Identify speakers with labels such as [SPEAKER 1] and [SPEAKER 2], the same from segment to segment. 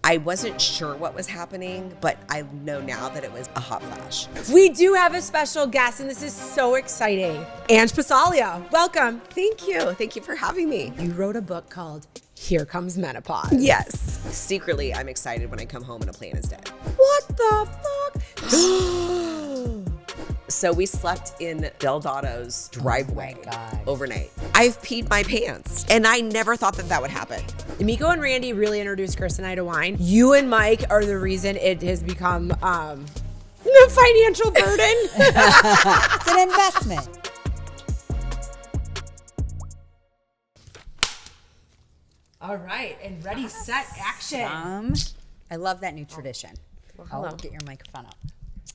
[SPEAKER 1] I wasn't sure what was happening, but I know now that it was a hot flash.
[SPEAKER 2] We do have a special guest, and this is so exciting. Angeliquea Passaglia, welcome.
[SPEAKER 1] Thank you. Thank you for having me.
[SPEAKER 2] You wrote a book called Here Comes Menopause.
[SPEAKER 1] Yes. Secretly, I'm excited when I come home and a plan is dead.
[SPEAKER 2] What the fuck?
[SPEAKER 1] So we slept in Deldado's driveway
[SPEAKER 3] God.
[SPEAKER 1] overnight. I've peed my pants, and I never thought that that would happen.
[SPEAKER 2] Meko and Randy really introduced Chris and I to wine. You and Mike are the reason it has become a financial burden.
[SPEAKER 3] It's an investment.
[SPEAKER 2] All right, and ready, set, action.
[SPEAKER 3] I love that new tradition.
[SPEAKER 2] hello.
[SPEAKER 3] I'll get your microphone up.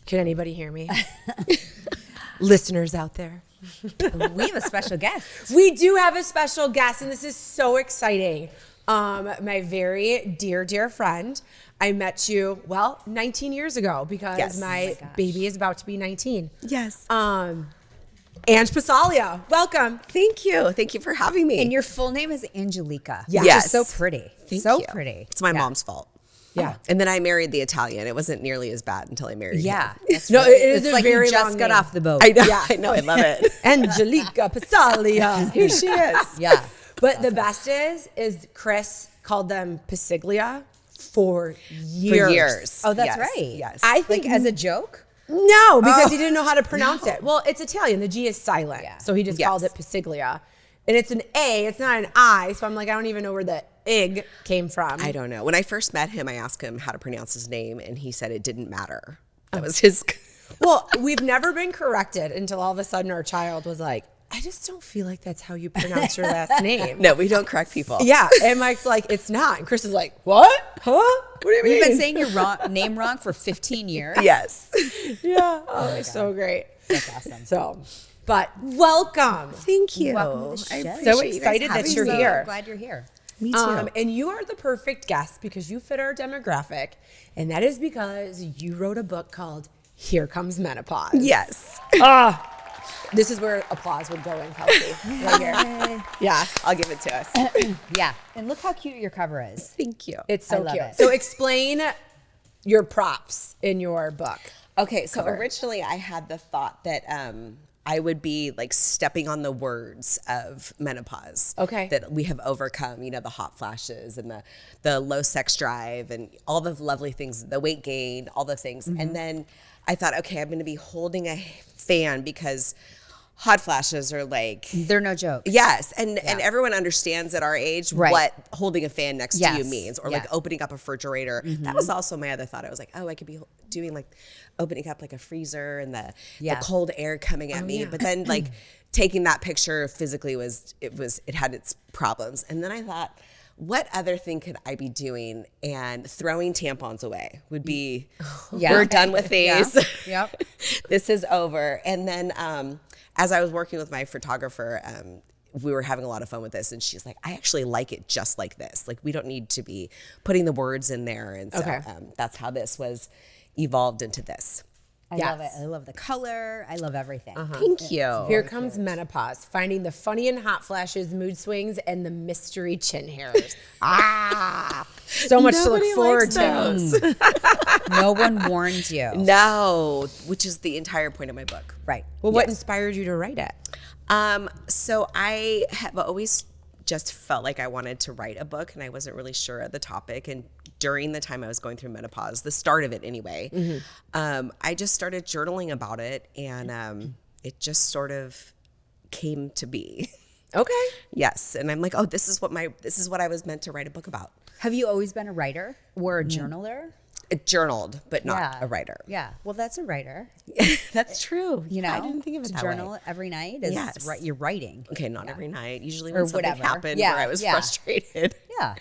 [SPEAKER 2] Can anybody hear me? Listeners out there.
[SPEAKER 3] We have a special guest.
[SPEAKER 2] We do have a special guest, and this is so exciting. My very dear friend. I met you, 19 years ago because
[SPEAKER 1] Yes.
[SPEAKER 2] my baby is about to be 19.
[SPEAKER 1] Yes.
[SPEAKER 2] Angeliquea Passaglia, welcome.
[SPEAKER 1] Thank you. Thank you for having me.
[SPEAKER 3] And your full name is Angeliquea.
[SPEAKER 2] Yes.
[SPEAKER 3] Which is so pretty.
[SPEAKER 1] Thank
[SPEAKER 3] so
[SPEAKER 1] you.
[SPEAKER 3] pretty.
[SPEAKER 1] It's my mom's fault.
[SPEAKER 2] Yeah.
[SPEAKER 1] And then I married the Italian. It wasn't nearly as bad until I married him.
[SPEAKER 3] Yeah.
[SPEAKER 2] No, it is
[SPEAKER 3] It's
[SPEAKER 2] a
[SPEAKER 3] like
[SPEAKER 2] very
[SPEAKER 3] you just
[SPEAKER 2] long
[SPEAKER 3] got
[SPEAKER 2] name.
[SPEAKER 3] off the boat.
[SPEAKER 1] I know.
[SPEAKER 2] Yeah.
[SPEAKER 1] I know. I love it.
[SPEAKER 2] Angeliquea Passaglia. Here she is.
[SPEAKER 3] Yeah.
[SPEAKER 2] But the best is Chris called them Passaglia for years.
[SPEAKER 1] For years.
[SPEAKER 3] Oh, that's
[SPEAKER 1] Yes.
[SPEAKER 3] right.
[SPEAKER 1] Yes.
[SPEAKER 2] I think
[SPEAKER 3] Like as a joke?
[SPEAKER 2] No, because he didn't know how to pronounce it. Well, it's Italian. The G is silent.
[SPEAKER 3] Yeah.
[SPEAKER 2] So he just
[SPEAKER 1] Yes.
[SPEAKER 2] called it Passaglia. And it's an A, it's not an I. So I'm like, I don't even know where the ig came from.
[SPEAKER 1] I don't know. When I first met him, I asked him how to pronounce his name, and he said it didn't matter. That was his.
[SPEAKER 2] Well, we've never been corrected until all of a sudden our child was like, I just don't feel like that's how you pronounce your last name.
[SPEAKER 1] No, we don't correct people.
[SPEAKER 2] Yeah. And Mike's like, it's not. And Chris is like, what? Huh? What do you mean?
[SPEAKER 3] You've been saying your name wrong for 15 years?
[SPEAKER 1] Yes.
[SPEAKER 2] Yeah. Oh, it's so great.
[SPEAKER 3] That's awesome.
[SPEAKER 2] So, but welcome.
[SPEAKER 1] Thank you.
[SPEAKER 3] Welcome to the
[SPEAKER 1] I
[SPEAKER 3] show.
[SPEAKER 1] appreciate
[SPEAKER 2] So
[SPEAKER 1] you guys
[SPEAKER 2] excited that
[SPEAKER 1] having
[SPEAKER 2] you're
[SPEAKER 1] me.
[SPEAKER 3] So
[SPEAKER 2] here.
[SPEAKER 3] glad you're here.
[SPEAKER 1] Me too.
[SPEAKER 2] And you are the perfect guest because you fit our demographic. And that is because you wrote a book called Here Comes Menopause.
[SPEAKER 1] Yes.
[SPEAKER 2] This is where applause would go in, Kelsey. Right here. Yeah.
[SPEAKER 1] I'll give it to us.
[SPEAKER 3] Yeah. And look how cute your cover is.
[SPEAKER 1] Thank you.
[SPEAKER 2] It's
[SPEAKER 3] I
[SPEAKER 2] so
[SPEAKER 3] love
[SPEAKER 2] cute.
[SPEAKER 3] it.
[SPEAKER 2] So explain your props in your book.
[SPEAKER 1] Okay, so
[SPEAKER 2] Cover.
[SPEAKER 1] originally I had the thought that I would be like stepping on the words of menopause.
[SPEAKER 2] Okay.
[SPEAKER 1] That we have overcome, the hot flashes and the low sex drive and all the lovely things, the weight gain, all the things. And then I thought, okay, I'm going to be holding a fan because hot flashes are like,
[SPEAKER 3] They're no joke.
[SPEAKER 1] yes, and everyone understands at our age
[SPEAKER 3] Right.
[SPEAKER 1] what holding a fan next to you
[SPEAKER 3] Yes.
[SPEAKER 1] means, or
[SPEAKER 3] Yeah.
[SPEAKER 1] like opening up a refrigerator. That was also my other thought. I was like, oh, I could be doing like opening up like a freezer and the
[SPEAKER 3] Yeah.
[SPEAKER 1] cold air coming at me.
[SPEAKER 2] yeah.
[SPEAKER 1] But then like taking that picture physically it had its problems. And then I thought, what other thing could I be doing? And throwing tampons away would be,
[SPEAKER 3] Yeah.
[SPEAKER 1] we're done with these.
[SPEAKER 3] Yeah. Yep.
[SPEAKER 1] This is over. And then as I was working with my photographer, we were having a lot of fun with this, and she's like, I actually like it just like this. Like, we don't need to be putting the words in there. And so
[SPEAKER 2] Okay.
[SPEAKER 1] that's how this was evolved into this.
[SPEAKER 3] I
[SPEAKER 2] Yes.
[SPEAKER 3] love it. I love the color. I love everything.
[SPEAKER 1] Thank you.
[SPEAKER 2] Here comes menopause, finding the funny and hot flashes, mood swings, and the mystery chin hairs. So much to
[SPEAKER 1] Nobody
[SPEAKER 2] look forward
[SPEAKER 1] likes
[SPEAKER 2] to.
[SPEAKER 1] those.
[SPEAKER 3] No one warns you.
[SPEAKER 1] No, which is the entire point of my book.
[SPEAKER 3] Right.
[SPEAKER 2] Well, what
[SPEAKER 1] Yes.
[SPEAKER 2] inspired you to write it?
[SPEAKER 1] So I have always just felt like I wanted to write a book, and I wasn't really sure of the topic. And during the time I was going through menopause, the start of it anyway, I just started journaling about it, and it just sort of came to be.
[SPEAKER 2] Okay.
[SPEAKER 1] Yes, and I'm like, oh, this is what I was meant to write a book about.
[SPEAKER 3] Have you always been a writer or a journaler?
[SPEAKER 1] It journaled, but not
[SPEAKER 3] Yeah.
[SPEAKER 1] a writer.
[SPEAKER 3] Yeah. Well, that's a writer.
[SPEAKER 1] That's true.
[SPEAKER 3] You know,
[SPEAKER 1] I didn't think of it
[SPEAKER 3] to
[SPEAKER 1] that
[SPEAKER 3] journal
[SPEAKER 1] way.
[SPEAKER 3] every night is
[SPEAKER 1] Yes.
[SPEAKER 3] you're writing.
[SPEAKER 1] Okay, not every night. Usually
[SPEAKER 3] Or
[SPEAKER 1] when something
[SPEAKER 3] whatever.
[SPEAKER 1] happened
[SPEAKER 3] Yeah,
[SPEAKER 1] where I was
[SPEAKER 3] yeah.
[SPEAKER 1] frustrated.
[SPEAKER 3] Yeah.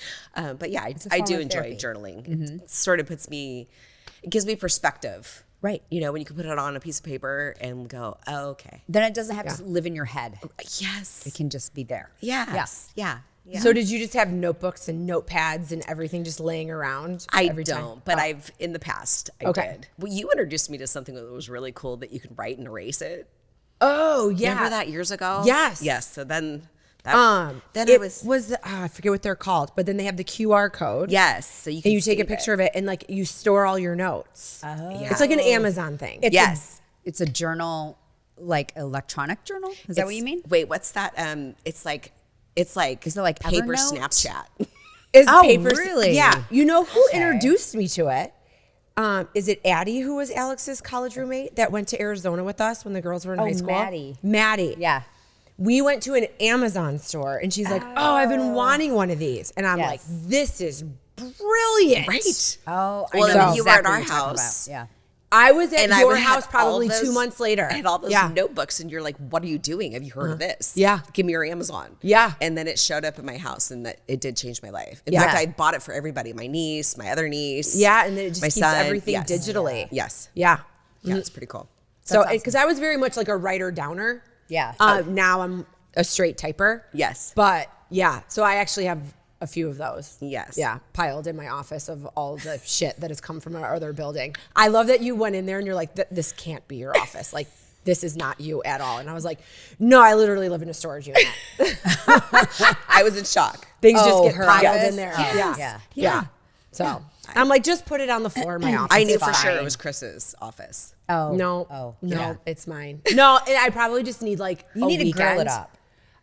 [SPEAKER 1] But yeah, I
[SPEAKER 3] form
[SPEAKER 1] do
[SPEAKER 3] of
[SPEAKER 1] enjoy
[SPEAKER 3] therapy.
[SPEAKER 1] journaling. It sort of it gives me perspective.
[SPEAKER 3] Right.
[SPEAKER 1] You know, when you can put it on a piece of paper and go, oh, okay.
[SPEAKER 3] Then it doesn't have to live in your head.
[SPEAKER 1] Yes.
[SPEAKER 3] It can just be there.
[SPEAKER 1] Yes. Yeah. Yeah.
[SPEAKER 2] So did you just have notebooks and notepads and everything just laying around?
[SPEAKER 1] I
[SPEAKER 2] every
[SPEAKER 1] don't,
[SPEAKER 2] time?
[SPEAKER 1] but
[SPEAKER 2] Oh.
[SPEAKER 1] I've in the past I
[SPEAKER 2] Okay.
[SPEAKER 1] did. Well, you introduced me to something that was really cool that you could write and erase it.
[SPEAKER 2] Oh, yeah.
[SPEAKER 1] Remember that years ago?
[SPEAKER 2] Yes.
[SPEAKER 1] Yes. So then Then
[SPEAKER 2] it
[SPEAKER 1] I was
[SPEAKER 2] I forget what they're called, but then they have the QR code.
[SPEAKER 1] yes, so you can
[SPEAKER 2] And you take a
[SPEAKER 1] save
[SPEAKER 2] picture of it and like you store all your notes.
[SPEAKER 3] Oh.
[SPEAKER 2] It's like an Amazon thing.
[SPEAKER 3] It's a journal, like electronic journal. Is that what you mean?
[SPEAKER 1] Wait, what's that? It's like
[SPEAKER 3] Is it like
[SPEAKER 1] paper
[SPEAKER 3] Evernote?
[SPEAKER 1] Snapchat.
[SPEAKER 2] Is
[SPEAKER 3] Oh,
[SPEAKER 2] paper,
[SPEAKER 3] really?
[SPEAKER 2] Yeah. You know who
[SPEAKER 3] Okay.
[SPEAKER 2] introduced me to it? Is it Addie, who was Alex's college roommate that went to Arizona with us when the girls were in high school? Maddie.
[SPEAKER 3] Yeah.
[SPEAKER 2] We went to an Amazon store and she's like, oh, I've been wanting one of these. And I'm
[SPEAKER 3] Yes.
[SPEAKER 2] like, this is brilliant.
[SPEAKER 1] Right.
[SPEAKER 3] Oh, I
[SPEAKER 1] Well,
[SPEAKER 3] know
[SPEAKER 1] then you were at
[SPEAKER 3] exactly
[SPEAKER 1] our
[SPEAKER 3] what you're talking
[SPEAKER 1] house.
[SPEAKER 3] about. Yeah.
[SPEAKER 2] I was at
[SPEAKER 1] And I
[SPEAKER 2] your
[SPEAKER 1] would have
[SPEAKER 2] house probably
[SPEAKER 1] all those-
[SPEAKER 2] 2 months later.
[SPEAKER 1] I had all those
[SPEAKER 2] Yeah.
[SPEAKER 1] notebooks, and you're like, "What are you doing? Have you heard of this?
[SPEAKER 2] Yeah.
[SPEAKER 1] Give me your Amazon."
[SPEAKER 2] Yeah.
[SPEAKER 1] And then it showed up at my house, and that it did change my life. In
[SPEAKER 2] Yeah.
[SPEAKER 1] fact, I bought it for everybody: my niece, my other niece.
[SPEAKER 2] Yeah, and then it just
[SPEAKER 1] my
[SPEAKER 2] keeps
[SPEAKER 1] son.
[SPEAKER 2] everything
[SPEAKER 1] Yes.
[SPEAKER 2] digitally.
[SPEAKER 1] Yes.
[SPEAKER 2] Yeah.
[SPEAKER 1] Yeah, it's pretty cool.
[SPEAKER 2] So,
[SPEAKER 3] awesome.
[SPEAKER 2] because I was very much like a writer downer.
[SPEAKER 3] Yeah.
[SPEAKER 2] Now I'm a straight typer.
[SPEAKER 1] Yes.
[SPEAKER 2] But yeah, so I actually have a few of those.
[SPEAKER 1] Yes.
[SPEAKER 2] Yeah, piled in my office of all the shit that has come from our other building. I love that you went in there and you're like, this can't be your office. Like, this is not you at all. And I was like, no, I literally live in a storage unit.
[SPEAKER 1] I was in shock.
[SPEAKER 2] Things just
[SPEAKER 3] Oh,
[SPEAKER 2] get
[SPEAKER 3] her
[SPEAKER 2] piled
[SPEAKER 3] office?
[SPEAKER 2] in there.
[SPEAKER 3] Oh,
[SPEAKER 2] Yeah.
[SPEAKER 3] yeah.
[SPEAKER 2] So I'm like, just put it on the floor in my office.
[SPEAKER 1] I knew
[SPEAKER 2] It's
[SPEAKER 1] for sure
[SPEAKER 2] fine.
[SPEAKER 1] it was Chris's office.
[SPEAKER 3] Oh.
[SPEAKER 2] No,
[SPEAKER 3] Oh.
[SPEAKER 2] no,
[SPEAKER 3] Yeah.
[SPEAKER 2] it's mine. No, and I probably just need like
[SPEAKER 3] You need to grill
[SPEAKER 2] weekend.
[SPEAKER 3] it up.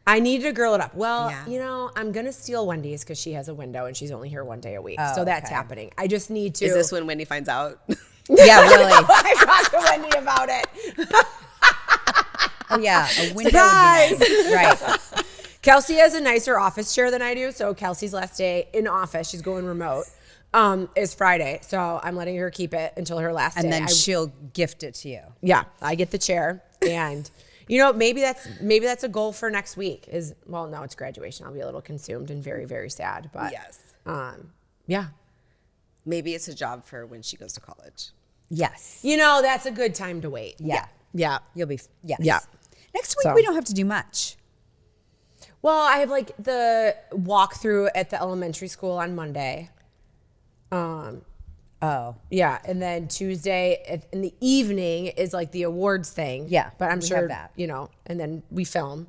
[SPEAKER 2] I need to grill it up. Well,
[SPEAKER 1] Yeah.
[SPEAKER 2] you know, I'm gonna steal Wendy's because she has a window and she's only here one day a week.
[SPEAKER 3] Oh,
[SPEAKER 2] so that's
[SPEAKER 3] okay.
[SPEAKER 2] happening. I just need to.
[SPEAKER 1] Is this when Wendy finds out?
[SPEAKER 3] Yeah, really.
[SPEAKER 2] I talked to Wendy about it.
[SPEAKER 3] Oh, yeah. A window
[SPEAKER 2] Surprise!
[SPEAKER 3] would be nice. Right.
[SPEAKER 2] Kelsey has a nicer office chair than I do. So Kelsey's last day in office, she's going remote, is Friday. So I'm letting her keep it until her last day.
[SPEAKER 3] And then she'll gift it to you.
[SPEAKER 2] Yeah, I get the chair, and you know, maybe that's a goal for next week. No, it's graduation. I'll be a little consumed and very, very sad. But
[SPEAKER 1] Yes.
[SPEAKER 2] yeah,
[SPEAKER 1] Maybe it's a job for when she goes to college.
[SPEAKER 3] Yes.
[SPEAKER 2] you know, that's a good time to wait.
[SPEAKER 3] Yeah.
[SPEAKER 2] Yeah.
[SPEAKER 3] You'll be, yes.
[SPEAKER 2] Yeah.
[SPEAKER 3] Next week,
[SPEAKER 2] So-
[SPEAKER 3] we don't have to do much.
[SPEAKER 2] Well, I have like the walkthrough at the elementary school on Monday.
[SPEAKER 3] Oh.
[SPEAKER 2] Yeah, and then Tuesday in the evening is like the awards thing.
[SPEAKER 3] Yeah,
[SPEAKER 2] but I'm
[SPEAKER 3] we
[SPEAKER 2] sure
[SPEAKER 3] have that.
[SPEAKER 2] you know. And then we film.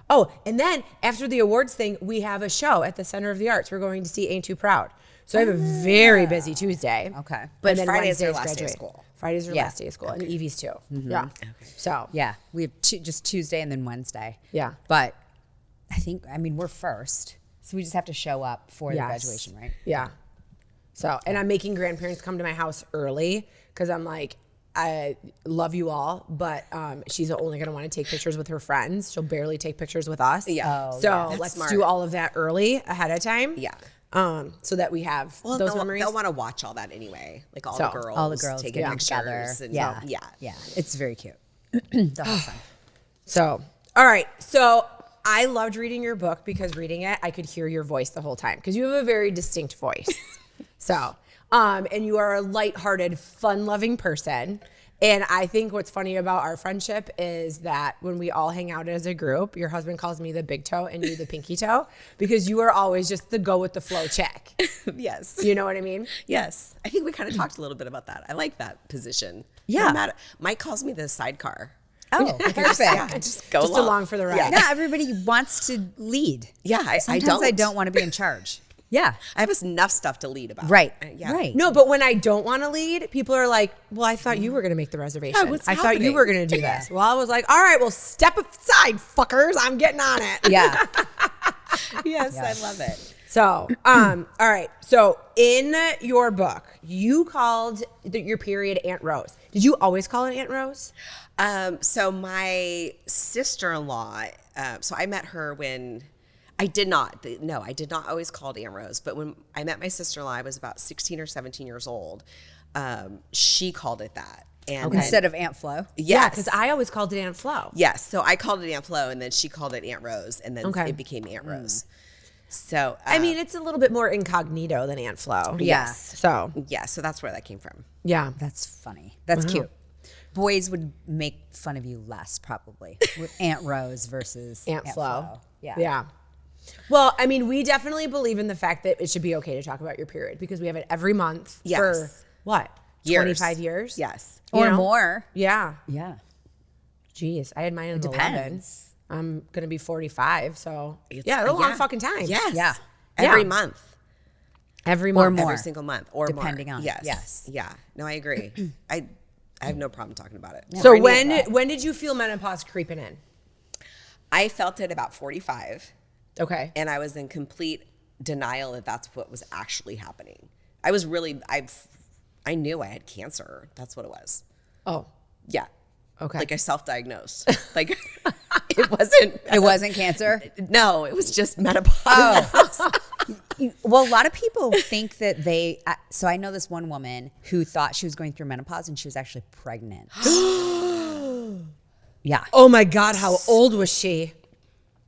[SPEAKER 2] Oh, and then after the awards thing, we have a show at the Center of the Arts. We're going to see Ain't Too Proud. So I have a very busy Tuesday.
[SPEAKER 3] Okay.
[SPEAKER 1] But
[SPEAKER 2] And then
[SPEAKER 1] Friday is their
[SPEAKER 2] Wednesday's
[SPEAKER 1] last day of
[SPEAKER 2] graduate.
[SPEAKER 1] school.
[SPEAKER 2] Friday's their
[SPEAKER 3] Yeah.
[SPEAKER 2] last day of school, and Evie's too. Yeah. So
[SPEAKER 3] Yeah. We have just Tuesday and then Wednesday.
[SPEAKER 2] Yeah.
[SPEAKER 3] But I mean, we're first. So we just have to show up for the
[SPEAKER 2] Yes.
[SPEAKER 3] graduation, right?
[SPEAKER 2] Yeah. So, and I'm making grandparents come to my house early because I'm like, I love you all, but she's only going to want to take pictures with her friends. She'll barely take pictures with us.
[SPEAKER 1] Yeah.
[SPEAKER 2] So
[SPEAKER 1] That's
[SPEAKER 2] let's
[SPEAKER 1] smart.
[SPEAKER 2] do all of that early ahead of time.
[SPEAKER 1] Yeah.
[SPEAKER 2] So that we have
[SPEAKER 1] Well,
[SPEAKER 2] those
[SPEAKER 1] they'll
[SPEAKER 2] memories.
[SPEAKER 1] want to watch all that anyway. Like all
[SPEAKER 2] So,
[SPEAKER 1] the girls.
[SPEAKER 3] All the girls
[SPEAKER 1] taking
[SPEAKER 3] getting
[SPEAKER 1] pictures.
[SPEAKER 3] together.
[SPEAKER 1] And
[SPEAKER 3] Yeah.
[SPEAKER 1] yeah.
[SPEAKER 3] Yeah. It's very cute. They'll have fun.
[SPEAKER 2] So, all right. So I loved reading your book because reading it, I could hear your voice the whole time because you have a very distinct voice. So, and you are a lighthearted, fun-loving person. And I think what's funny about our friendship is that when we all hang out as a group, your husband calls me the big toe and you the pinky toe because you are always just the go with the flow chick.
[SPEAKER 1] Yes.
[SPEAKER 2] You know what I mean?
[SPEAKER 1] Yes. I think we kind of talked a little bit about that. I like that position.
[SPEAKER 3] Yeah.
[SPEAKER 1] No matter, Mike calls me the sidecar.
[SPEAKER 3] Oh, perfect.
[SPEAKER 1] Yeah, just go
[SPEAKER 2] Just along for the ride.
[SPEAKER 3] Not everybody wants to lead.
[SPEAKER 1] Yeah, I
[SPEAKER 3] Sometimes I
[SPEAKER 1] don't.
[SPEAKER 3] don't want to be in charge. Yeah.
[SPEAKER 1] I have enough stuff to lead about.
[SPEAKER 3] Right.
[SPEAKER 1] Yeah.
[SPEAKER 3] Right.
[SPEAKER 2] No, but when I don't want to lead, people are like, well, I thought you were going to make the reservation.
[SPEAKER 1] Yeah, what's
[SPEAKER 2] I thought you
[SPEAKER 1] happening?"
[SPEAKER 2] were going to do this. Well, I was like, all right, well, step aside, fuckers. I'm getting on it.
[SPEAKER 3] Yeah.
[SPEAKER 1] Yes, I love it.
[SPEAKER 2] So, all right. So in your book, you called your period Aunt Rose. Did you always call it Aunt Rose?
[SPEAKER 1] So my sister-in-law, so I met her when I did not always call it Aunt Rose, but when I met my sister-in-law, I was about 16 or 17 years old. She called it that. And
[SPEAKER 3] Instead of Aunt Flo.
[SPEAKER 2] Yeah,
[SPEAKER 1] yes.
[SPEAKER 2] because I always called it Aunt Flo.
[SPEAKER 1] Yes, so I called it Aunt Flo, and then she called it Aunt Rose, and then
[SPEAKER 2] Okay.
[SPEAKER 1] it became Aunt Rose. So
[SPEAKER 2] I mean, it's a little bit more incognito than Aunt Flo.
[SPEAKER 3] Yeah.
[SPEAKER 2] So,
[SPEAKER 1] yeah, so that's where that came from.
[SPEAKER 2] yeah.
[SPEAKER 3] That's funny. That's cute. Boys would make fun of you less, probably, with Aunt Rose versus
[SPEAKER 2] Aunt Flo.
[SPEAKER 3] Yeah.
[SPEAKER 2] Yeah. Well, I mean, we definitely believe in the fact that it should be okay to talk about your period because we have it every month for
[SPEAKER 1] Yes.
[SPEAKER 2] what?
[SPEAKER 1] Years.
[SPEAKER 2] 25 years?
[SPEAKER 1] Yes.
[SPEAKER 2] You
[SPEAKER 3] Or
[SPEAKER 2] know?
[SPEAKER 3] more.
[SPEAKER 2] Yeah.
[SPEAKER 3] Yeah.
[SPEAKER 2] Jeez. I had mine in 11.
[SPEAKER 3] Depends.
[SPEAKER 2] I'm going to be 45. So yeah, a long fucking time.
[SPEAKER 1] Yes.
[SPEAKER 3] Yeah.
[SPEAKER 1] Every
[SPEAKER 2] Yeah.
[SPEAKER 1] month.
[SPEAKER 2] Every month.
[SPEAKER 3] Or more.
[SPEAKER 1] Every single month or
[SPEAKER 3] Depending
[SPEAKER 1] more.
[SPEAKER 3] on-
[SPEAKER 1] Yes.
[SPEAKER 3] yes.
[SPEAKER 1] Yeah. No, I agree. I have no problem talking about it.
[SPEAKER 2] So
[SPEAKER 1] Or any of that.
[SPEAKER 2] when did you feel menopause creeping in?
[SPEAKER 1] I felt it about 45,
[SPEAKER 2] Okay.
[SPEAKER 1] and I was in complete denial that that's what was actually happening. I was really, I knew I had cancer. That's what it was.
[SPEAKER 2] Oh,
[SPEAKER 1] Yeah.
[SPEAKER 2] okay.
[SPEAKER 1] Like I self-diagnosed. Like it wasn't.
[SPEAKER 3] It wasn't cancer?
[SPEAKER 1] No, it was just menopause.
[SPEAKER 3] Well, a lot of people think that so I know this one woman who thought she was going through menopause and she was actually pregnant. Yeah.
[SPEAKER 2] Oh my God, how old was she?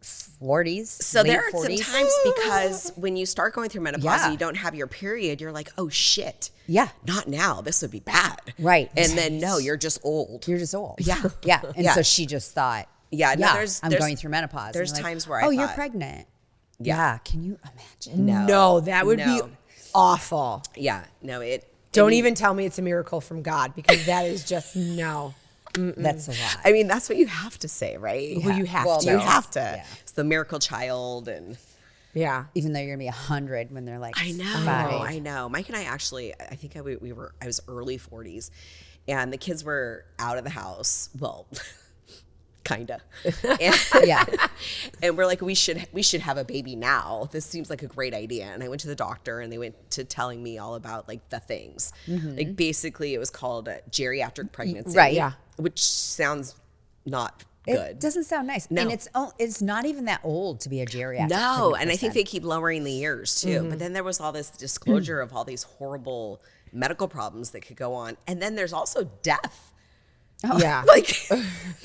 [SPEAKER 3] 40s.
[SPEAKER 1] So
[SPEAKER 3] late
[SPEAKER 1] there are
[SPEAKER 3] 40s.
[SPEAKER 1] some times because when you start going through menopause
[SPEAKER 3] Yeah.
[SPEAKER 1] and you don't have your period, you're like, oh shit.
[SPEAKER 3] Yeah.
[SPEAKER 1] Not now. This would be bad.
[SPEAKER 3] Right.
[SPEAKER 1] And then no, you're just old.
[SPEAKER 3] You're just old.
[SPEAKER 1] Yeah.
[SPEAKER 3] Yeah. And
[SPEAKER 1] Yeah.
[SPEAKER 3] so she just thought,
[SPEAKER 1] Yeah, no,
[SPEAKER 3] I'm
[SPEAKER 1] there's-
[SPEAKER 3] going through menopause.
[SPEAKER 1] there's
[SPEAKER 3] And you're
[SPEAKER 1] times where I
[SPEAKER 3] oh, you're
[SPEAKER 1] thought-
[SPEAKER 3] pregnant.
[SPEAKER 1] Yeah.
[SPEAKER 3] Yeah. Can you imagine?
[SPEAKER 2] No, that would be
[SPEAKER 1] No.
[SPEAKER 2] awful.
[SPEAKER 1] Yeah. No,
[SPEAKER 2] Don't even tell me it's a miracle from God because that is just no.
[SPEAKER 3] That's a lot.
[SPEAKER 1] I mean, that's what you have to say, right?
[SPEAKER 2] Well, you have
[SPEAKER 3] Well,
[SPEAKER 2] to.
[SPEAKER 1] You
[SPEAKER 3] no.
[SPEAKER 1] have to.
[SPEAKER 3] Yeah.
[SPEAKER 1] It's the miracle child, and
[SPEAKER 2] Yeah.
[SPEAKER 3] Even though you're gonna be 100 when they're like
[SPEAKER 1] I know,
[SPEAKER 3] 5.
[SPEAKER 1] I know. Mike and I actually, I think I was early 40s, and the kids were out of the house. Well, kinda. And,
[SPEAKER 3] Yeah.
[SPEAKER 1] and we're like, we should have a baby now. This seems like a great idea. And I went to the doctor, and they went to telling me all about like the things. Like basically, it was called a geriatric pregnancy,
[SPEAKER 3] Right.
[SPEAKER 2] Yeah.
[SPEAKER 1] which sounds not
[SPEAKER 3] It
[SPEAKER 1] good.
[SPEAKER 3] doesn't sound nice.
[SPEAKER 1] No.
[SPEAKER 3] And it's not even that old to be a geriatric.
[SPEAKER 1] No, and I
[SPEAKER 3] 100%.
[SPEAKER 1] think they keep lowering the years too. But then there was all this disclosure of all these horrible medical problems that could go on, and then there's also death.
[SPEAKER 2] Yeah.
[SPEAKER 1] Like,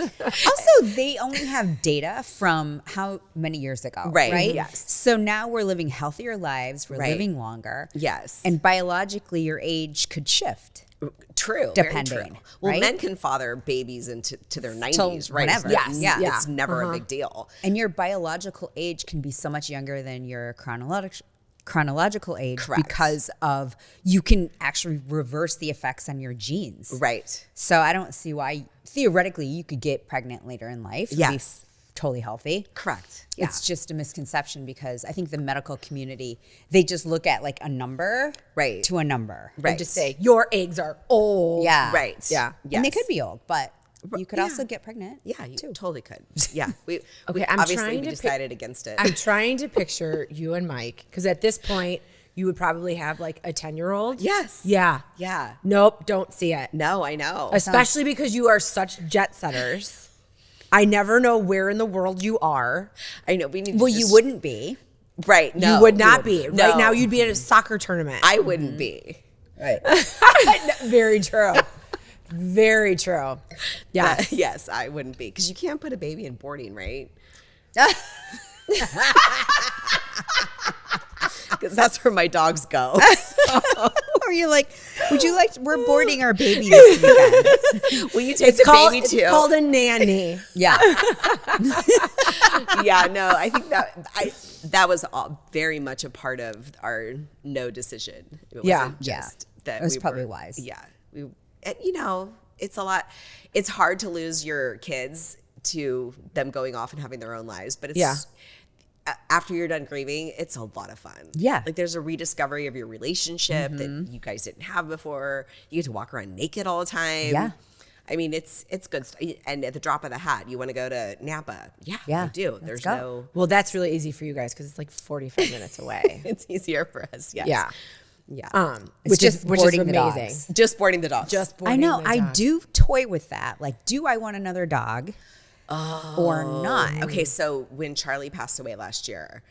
[SPEAKER 3] Also, they only have data from how many years ago,
[SPEAKER 1] Right.
[SPEAKER 3] right?
[SPEAKER 1] Yes.
[SPEAKER 3] So now we're living healthier lives. We're
[SPEAKER 1] Right.
[SPEAKER 3] living longer.
[SPEAKER 1] yes,
[SPEAKER 3] And biologically, your age could shift.
[SPEAKER 1] true, very
[SPEAKER 3] depending,
[SPEAKER 1] true. Well,
[SPEAKER 3] right?
[SPEAKER 1] men can father babies into their 90s, right?
[SPEAKER 3] whenever.
[SPEAKER 1] It's,
[SPEAKER 3] Yes.
[SPEAKER 1] yeah, it's never a big deal.
[SPEAKER 3] And your biological age can be so much younger than your chronological age
[SPEAKER 1] Correct.
[SPEAKER 3] because of you can actually reverse the effects on your genes.
[SPEAKER 1] Right.
[SPEAKER 3] So I don't see why theoretically you could get pregnant later in life. and be
[SPEAKER 1] Yes.
[SPEAKER 3] totally healthy.
[SPEAKER 1] Correct.
[SPEAKER 3] It's just a misconception because I think the medical community, they just look at like a number
[SPEAKER 1] Right.
[SPEAKER 3] to a number.
[SPEAKER 1] Right.
[SPEAKER 2] And just say your eggs are old.
[SPEAKER 3] Yeah.
[SPEAKER 1] Right.
[SPEAKER 2] Yeah.
[SPEAKER 3] And they
[SPEAKER 1] Yes.
[SPEAKER 3] could be old, but you could
[SPEAKER 1] Yeah.
[SPEAKER 3] also get pregnant.
[SPEAKER 1] Yeah, you totally could. Yeah. We
[SPEAKER 2] Okay, I'm
[SPEAKER 1] obviously
[SPEAKER 2] trying
[SPEAKER 1] we
[SPEAKER 2] to
[SPEAKER 1] decided against it.
[SPEAKER 2] I'm trying to picture you and Mike because at this point you would probably have like a 10-year-old.
[SPEAKER 1] Yes.
[SPEAKER 2] Yeah.
[SPEAKER 1] Yeah.
[SPEAKER 2] Nope. Don't see it.
[SPEAKER 1] No, I know.
[SPEAKER 2] Especially because you are such jet setters. I never know where in the world you are.
[SPEAKER 1] I know. We need. To
[SPEAKER 3] Well,
[SPEAKER 1] just,
[SPEAKER 3] you wouldn't be.
[SPEAKER 1] Right. No,
[SPEAKER 2] you would not be.
[SPEAKER 1] No.
[SPEAKER 2] Right now you'd be at a soccer tournament.
[SPEAKER 1] I wouldn't be.
[SPEAKER 3] Right.
[SPEAKER 2] Very true. Very true. Yes.
[SPEAKER 1] Yes, I wouldn't be because you can't put a baby in boarding, right? Because that's where my dogs go.
[SPEAKER 3] Or you're like, we're boarding our baby this weekend.
[SPEAKER 1] Will you take the baby too?
[SPEAKER 2] It's called a nanny.
[SPEAKER 3] Yeah.
[SPEAKER 1] Yeah, no, I think that was very much a part of our no decision. It
[SPEAKER 2] Yeah.
[SPEAKER 1] wasn't just that
[SPEAKER 3] It was
[SPEAKER 1] we
[SPEAKER 3] probably
[SPEAKER 1] were-
[SPEAKER 3] wise.
[SPEAKER 1] Yeah, and it's a lot. It's hard to lose your kids to them going off and having their own lives, but it's
[SPEAKER 2] Yeah.
[SPEAKER 1] after you're done grieving, it's a lot of fun.
[SPEAKER 3] Yeah.
[SPEAKER 1] like there's a rediscovery of your relationship that you guys didn't have before. You get to walk around naked all the time.
[SPEAKER 3] Yeah.
[SPEAKER 1] I mean, it's good stuff. And at the drop of the hat, you want to go to Napa? Yeah,
[SPEAKER 3] Yeah,
[SPEAKER 1] I do.
[SPEAKER 3] let's
[SPEAKER 1] There's
[SPEAKER 3] go.
[SPEAKER 1] no.
[SPEAKER 2] Well, that's really easy for you guys because it's like 45 minutes away.
[SPEAKER 1] It's easier for us. Yes.
[SPEAKER 2] Yeah.
[SPEAKER 1] Yeah.
[SPEAKER 3] It's just
[SPEAKER 2] which is
[SPEAKER 3] boarding the
[SPEAKER 2] amazing.
[SPEAKER 3] dogs.
[SPEAKER 1] Just boarding the dogs.
[SPEAKER 2] Just
[SPEAKER 3] I
[SPEAKER 2] boarding
[SPEAKER 3] know.
[SPEAKER 2] the
[SPEAKER 3] I
[SPEAKER 2] dog.
[SPEAKER 3] do toy with that. Like, do I want another dog or not?
[SPEAKER 1] Okay, so when Charlie passed away last year,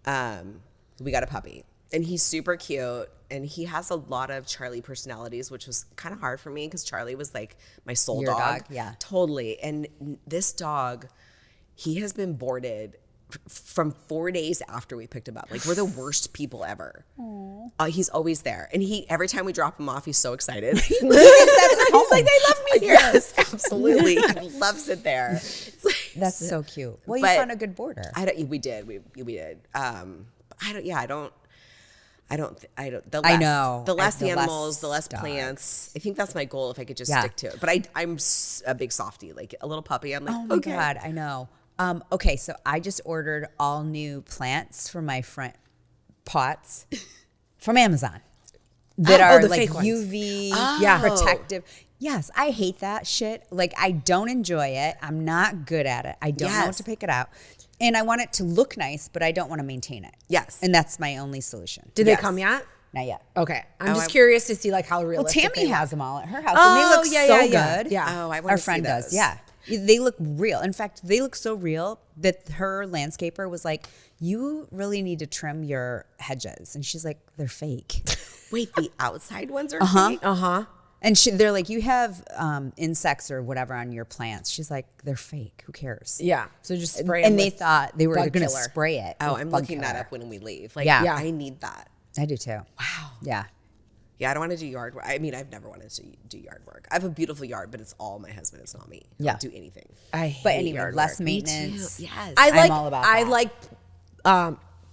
[SPEAKER 1] we got a puppy, and he's super cute, and he has a lot of Charlie personalities, which was kind of hard for me because Charlie was like my soul
[SPEAKER 3] Your
[SPEAKER 1] dog.
[SPEAKER 3] dog, yeah.
[SPEAKER 1] Totally. And this dog, he has been boarded from 4 days after we picked him up. Like, we're the worst people ever. He's always there, and every time we drop him off, he's so excited. He's like, they love me here. Yes, absolutely. He loves it there. It's like,
[SPEAKER 3] That's so cute. Well, you
[SPEAKER 1] But-
[SPEAKER 3] found a good boarder.
[SPEAKER 1] we did. I don't. The
[SPEAKER 3] I
[SPEAKER 1] less,
[SPEAKER 3] know.
[SPEAKER 1] The less
[SPEAKER 3] The less
[SPEAKER 1] animals, the less
[SPEAKER 3] dogs.
[SPEAKER 1] plants. I think that's my goal if I could just
[SPEAKER 3] Yeah.
[SPEAKER 1] stick to it. But I'm a big softie, like a little puppy. I'm like,
[SPEAKER 3] Oh my
[SPEAKER 1] okay.
[SPEAKER 3] God, I know. Okay, so I just ordered all new plants for my front pots from Amazon that are
[SPEAKER 2] the
[SPEAKER 3] like
[SPEAKER 2] fake ones.
[SPEAKER 3] UV
[SPEAKER 2] Yeah.
[SPEAKER 3] protective. Yes, I hate that shit. Like, I don't enjoy it. I'm not good at it. I don't know what to pick it out. And I want it to look nice, but I don't want to maintain it.
[SPEAKER 1] Yes.
[SPEAKER 3] And that's my only solution.
[SPEAKER 2] Did they come yet?
[SPEAKER 3] Not yet.
[SPEAKER 2] Okay. I'm just curious to see like how
[SPEAKER 3] Well,
[SPEAKER 2] realistic
[SPEAKER 3] Tammy
[SPEAKER 2] they
[SPEAKER 3] has them all at her house,
[SPEAKER 2] Oh,
[SPEAKER 3] and they look
[SPEAKER 2] yeah,
[SPEAKER 3] so
[SPEAKER 2] yeah.
[SPEAKER 3] good.
[SPEAKER 2] Yeah.
[SPEAKER 1] Oh, I want
[SPEAKER 3] Our
[SPEAKER 1] to see
[SPEAKER 3] friend does.
[SPEAKER 1] those.
[SPEAKER 3] Yeah, they look real. In fact, they look so real that her landscaper was like, "You really need to trim your hedges," and she's like, "They're fake."
[SPEAKER 1] Wait, the outside ones are fake?
[SPEAKER 3] And they're like, "You have insects or whatever on your plants." She's like, "They're fake. Who cares?"
[SPEAKER 2] Yeah. So just spray 'em
[SPEAKER 3] And they
[SPEAKER 2] with
[SPEAKER 3] thought they were
[SPEAKER 2] bug
[SPEAKER 3] going to
[SPEAKER 2] killer.
[SPEAKER 3] spray it.
[SPEAKER 1] Oh,
[SPEAKER 3] with
[SPEAKER 1] I'm
[SPEAKER 3] bug
[SPEAKER 1] looking that
[SPEAKER 3] killer.
[SPEAKER 1] up when we leave. Like,
[SPEAKER 3] Yeah.
[SPEAKER 1] I need that.
[SPEAKER 3] I do too. Wow. Yeah.
[SPEAKER 1] Yeah, I don't want to do yard work. I mean, I've never wanted to do yard work. I have a beautiful yard, but it's all my husband. It's not me.
[SPEAKER 3] Yeah.
[SPEAKER 1] I'll do anything.
[SPEAKER 2] I hate
[SPEAKER 3] But anyway,
[SPEAKER 2] yard
[SPEAKER 3] less
[SPEAKER 2] work.
[SPEAKER 3] maintenance.
[SPEAKER 1] Yes.
[SPEAKER 3] I'm all about
[SPEAKER 2] I
[SPEAKER 3] that.
[SPEAKER 2] like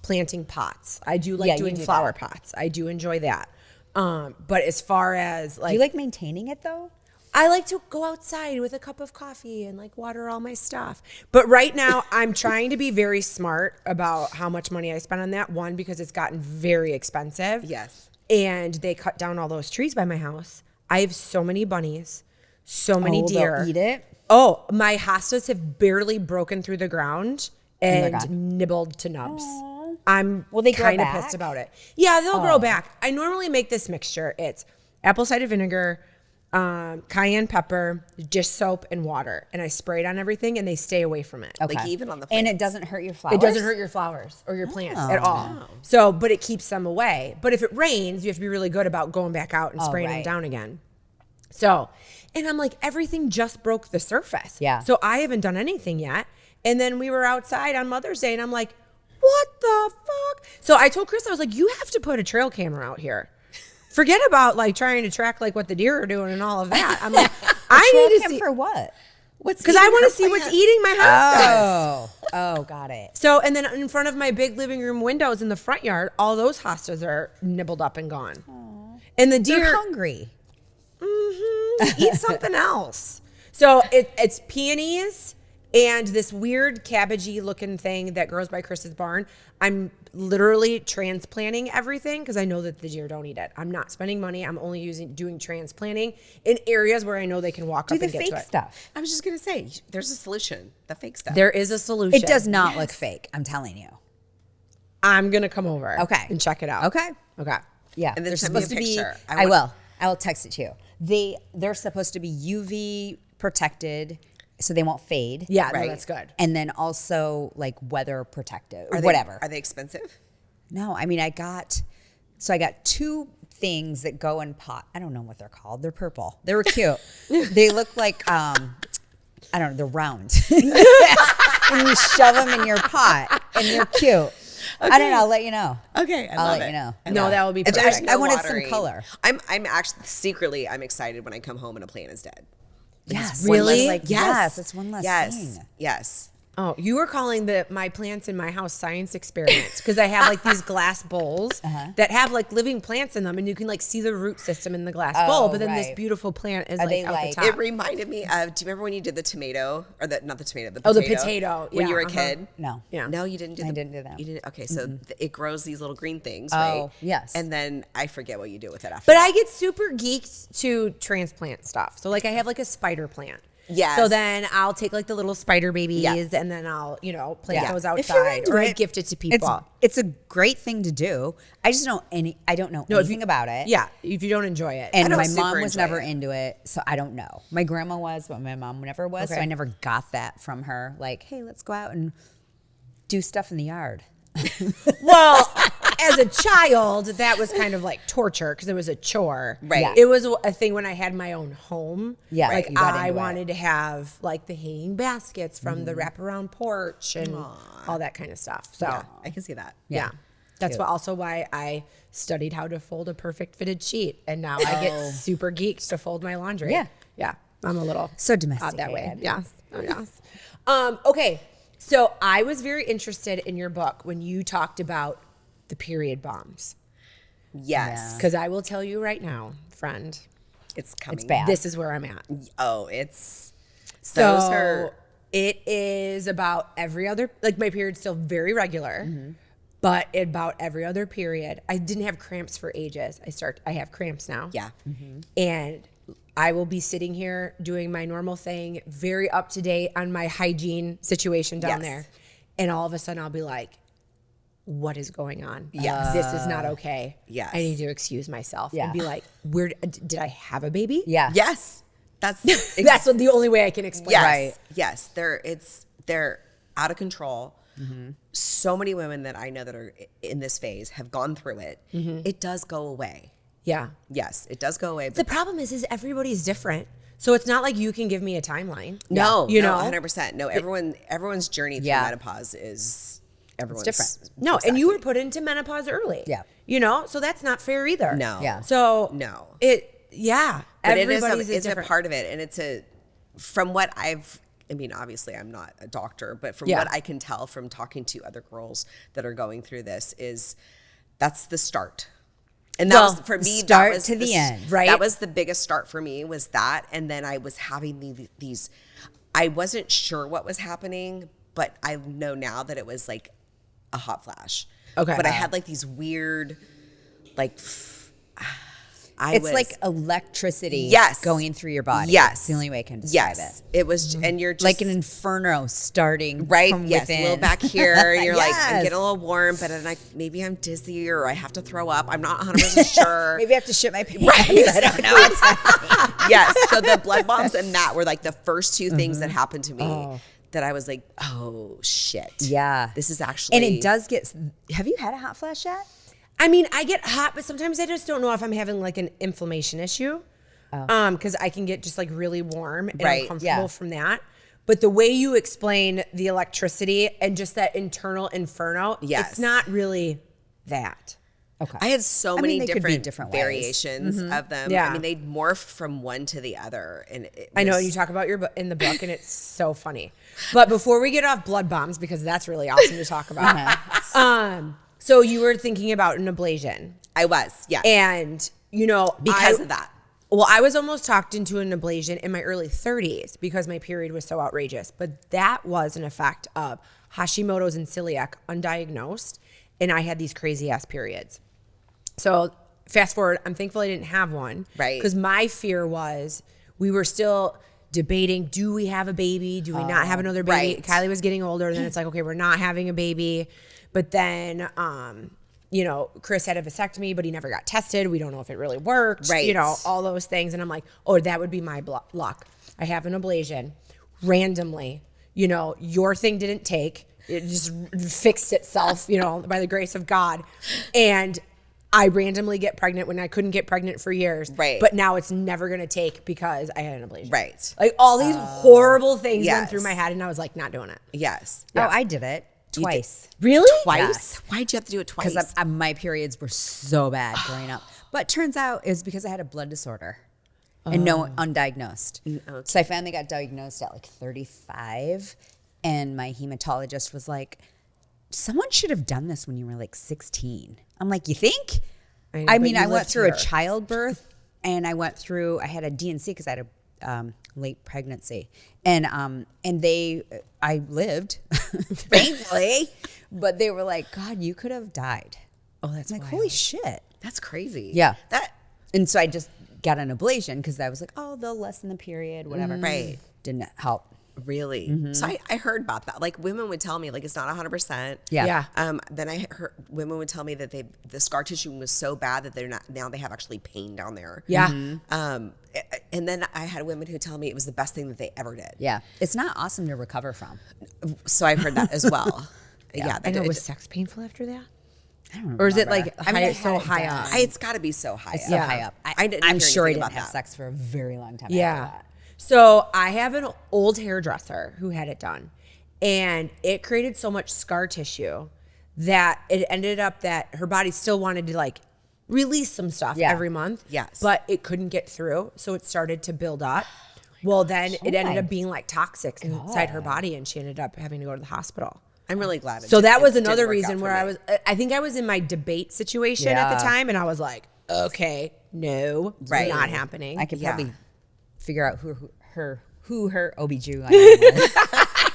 [SPEAKER 2] planting pots. I do like
[SPEAKER 3] Yeah, you
[SPEAKER 2] doing
[SPEAKER 3] do
[SPEAKER 2] flower
[SPEAKER 3] that.
[SPEAKER 2] pots. I do enjoy that. But as far as
[SPEAKER 3] Do
[SPEAKER 2] like
[SPEAKER 3] you like maintaining it though?
[SPEAKER 2] I like to go outside with a cup of coffee and like water all my stuff. But right now I'm trying to be very smart about how much money I spend on that. One, because it's gotten very expensive.
[SPEAKER 1] Yes.
[SPEAKER 2] And they cut down all those trees by my house. I have so many bunnies, so many
[SPEAKER 3] Oh,
[SPEAKER 2] deer.
[SPEAKER 3] they'll eat it?
[SPEAKER 2] Oh, my hostas have barely broken through the ground and
[SPEAKER 3] God.
[SPEAKER 2] nibbled to nubs. I'm
[SPEAKER 3] Will they grow
[SPEAKER 2] kind of
[SPEAKER 3] back?
[SPEAKER 2] pissed about it. Yeah, they'll grow back. I normally make this mixture. It's apple cider vinegar, cayenne pepper, dish soap, and water. And I spray it on everything and they stay away from it.
[SPEAKER 3] Okay.
[SPEAKER 1] Like even on the
[SPEAKER 3] and
[SPEAKER 1] plants.
[SPEAKER 3] it doesn't hurt your flowers.
[SPEAKER 2] It doesn't hurt your flowers or your plants at all. So, but it keeps them away. But if it rains, you have to be really good about going back out and spraying them
[SPEAKER 3] right.
[SPEAKER 2] down again. So, and I'm like, everything just broke the surface.
[SPEAKER 3] Yeah.
[SPEAKER 2] So I haven't done anything yet. And then we were outside on Mother's Day and I'm like, what the fuck? So I told Chris, I was like, you have to put a trail camera out here. Forget about like trying to track like what the deer are doing and all of that. I'm like, I need to see
[SPEAKER 3] for what?
[SPEAKER 2] because I want to see what's eating my hostas.
[SPEAKER 3] Oh, got it.
[SPEAKER 2] So, and then in front of my big living room windows in the front yard, all those hostas are nibbled up and gone. And the deer
[SPEAKER 3] They're hungry.
[SPEAKER 2] eat something else. So it's peonies and this weird cabbagey looking thing that grows by Chris's barn. I'm literally transplanting everything because I know that the deer don't eat it. I'm not spending money. I'm only doing transplanting in areas where I know they can walk
[SPEAKER 3] Do
[SPEAKER 2] up
[SPEAKER 3] the
[SPEAKER 2] and get
[SPEAKER 3] fake
[SPEAKER 2] to it.
[SPEAKER 3] stuff.
[SPEAKER 1] I was just going to say, there's a solution. The fake stuff.
[SPEAKER 2] There is a solution.
[SPEAKER 3] It does not look fake. I'm telling you.
[SPEAKER 2] I'm gonna come over.
[SPEAKER 3] Okay.
[SPEAKER 2] And check it out.
[SPEAKER 3] Okay.
[SPEAKER 2] Okay.
[SPEAKER 3] Yeah,
[SPEAKER 1] And then
[SPEAKER 3] they're
[SPEAKER 1] send me a
[SPEAKER 3] supposed to be.
[SPEAKER 1] picture.
[SPEAKER 3] I will. I will text it to you. They're supposed to be UV protected, so they won't fade.
[SPEAKER 2] Yeah, no,
[SPEAKER 1] Right.
[SPEAKER 2] that's good.
[SPEAKER 3] And then also like weather protective or
[SPEAKER 1] Are they-
[SPEAKER 3] whatever.
[SPEAKER 1] Are they expensive?
[SPEAKER 3] No, I mean I got two things that go in pot. I don't know what they're called. They're purple. They were cute. They look like I don't know. They're round. And you shove them in your pot, and they're cute. I don't know. I'll let you know.
[SPEAKER 1] Okay, I
[SPEAKER 3] I'll
[SPEAKER 1] love
[SPEAKER 3] let
[SPEAKER 1] it.
[SPEAKER 3] you know.
[SPEAKER 1] I
[SPEAKER 2] No,
[SPEAKER 1] love
[SPEAKER 2] that
[SPEAKER 1] it.
[SPEAKER 2] would be
[SPEAKER 1] And
[SPEAKER 2] perfect.
[SPEAKER 1] there's no
[SPEAKER 3] I wanted some
[SPEAKER 1] watering.
[SPEAKER 3] color.
[SPEAKER 1] I'm actually secretly I'm excited when I come home and a plant is dead.
[SPEAKER 3] Yes.
[SPEAKER 1] One
[SPEAKER 2] Really?
[SPEAKER 1] less-
[SPEAKER 3] Like, yes, it's one less
[SPEAKER 1] yes.
[SPEAKER 3] thing.
[SPEAKER 1] Yes.
[SPEAKER 2] Oh, you were calling my plants in my house science experiments because I have like these glass bowls that have like living plants in them, and you can like see the root system in the glass bowl. But then this
[SPEAKER 3] right.
[SPEAKER 2] beautiful plant is
[SPEAKER 3] Are
[SPEAKER 2] like
[SPEAKER 3] they
[SPEAKER 2] out
[SPEAKER 3] like-
[SPEAKER 2] the top.
[SPEAKER 1] It reminded me of. Do you remember when you did the tomato or not the tomato? The
[SPEAKER 2] Oh,
[SPEAKER 1] potato,
[SPEAKER 2] the potato.
[SPEAKER 1] when you
[SPEAKER 2] Yeah,
[SPEAKER 1] were a kid.
[SPEAKER 3] No.
[SPEAKER 2] Yeah.
[SPEAKER 1] No, you didn't do.
[SPEAKER 3] I didn't do that.
[SPEAKER 1] You didn't. Okay, so it grows these little green things,
[SPEAKER 3] Oh,
[SPEAKER 1] right?
[SPEAKER 3] yes.
[SPEAKER 1] And then I forget what you do with it after.
[SPEAKER 2] But
[SPEAKER 1] that.
[SPEAKER 2] I get super geeked to transplant stuff. So like I have like a spider plant.
[SPEAKER 1] Yes.
[SPEAKER 2] So then I'll take like the little spider babies
[SPEAKER 1] Yeah.
[SPEAKER 2] and then I'll, plant
[SPEAKER 3] Yeah.
[SPEAKER 2] those
[SPEAKER 3] If you're
[SPEAKER 2] outside
[SPEAKER 3] into
[SPEAKER 2] or I
[SPEAKER 3] it,
[SPEAKER 2] gift it to people.
[SPEAKER 3] It's a great thing to do. I just don't know anything about it.
[SPEAKER 2] Yeah, if you don't enjoy it.
[SPEAKER 3] And
[SPEAKER 1] don't
[SPEAKER 3] my
[SPEAKER 1] super
[SPEAKER 3] mom was
[SPEAKER 1] enjoy
[SPEAKER 3] never
[SPEAKER 1] it.
[SPEAKER 3] into it, so I don't know. My grandma was, but my mom never was, so
[SPEAKER 2] Okay.
[SPEAKER 3] I never got that from her. Like, hey, let's go out and do stuff in the yard.
[SPEAKER 2] Well, as a child, that was kind of like torture because it was a chore.
[SPEAKER 1] Right. Yeah.
[SPEAKER 2] It was a thing when I had my own home.
[SPEAKER 3] Yeah,
[SPEAKER 2] Like
[SPEAKER 3] you got
[SPEAKER 2] I
[SPEAKER 3] into it.
[SPEAKER 2] wanted to have like the hanging baskets from the wraparound porch and all that kind of stuff. So
[SPEAKER 1] Yeah, I can see that.
[SPEAKER 2] yeah. That's
[SPEAKER 3] Cute.
[SPEAKER 2] also why I studied how to fold a perfect fitted sheet. And now I get super geeked to fold my laundry.
[SPEAKER 3] Yeah.
[SPEAKER 2] Yeah. I'm a little
[SPEAKER 3] So
[SPEAKER 2] odd that way.
[SPEAKER 3] domesticated.
[SPEAKER 2] Yes. Oh, yes. Okay. So I was very interested in your book when you talked about the period bombs.
[SPEAKER 1] Yes,
[SPEAKER 2] Because I will tell you right now, friend,
[SPEAKER 1] it's coming.
[SPEAKER 3] It's bad.
[SPEAKER 2] this is where I'm at.
[SPEAKER 1] Oh, it's
[SPEAKER 2] So
[SPEAKER 1] those are
[SPEAKER 2] It is about every other, like my period's still very regular, but about every other period. I didn't have cramps for ages. I have cramps now.
[SPEAKER 1] Yeah.
[SPEAKER 2] And I will be sitting here doing my normal thing, very up to date on my hygiene situation down there. And all of a sudden I'll be like, what is going on?
[SPEAKER 1] Yes.
[SPEAKER 2] This is not okay.
[SPEAKER 1] Yes.
[SPEAKER 2] I need to excuse myself
[SPEAKER 3] Yeah.
[SPEAKER 2] and be like, where did I have a baby?
[SPEAKER 3] Yeah.
[SPEAKER 1] Yes. That's
[SPEAKER 2] That's the only way I can explain
[SPEAKER 1] yes.
[SPEAKER 2] it.
[SPEAKER 3] Right.
[SPEAKER 1] Yes. They're out of control. So many women that I know that are in this phase have gone through it. It does go away.
[SPEAKER 2] Yeah.
[SPEAKER 1] Yes, it does go away.
[SPEAKER 2] The problem is everybody's different. So it's not like you can give me a timeline.
[SPEAKER 1] No,
[SPEAKER 2] You
[SPEAKER 1] no,
[SPEAKER 2] know?
[SPEAKER 1] 100%. No, everyone's journey through menopause is everyone's
[SPEAKER 3] different.
[SPEAKER 2] No, and you were put into menopause early.
[SPEAKER 3] Yeah.
[SPEAKER 2] You know, so that's not fair either.
[SPEAKER 1] No.
[SPEAKER 3] Yeah.
[SPEAKER 2] So
[SPEAKER 1] No.
[SPEAKER 2] everybody's
[SPEAKER 1] But it is a
[SPEAKER 2] different.
[SPEAKER 1] part of it. And from what obviously I'm not a doctor, but from what I can tell from talking to other girls that are going through this that's the start. And that was, for me,
[SPEAKER 3] start
[SPEAKER 1] that was
[SPEAKER 3] to the end,
[SPEAKER 2] right?
[SPEAKER 1] That was the biggest start for me, was that. And then I was having these, I wasn't sure what was happening, but I know now that it was like a hot flash.
[SPEAKER 2] Okay.
[SPEAKER 1] But I had like these weird, like,
[SPEAKER 3] It's like electricity going through your body.
[SPEAKER 1] Yes.
[SPEAKER 3] It's the only way I can describe it.
[SPEAKER 1] It was, and you're just
[SPEAKER 3] Like an inferno starting
[SPEAKER 1] right.
[SPEAKER 3] from
[SPEAKER 1] Yes.
[SPEAKER 3] within.
[SPEAKER 1] A little back here. You're like, I'm
[SPEAKER 3] Yes.
[SPEAKER 1] getting a little warm, but then maybe I'm dizzy or I have to throw up. I'm not 100% sure.
[SPEAKER 3] Maybe I have to shit my pants.
[SPEAKER 1] Right.
[SPEAKER 3] I don't know what's happening.
[SPEAKER 1] Yes. So the blood bombs and that were like the first two things that happened to me that I was like, oh shit.
[SPEAKER 3] Yeah.
[SPEAKER 1] This is actually.
[SPEAKER 3] And it does get, have you had a hot flash yet?
[SPEAKER 2] I mean, I get hot, but sometimes I just don't know if I'm having like an inflammation issue. Because I can get just like really warm and uncomfortable from that. But the way you explain the electricity and just that internal inferno, it's not really that.
[SPEAKER 3] Okay.
[SPEAKER 1] I had so
[SPEAKER 3] mean,
[SPEAKER 1] many
[SPEAKER 3] they could be different ways.
[SPEAKER 1] variations of them.
[SPEAKER 2] Yeah.
[SPEAKER 1] I mean, they morph from one to the other. And
[SPEAKER 2] I know you talk about in the book, and it's so funny. But before we get off blood bombs, because that's really awesome to talk about. So you were thinking about an ablation.
[SPEAKER 1] I was, yes.
[SPEAKER 2] And, you know,
[SPEAKER 1] because of that.
[SPEAKER 2] Well, I was almost talked into an ablation in my early 30s because my period was so outrageous. But that was an effect of Hashimoto's and celiac undiagnosed. And I had these crazy ass periods. So fast forward, I'm thankful I didn't have one.
[SPEAKER 1] Right.
[SPEAKER 2] Because my fear was we were still debating, do we have a baby? Do we not have another baby?
[SPEAKER 1] right.
[SPEAKER 2] Kylie was getting older. And then it's like, okay, we're not having a baby. But then, you know, Chris had a vasectomy, but he never got tested. We don't know if it really worked.
[SPEAKER 1] Right.
[SPEAKER 2] You know, all those things. And I'm like, oh, that would be my luck. I have an ablation randomly. You know, your thing didn't take. It just fixed itself, you know, by the grace of God. And I randomly get pregnant when I couldn't get pregnant for years.
[SPEAKER 1] Right.
[SPEAKER 2] But now it's never going to take because I had an ablation.
[SPEAKER 1] Right.
[SPEAKER 2] Like all these horrible things went
[SPEAKER 1] Yes.
[SPEAKER 2] through my head and I was like, not doing it.
[SPEAKER 1] Yes.
[SPEAKER 3] Oh, I did it twice.
[SPEAKER 2] Really?
[SPEAKER 1] Twice?
[SPEAKER 3] Yes.
[SPEAKER 1] Why'd you have to do it twice?
[SPEAKER 3] Because my periods were so bad growing up. But turns out it was because I had a blood disorder and no undiagnosed.
[SPEAKER 1] Okay.
[SPEAKER 3] So I finally got diagnosed at like 35. And my hematologist was like, someone should have done this when you were like 16. I'm like, you think? I mean, I went through a childbirth and I had a DNC because I had a late pregnancy. And I lived, thankfully. But they were like, God, you could have died.
[SPEAKER 2] Oh, that's
[SPEAKER 3] I'm like,
[SPEAKER 2] wild.
[SPEAKER 3] holy shit.
[SPEAKER 1] That's crazy.
[SPEAKER 3] Yeah.
[SPEAKER 1] That
[SPEAKER 3] And so I just got an ablation because I was like, oh, they'll lessen the period, whatever.
[SPEAKER 1] Right.
[SPEAKER 3] Didn't help.
[SPEAKER 1] really. So I heard about that. Like women would tell me like it's not 100%.
[SPEAKER 3] Yeah.
[SPEAKER 1] Then I heard women would tell me that the scar tissue was so bad that they're not, now they have actually pain down there.
[SPEAKER 2] Yeah.
[SPEAKER 1] And then I had women who tell me it was the best thing that they ever did.
[SPEAKER 3] Yeah. It's not awesome to recover from.
[SPEAKER 1] So I've heard that as well. Yeah.
[SPEAKER 2] I know. Was sex painful after that?
[SPEAKER 3] I don't
[SPEAKER 2] Or is it
[SPEAKER 3] remember.
[SPEAKER 2] like
[SPEAKER 3] I mean, I
[SPEAKER 2] so
[SPEAKER 3] had it
[SPEAKER 2] high
[SPEAKER 3] done.
[SPEAKER 2] up?
[SPEAKER 1] It's got to be so high.
[SPEAKER 3] It's
[SPEAKER 1] up.
[SPEAKER 3] so
[SPEAKER 2] Yeah.
[SPEAKER 3] high up.
[SPEAKER 1] I didn't
[SPEAKER 3] I'm
[SPEAKER 1] hear
[SPEAKER 3] sure I
[SPEAKER 1] anything
[SPEAKER 3] didn't
[SPEAKER 1] about
[SPEAKER 3] have
[SPEAKER 1] that.
[SPEAKER 3] sex for a very long time after
[SPEAKER 2] Yeah.
[SPEAKER 3] that.
[SPEAKER 2] So I have an old hairdresser who had it done, and it created so much scar tissue that it ended up that her body still wanted to like release some stuff
[SPEAKER 3] Yeah.
[SPEAKER 2] every month.
[SPEAKER 1] Yes.
[SPEAKER 2] But it couldn't get through. So it started to build up. Well, then it ended up being like toxic inside her body, and she ended up having to go to the hospital.
[SPEAKER 1] I'm really glad.
[SPEAKER 2] So that was
[SPEAKER 1] it didn't
[SPEAKER 2] another
[SPEAKER 1] work out
[SPEAKER 2] reason
[SPEAKER 1] for
[SPEAKER 2] where
[SPEAKER 1] me.
[SPEAKER 2] I think I was in my debate situation at the
[SPEAKER 3] Yeah.
[SPEAKER 2] time, and I was like, okay, no,
[SPEAKER 1] Right.
[SPEAKER 2] not happening.
[SPEAKER 3] I could
[SPEAKER 1] Yeah.
[SPEAKER 3] probably figure out who her OB-GYN was.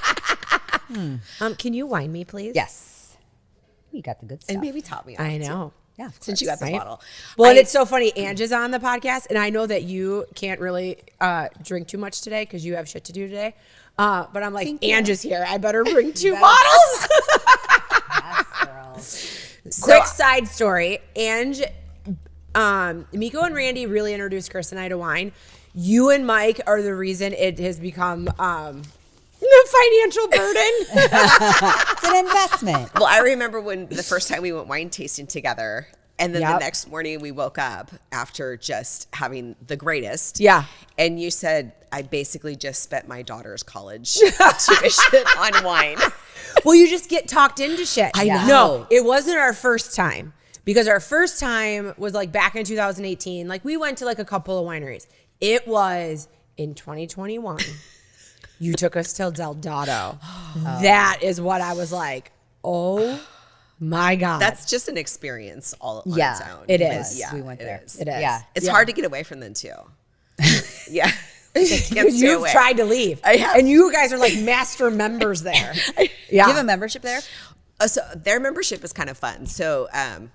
[SPEAKER 2] Can you wine me, please?
[SPEAKER 3] Yes. You got the good stuff.
[SPEAKER 1] And maybe top me off.
[SPEAKER 2] I
[SPEAKER 1] too.
[SPEAKER 2] know.
[SPEAKER 3] Yeah, of
[SPEAKER 1] Since you
[SPEAKER 3] course.
[SPEAKER 1] got the
[SPEAKER 2] Right?
[SPEAKER 1] bottle.
[SPEAKER 2] Well, and it's so funny. Ange is on the podcast, and I know that you can't really drink too much today because you have shit to do today. But I'm like, Ange is here. I better bring 2 bottles.
[SPEAKER 3] Yes, girls.
[SPEAKER 2] Quick side story. Ange, Meko and Randy really introduced Chris and I to wine. You and Mike are the reason it has become a financial burden.
[SPEAKER 3] It's an investment.
[SPEAKER 1] Well, I remember when the first time we went wine tasting together, and then the
[SPEAKER 2] Yep.
[SPEAKER 1] next morning we woke up after just having the greatest.
[SPEAKER 2] Yeah.
[SPEAKER 1] And you said, I basically just spent my daughter's college tuition on wine.
[SPEAKER 2] Well, you just get talked into shit.
[SPEAKER 1] I know.
[SPEAKER 2] No, it wasn't our first time because our first time was like back in 2018. Like we went to like a couple of wineries. It was in 2021. You took us till Del Dotto. That is what I was like, oh my God.
[SPEAKER 1] That's just an experience all on
[SPEAKER 3] Yeah,
[SPEAKER 1] its own.
[SPEAKER 2] it
[SPEAKER 1] But
[SPEAKER 2] is.
[SPEAKER 1] Yeah,
[SPEAKER 3] We went there.
[SPEAKER 1] is.
[SPEAKER 2] It is.
[SPEAKER 3] Yeah.
[SPEAKER 1] It's
[SPEAKER 2] Yeah.
[SPEAKER 1] hard to get away from them too. Yeah. They can't stay
[SPEAKER 2] You've
[SPEAKER 1] away.
[SPEAKER 2] tried to leave.
[SPEAKER 1] I have.
[SPEAKER 2] And you guys are like master members there. Yeah.
[SPEAKER 3] Do you have a membership there?
[SPEAKER 1] So their membership is kind of fun. So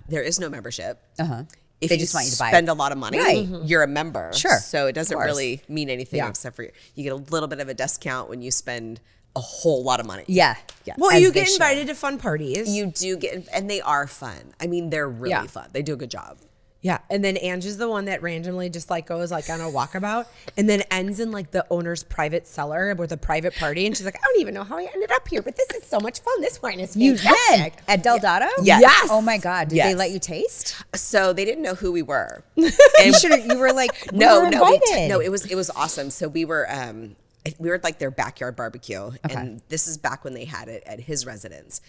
[SPEAKER 1] there is no membership.
[SPEAKER 3] Uh-huh.
[SPEAKER 1] If
[SPEAKER 3] They
[SPEAKER 1] you
[SPEAKER 3] just want you to buy it.
[SPEAKER 1] spend a lot of money,
[SPEAKER 3] Right.
[SPEAKER 1] you're a member.
[SPEAKER 3] Sure.
[SPEAKER 1] So it doesn't
[SPEAKER 3] Of course.
[SPEAKER 1] really mean anything
[SPEAKER 2] Yeah.
[SPEAKER 1] except for you get a little bit of a discount when you spend a whole lot of money.
[SPEAKER 3] Yeah.
[SPEAKER 1] Yeah.
[SPEAKER 2] Well,
[SPEAKER 3] As
[SPEAKER 2] you
[SPEAKER 3] they
[SPEAKER 2] get
[SPEAKER 3] should.
[SPEAKER 2] invited to fun parties.
[SPEAKER 1] You do get, and they are fun. I mean, they're really
[SPEAKER 2] Yeah.
[SPEAKER 1] fun. They do a good job.
[SPEAKER 2] Yeah, and then Ange is the one that randomly just like goes like on a walkabout and then ends in like the owner's private cellar with a private party. And she's like, I don't even know how I ended up here, but this is so much fun. This wine is
[SPEAKER 3] You
[SPEAKER 2] fantastic.
[SPEAKER 3] did at Del Dotto?
[SPEAKER 1] Yes.
[SPEAKER 2] Yes.
[SPEAKER 3] Oh my God! Did they
[SPEAKER 1] Yes.
[SPEAKER 3] let you taste?
[SPEAKER 1] So they didn't know who we were.
[SPEAKER 3] You should have. You were like, we
[SPEAKER 1] No,
[SPEAKER 3] were
[SPEAKER 1] no,
[SPEAKER 3] invited.
[SPEAKER 1] no. It was awesome. So we were at like their backyard barbecue, and this is back when they had it at his residence.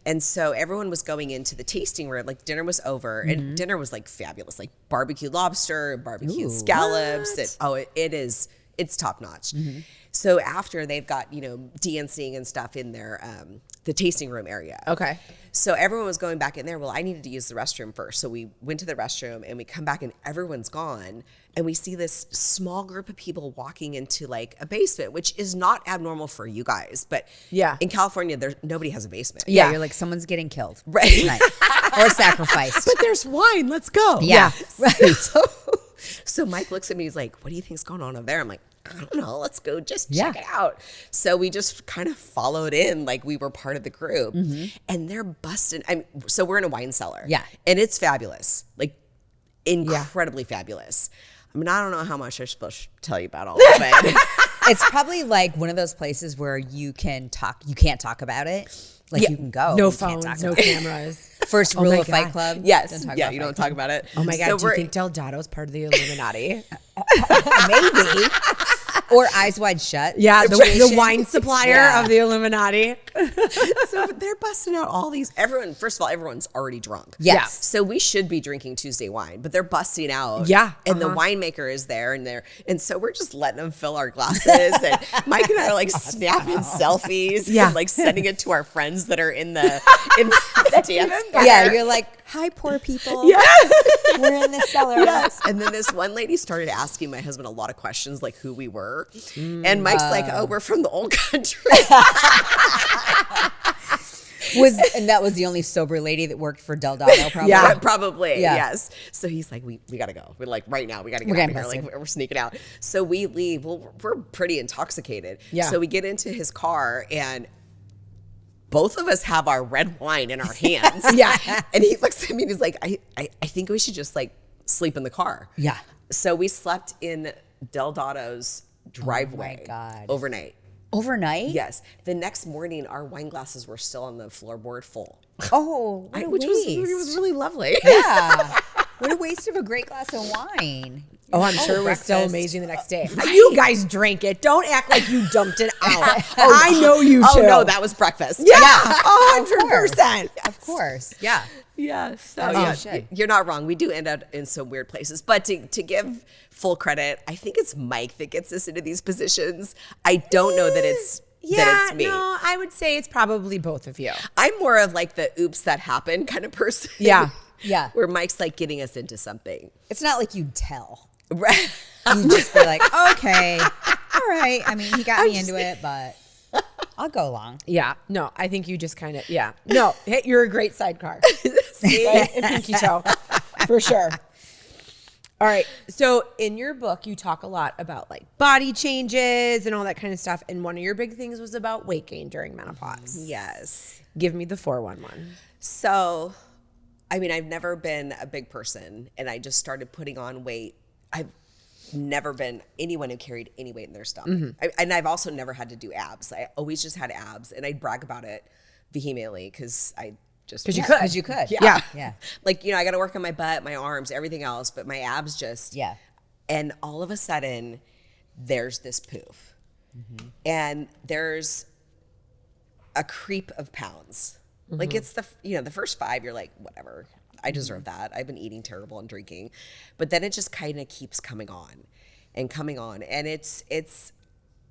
[SPEAKER 1] And so everyone was going into the tasting room, like dinner was over, and dinner was like fabulous, like barbecue lobster, barbecue
[SPEAKER 3] Ooh.
[SPEAKER 1] scallops. It's top notch. So after they've got, dancing and stuff in their the tasting room area.
[SPEAKER 2] Okay.
[SPEAKER 1] So everyone was going back in there. Well, I needed to use the restroom first. So we went to the restroom and we come back and everyone's gone. And we see this small group of people walking into like a basement, which is not abnormal for you guys. But
[SPEAKER 2] Yeah.
[SPEAKER 1] in California, nobody has a basement.
[SPEAKER 3] Yeah,
[SPEAKER 2] Yeah.
[SPEAKER 3] you're like someone's getting killed,
[SPEAKER 1] Right.
[SPEAKER 3] tonight. Or sacrificed.
[SPEAKER 1] But there's wine. Let's go.
[SPEAKER 3] Yeah, right.
[SPEAKER 1] So Mike looks at me. He's like, what do you think's going on over there? I'm like, I don't know. Let's go just
[SPEAKER 3] Yeah.
[SPEAKER 1] check it out. So we just kind of followed in like we were part of the group. And they're busting. So we're in a wine cellar.
[SPEAKER 3] Yeah.
[SPEAKER 1] And it's fabulous. Like incredibly fabulous. I mean, I don't know how much I'm supposed to tell you about all of it.
[SPEAKER 3] It's probably like one of those places where you can't talk about it. Like you can go.
[SPEAKER 2] No
[SPEAKER 3] you can't
[SPEAKER 2] phones,
[SPEAKER 3] talk
[SPEAKER 2] no
[SPEAKER 3] about it.
[SPEAKER 2] cammers.
[SPEAKER 3] First
[SPEAKER 2] Oh
[SPEAKER 3] rule
[SPEAKER 2] my
[SPEAKER 3] of Fight
[SPEAKER 2] God.
[SPEAKER 3] Club.
[SPEAKER 1] Yes.
[SPEAKER 3] Don't talk
[SPEAKER 1] Yeah,
[SPEAKER 3] about
[SPEAKER 1] you
[SPEAKER 3] Fight
[SPEAKER 1] don't
[SPEAKER 3] Club.
[SPEAKER 1] talk about it.
[SPEAKER 2] Oh my God,
[SPEAKER 1] So
[SPEAKER 2] do you
[SPEAKER 1] we're-
[SPEAKER 2] think Del Dotto's part of the Illuminati?
[SPEAKER 3] Maybe. Or Eyes Wide Shut.
[SPEAKER 2] Yeah, the
[SPEAKER 3] situation.
[SPEAKER 2] wine supplier
[SPEAKER 3] Yeah.
[SPEAKER 2] of the Illuminati.
[SPEAKER 1] So they're busting out all these. First of all, everyone's already drunk.
[SPEAKER 3] Yes.
[SPEAKER 2] Yeah.
[SPEAKER 1] So we should be drinking Tuesday wine, but they're busting out.
[SPEAKER 2] Yeah,
[SPEAKER 1] And the winemaker is there, and so we're just letting them fill our glasses. And Mike and I are like snapping selfies.
[SPEAKER 2] Yeah.
[SPEAKER 1] And like sending it to our friends that are in the dance.
[SPEAKER 3] Yeah, you're like, hi, poor people.
[SPEAKER 2] Yes.
[SPEAKER 3] We're in the cellar.
[SPEAKER 1] Yes. And then this one lady started asking my husband a lot of questions, like who we were. And Mike's like, oh, we're from the old country.
[SPEAKER 3] And that was the only sober lady that worked for Del Dotto, probably.
[SPEAKER 2] Yeah.
[SPEAKER 1] Probably.
[SPEAKER 3] Yeah.
[SPEAKER 1] Yes. So he's like, we got to go. We're like, right now, we got to get
[SPEAKER 3] We're
[SPEAKER 1] out of
[SPEAKER 3] getting
[SPEAKER 1] here.
[SPEAKER 3] busted.
[SPEAKER 1] Like, we're sneaking out. So we leave. Well, we're pretty intoxicated.
[SPEAKER 2] Yeah.
[SPEAKER 1] So we get into his car and both of us have our red wine in our hands.
[SPEAKER 2] Yeah.
[SPEAKER 1] And he looks at me and he's like, I think we should just like sleep in the car.
[SPEAKER 3] Yeah.
[SPEAKER 1] So we slept in Del Dotto's driveway
[SPEAKER 3] God.
[SPEAKER 1] overnight.
[SPEAKER 3] Overnight?
[SPEAKER 1] Yes. The next morning, our wine glasses were still on the floorboard full.
[SPEAKER 3] Oh, what a
[SPEAKER 1] Which
[SPEAKER 3] waste.
[SPEAKER 1] was really lovely.
[SPEAKER 3] Yeah. What a waste of a great glass of wine.
[SPEAKER 2] Oh, I'm sure it was so
[SPEAKER 3] breakfast.
[SPEAKER 2] amazing the next day. You guys drank it. Don't act like you dumped it out.
[SPEAKER 1] Oh,
[SPEAKER 2] I know you
[SPEAKER 1] Oh
[SPEAKER 2] too.
[SPEAKER 1] no, that was breakfast.
[SPEAKER 2] Yeah,
[SPEAKER 3] Of
[SPEAKER 2] 100%.
[SPEAKER 3] Of course. Yeah.
[SPEAKER 1] Yeah. So
[SPEAKER 3] As
[SPEAKER 1] yeah,
[SPEAKER 3] you should.
[SPEAKER 1] you're not wrong. We do end up in some weird places, but to give full credit, I think it's Mike that gets us into these positions. I don't know that it's that it's me.
[SPEAKER 2] No, I would say it's probably both of you.
[SPEAKER 1] I'm more of like the oops that happened kind of person.
[SPEAKER 2] Yeah.
[SPEAKER 3] Yeah.
[SPEAKER 1] Where Mike's like getting us into something.
[SPEAKER 3] It's not like you'd tell.
[SPEAKER 1] Right.
[SPEAKER 3] You'd just be like, okay, all right. I mean, he got me into it, but I'll go along.
[SPEAKER 2] Yeah. No, I think you just kind of, yeah. No, hey, you're a great sidecar. Right? And pinky toe, for sure. All right. So in your book, you talk a lot about like body changes and all that kind of stuff. And one of your big things was about weight gain during menopause.
[SPEAKER 1] Yes.
[SPEAKER 2] Give me the 411.
[SPEAKER 1] So, I mean, I've never been a big person, and I just started putting on weight. I've never been anyone who carried any weight in their stomach. And I've also never had to do abs. I always just had abs, and I'd brag about it vehemently because I just...
[SPEAKER 2] Because you could.
[SPEAKER 3] Because you could.
[SPEAKER 2] Yeah.
[SPEAKER 3] Yeah.
[SPEAKER 1] Like, you know, I got to work on my butt, my arms, everything else, but my abs just...
[SPEAKER 3] Yeah.
[SPEAKER 1] And all of a sudden, there's this poof. And there's a creep of pounds. Like, it's the first 5, you're like, whatever, I deserve that. I've been eating terrible and drinking. But then it just kind of keeps coming on. And it's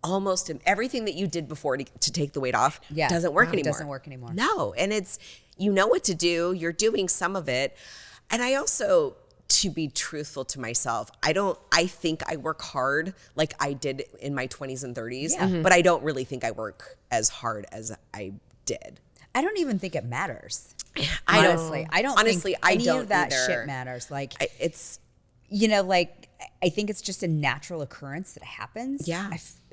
[SPEAKER 1] almost everything that you did before to take the weight off doesn't work anymore.
[SPEAKER 3] It doesn't work anymore.
[SPEAKER 1] No. And it's, you know what to do. You're doing some of it. And I also, to be truthful to myself, I think I work hard like I did in my 20s and 30s, but I don't really think I work as hard as I did.
[SPEAKER 3] I don't even think it matters.
[SPEAKER 1] Honestly,
[SPEAKER 3] I don't
[SPEAKER 1] honestly,
[SPEAKER 3] think
[SPEAKER 1] I
[SPEAKER 3] any
[SPEAKER 1] don't
[SPEAKER 3] of that
[SPEAKER 1] either.
[SPEAKER 3] shit matters. Like,
[SPEAKER 1] It's,
[SPEAKER 3] you know, like, I think it's just a natural occurrence that happens.
[SPEAKER 1] Yeah.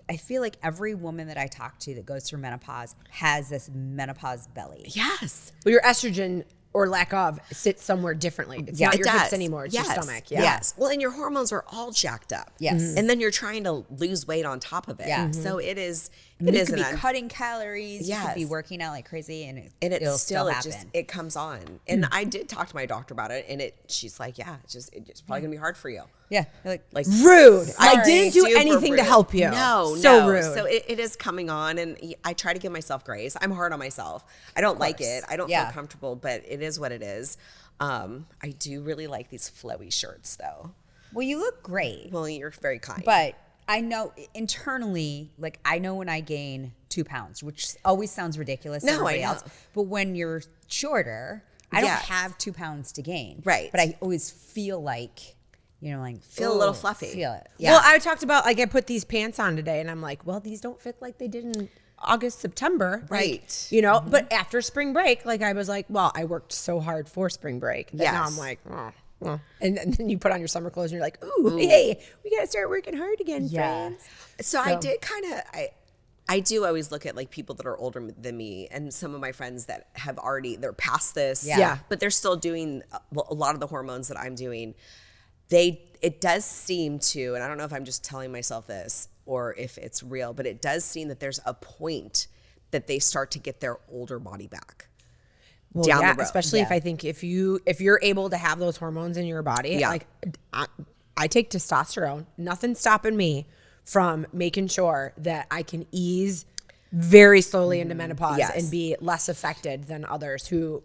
[SPEAKER 3] I feel like every woman that I talk to that goes through menopause has this menopause belly.
[SPEAKER 1] yes.
[SPEAKER 2] Well, your estrogen or lack of sits somewhere differently. It's not
[SPEAKER 1] It
[SPEAKER 2] your
[SPEAKER 1] does.
[SPEAKER 2] hips anymore. It's your stomach. Yeah.
[SPEAKER 1] Yes. Well, and your hormones are all jacked up.
[SPEAKER 3] Yes.
[SPEAKER 1] And then you're trying to lose weight on top of it.
[SPEAKER 3] Yeah.
[SPEAKER 1] So it is.
[SPEAKER 3] You
[SPEAKER 1] It is
[SPEAKER 3] could be
[SPEAKER 1] an
[SPEAKER 3] cutting calories. You could be
[SPEAKER 1] Yes.
[SPEAKER 3] working out like crazy, and
[SPEAKER 1] and
[SPEAKER 3] it'll
[SPEAKER 1] it's still
[SPEAKER 3] happen.
[SPEAKER 1] it comes on. And I did talk to my doctor about it, and she's like, yeah, it's probably gonna be hard for you.
[SPEAKER 3] Yeah. You're
[SPEAKER 1] Like
[SPEAKER 2] Rude. I
[SPEAKER 3] Sorry.
[SPEAKER 2] didn't do
[SPEAKER 1] Super
[SPEAKER 2] anything to
[SPEAKER 1] rude.
[SPEAKER 2] help you.
[SPEAKER 1] No,
[SPEAKER 2] So
[SPEAKER 1] no.
[SPEAKER 2] rude.
[SPEAKER 1] So it is coming on, and I try to give myself grace. I'm hard on myself. I don't like it. I don't feel comfortable, but it is what it is. I do really like these flowy shirts, though.
[SPEAKER 3] Well, you look great.
[SPEAKER 1] Well, you're very kind.
[SPEAKER 3] But I know internally, like I know when I gain 2 pounds, which always sounds ridiculous to
[SPEAKER 1] No,
[SPEAKER 3] everybody
[SPEAKER 1] I know.
[SPEAKER 3] else. But when you're shorter, I don't
[SPEAKER 1] Yes.
[SPEAKER 3] have 2 pounds to gain.
[SPEAKER 1] Right.
[SPEAKER 3] But I always feel like, you know, like
[SPEAKER 1] Feel a little
[SPEAKER 3] "Ooh,"
[SPEAKER 1] fluffy.
[SPEAKER 3] Feel it. Yeah.
[SPEAKER 2] Well, I talked about like I put these pants on today, and I'm like, well, these don't fit like they did in August, September. Like,
[SPEAKER 1] Right.
[SPEAKER 2] you know, but after spring break, like I was like, well, I worked so hard for spring break that now
[SPEAKER 1] Yes.
[SPEAKER 2] I'm like, oh. And then you put on your summer clothes and you're like, ooh, hey, we got to start working hard again,
[SPEAKER 3] Yeah.
[SPEAKER 2] friends.
[SPEAKER 1] So I did kind of, I do always look at like people that are older than me and some of my friends that have they're past this.
[SPEAKER 3] Yeah.
[SPEAKER 1] But they're still doing a lot of the hormones that I'm doing. It does seem to, and I don't know if I'm just telling myself this or if it's real, but it does seem that there's a point that they start to get their older body back.
[SPEAKER 2] Well,
[SPEAKER 1] down
[SPEAKER 2] yeah,
[SPEAKER 1] the road.
[SPEAKER 2] especially if I think if you're able to have those hormones in your body,
[SPEAKER 1] Yeah.
[SPEAKER 2] like I take testosterone, nothing's stopping me from making sure that I can ease very slowly into menopause
[SPEAKER 1] Yes.
[SPEAKER 2] and be less affected than others who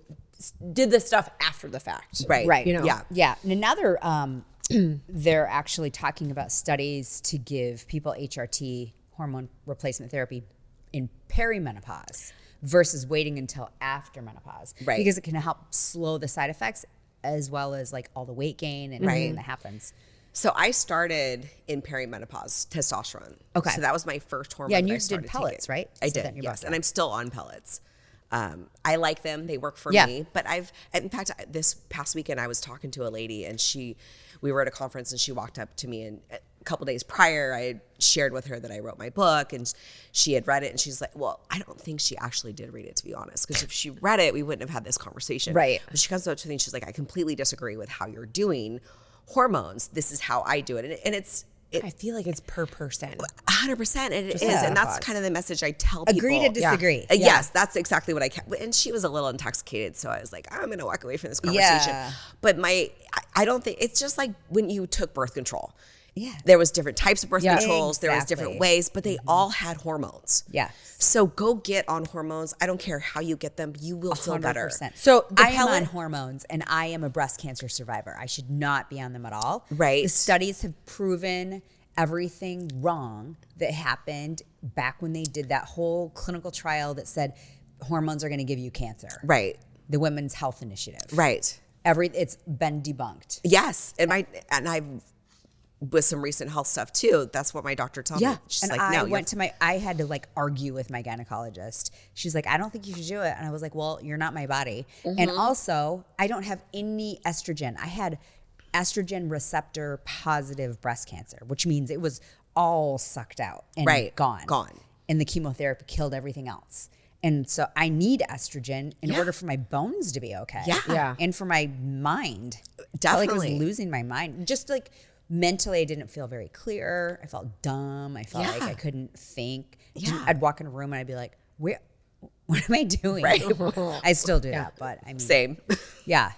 [SPEAKER 2] did this stuff after the fact.
[SPEAKER 1] Right.
[SPEAKER 3] Right.
[SPEAKER 1] You know? Yeah.
[SPEAKER 3] Yeah. And now they're actually talking about studies to give people HRT, hormone replacement therapy, in perimenopause versus waiting until after menopause.
[SPEAKER 1] Right.
[SPEAKER 3] Because it can help slow the side effects as well as like all the weight gain and everything that happens.
[SPEAKER 1] So I started in perimenopause, testosterone.
[SPEAKER 3] Okay.
[SPEAKER 1] So that was my first hormone.
[SPEAKER 3] Yeah, and
[SPEAKER 1] that
[SPEAKER 3] you
[SPEAKER 1] I started
[SPEAKER 3] did pellets,
[SPEAKER 1] taking.
[SPEAKER 3] right?
[SPEAKER 1] I
[SPEAKER 3] You said that in
[SPEAKER 1] did,
[SPEAKER 3] your
[SPEAKER 1] yes.
[SPEAKER 3] book,
[SPEAKER 1] And
[SPEAKER 3] yeah.
[SPEAKER 1] I'm still on pellets. I like them. They work for
[SPEAKER 3] Yeah.
[SPEAKER 1] me. But in fact, this past weekend, I was talking to a lady and we were at a conference and she walked up to me and a couple days prior, I had shared with her that I wrote my book and she had read it and she's like, well, I don't think she actually did read it, to be honest, because if she read it, we wouldn't have had this conversation.
[SPEAKER 2] Right.
[SPEAKER 1] But she comes up to me and she's like, I completely disagree with how you're doing hormones. This is how I do it. And
[SPEAKER 2] I feel like it's per person.
[SPEAKER 1] 100%, and it is,
[SPEAKER 2] like
[SPEAKER 1] and that's
[SPEAKER 2] menopause.
[SPEAKER 1] kind of the message I tell people.
[SPEAKER 3] Agree to disagree.
[SPEAKER 1] Yes, that's exactly what I kept. And she was a little intoxicated, so I was like, I'm going to walk away from this conversation.
[SPEAKER 3] Yeah.
[SPEAKER 1] But I don't think it's just like when you took birth control.
[SPEAKER 3] Yeah.
[SPEAKER 1] There was different types of birth
[SPEAKER 2] Yeah.
[SPEAKER 1] controls. There was different
[SPEAKER 3] Exactly.
[SPEAKER 1] ways, but they all had hormones.
[SPEAKER 3] Yeah.
[SPEAKER 1] So go get on hormones. I don't care how you get them. You will feel better.
[SPEAKER 3] 100%.
[SPEAKER 2] So the
[SPEAKER 3] I am
[SPEAKER 2] pellet-
[SPEAKER 3] on hormones and I am a breast cancer survivor. I should not be on them at all.
[SPEAKER 1] Right.
[SPEAKER 3] The studies have proven everything wrong that happened back when they did that whole clinical trial that said hormones are going to give you cancer.
[SPEAKER 1] Right.
[SPEAKER 3] The Women's Health Initiative.
[SPEAKER 1] Right.
[SPEAKER 3] It's been debunked.
[SPEAKER 1] Yes. And I've with some recent health stuff too. That's what my doctor told me. She's
[SPEAKER 3] and
[SPEAKER 1] like,
[SPEAKER 3] I
[SPEAKER 1] no,
[SPEAKER 3] went to I had to like argue with my gynecologist. She's like, I don't think you should do it. And I was like, well, you're not my body. And also, I don't have any estrogen. I had estrogen receptor positive breast cancer, which means it was all sucked out and gone. And the chemotherapy killed everything else. And so I need estrogen in order for my bones to be okay. And for my mind.
[SPEAKER 1] Definitely.
[SPEAKER 3] I felt like I was losing my mind. Just like mentally, I didn't feel very clear. I felt dumb. I felt like I couldn't think. I'd walk in a room and I'd be like, what am I doing? I still do that, but I mean.
[SPEAKER 1] Same.
[SPEAKER 3] Yeah.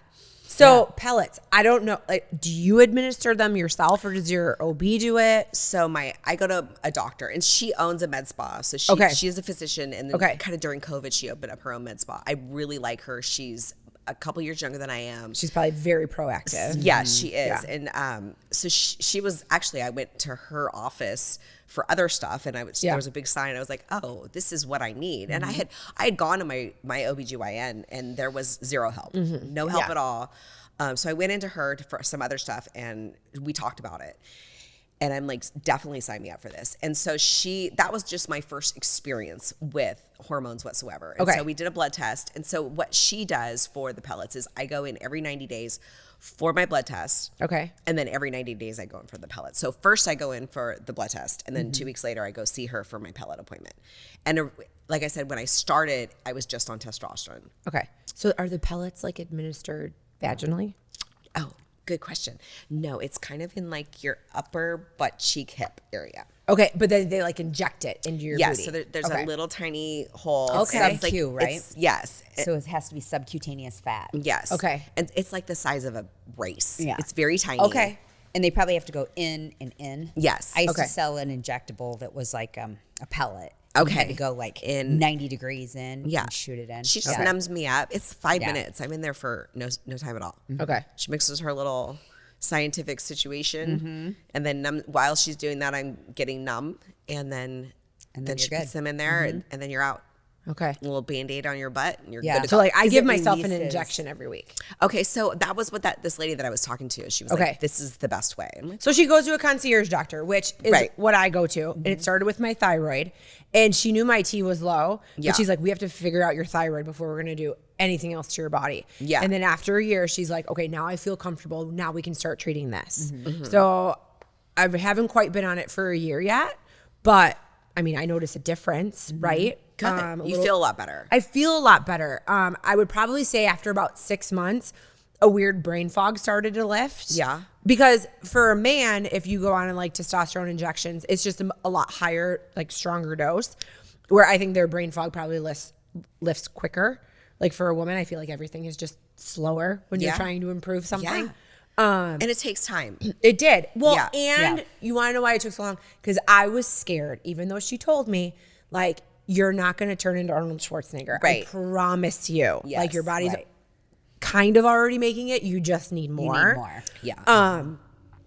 [SPEAKER 2] So pellets, I don't know. Like, do you administer them yourself, or does your OB do it?
[SPEAKER 1] So I go to a doctor, and she owns a med spa. So she is a physician, and then kind of during COVID, she opened up her own med spa. I really like her. She's a couple years younger than I am.
[SPEAKER 2] She's probably very proactive.
[SPEAKER 1] Yeah, she is. And so she was actually, I went to her office for other stuff, and there was a big sign. I was like, oh, this is what I need. And I had gone to my OBGYN, and there was zero help, no help at all. So I went into her for some other stuff, and we talked about it. And I'm like, definitely sign me up for this. And so that was just my first experience with hormones whatsoever. And so we did a blood test. And so what she does for the pellets is I go in every 90 days for my blood test. And then every 90 days I go in for the pellets. So first I go in for the blood test, and then 2 weeks later I go see her for my pellet appointment. And like I said, when I started, I was just on testosterone.
[SPEAKER 2] So are the pellets like administered vaginally?
[SPEAKER 1] Oh, good question. No, it's kind of in like your upper butt cheek hip area.
[SPEAKER 2] But then they like inject it into your booty.
[SPEAKER 1] So there's a little tiny hole.
[SPEAKER 3] Sub-Q, right?
[SPEAKER 1] Yes.
[SPEAKER 3] So it has to be subcutaneous fat.
[SPEAKER 1] Yes.
[SPEAKER 2] And
[SPEAKER 1] it's like the size of a race.
[SPEAKER 3] Yeah.
[SPEAKER 1] It's very tiny.
[SPEAKER 3] And they probably have to go in and in.
[SPEAKER 1] Yes.
[SPEAKER 3] I used to sell an injectable that was like a pellet. You had to go like in 90 degrees in and shoot it in.
[SPEAKER 1] She just numbs me up. It's 5 minutes. I'm in there for no time at all. She mixes her little scientific situation, and then while she's doing that, I'm getting numb, and then she puts them in there, and then you're out. A little Band-Aid on your butt, and you're good to go.
[SPEAKER 2] So like I give myself an injection every week.
[SPEAKER 1] So that was what this lady that I was talking to, she was like, this is the best way. I'm like,
[SPEAKER 2] so she goes to a concierge doctor, which is what I go to. And it started with my thyroid, and she knew my T was low, but she's like, we have to figure out your thyroid before we're going to do anything else to your body. And then after a year, she's like, okay, now I feel comfortable. Now we can start treating this. So I haven't quite been on it for a year yet, but I mean, I notice a difference, right?
[SPEAKER 1] Good. You feel a lot better.
[SPEAKER 2] I feel a lot better. I would probably say after about 6 months, a weird brain fog started to lift. Because for a man, if you go on like testosterone injections, it's just a lot higher, like stronger dose, where I think their brain fog probably lifts quicker. Like for a woman, I feel like everything is just slower when you're trying to improve something.
[SPEAKER 1] And it takes time.
[SPEAKER 2] It did. Well, you want to know why it took so long? Because I was scared, even though she told me, like, you're not going to turn into Arnold Schwarzenegger. I promise you. Like, your body's kind of already making it. You just need more.
[SPEAKER 3] You need more.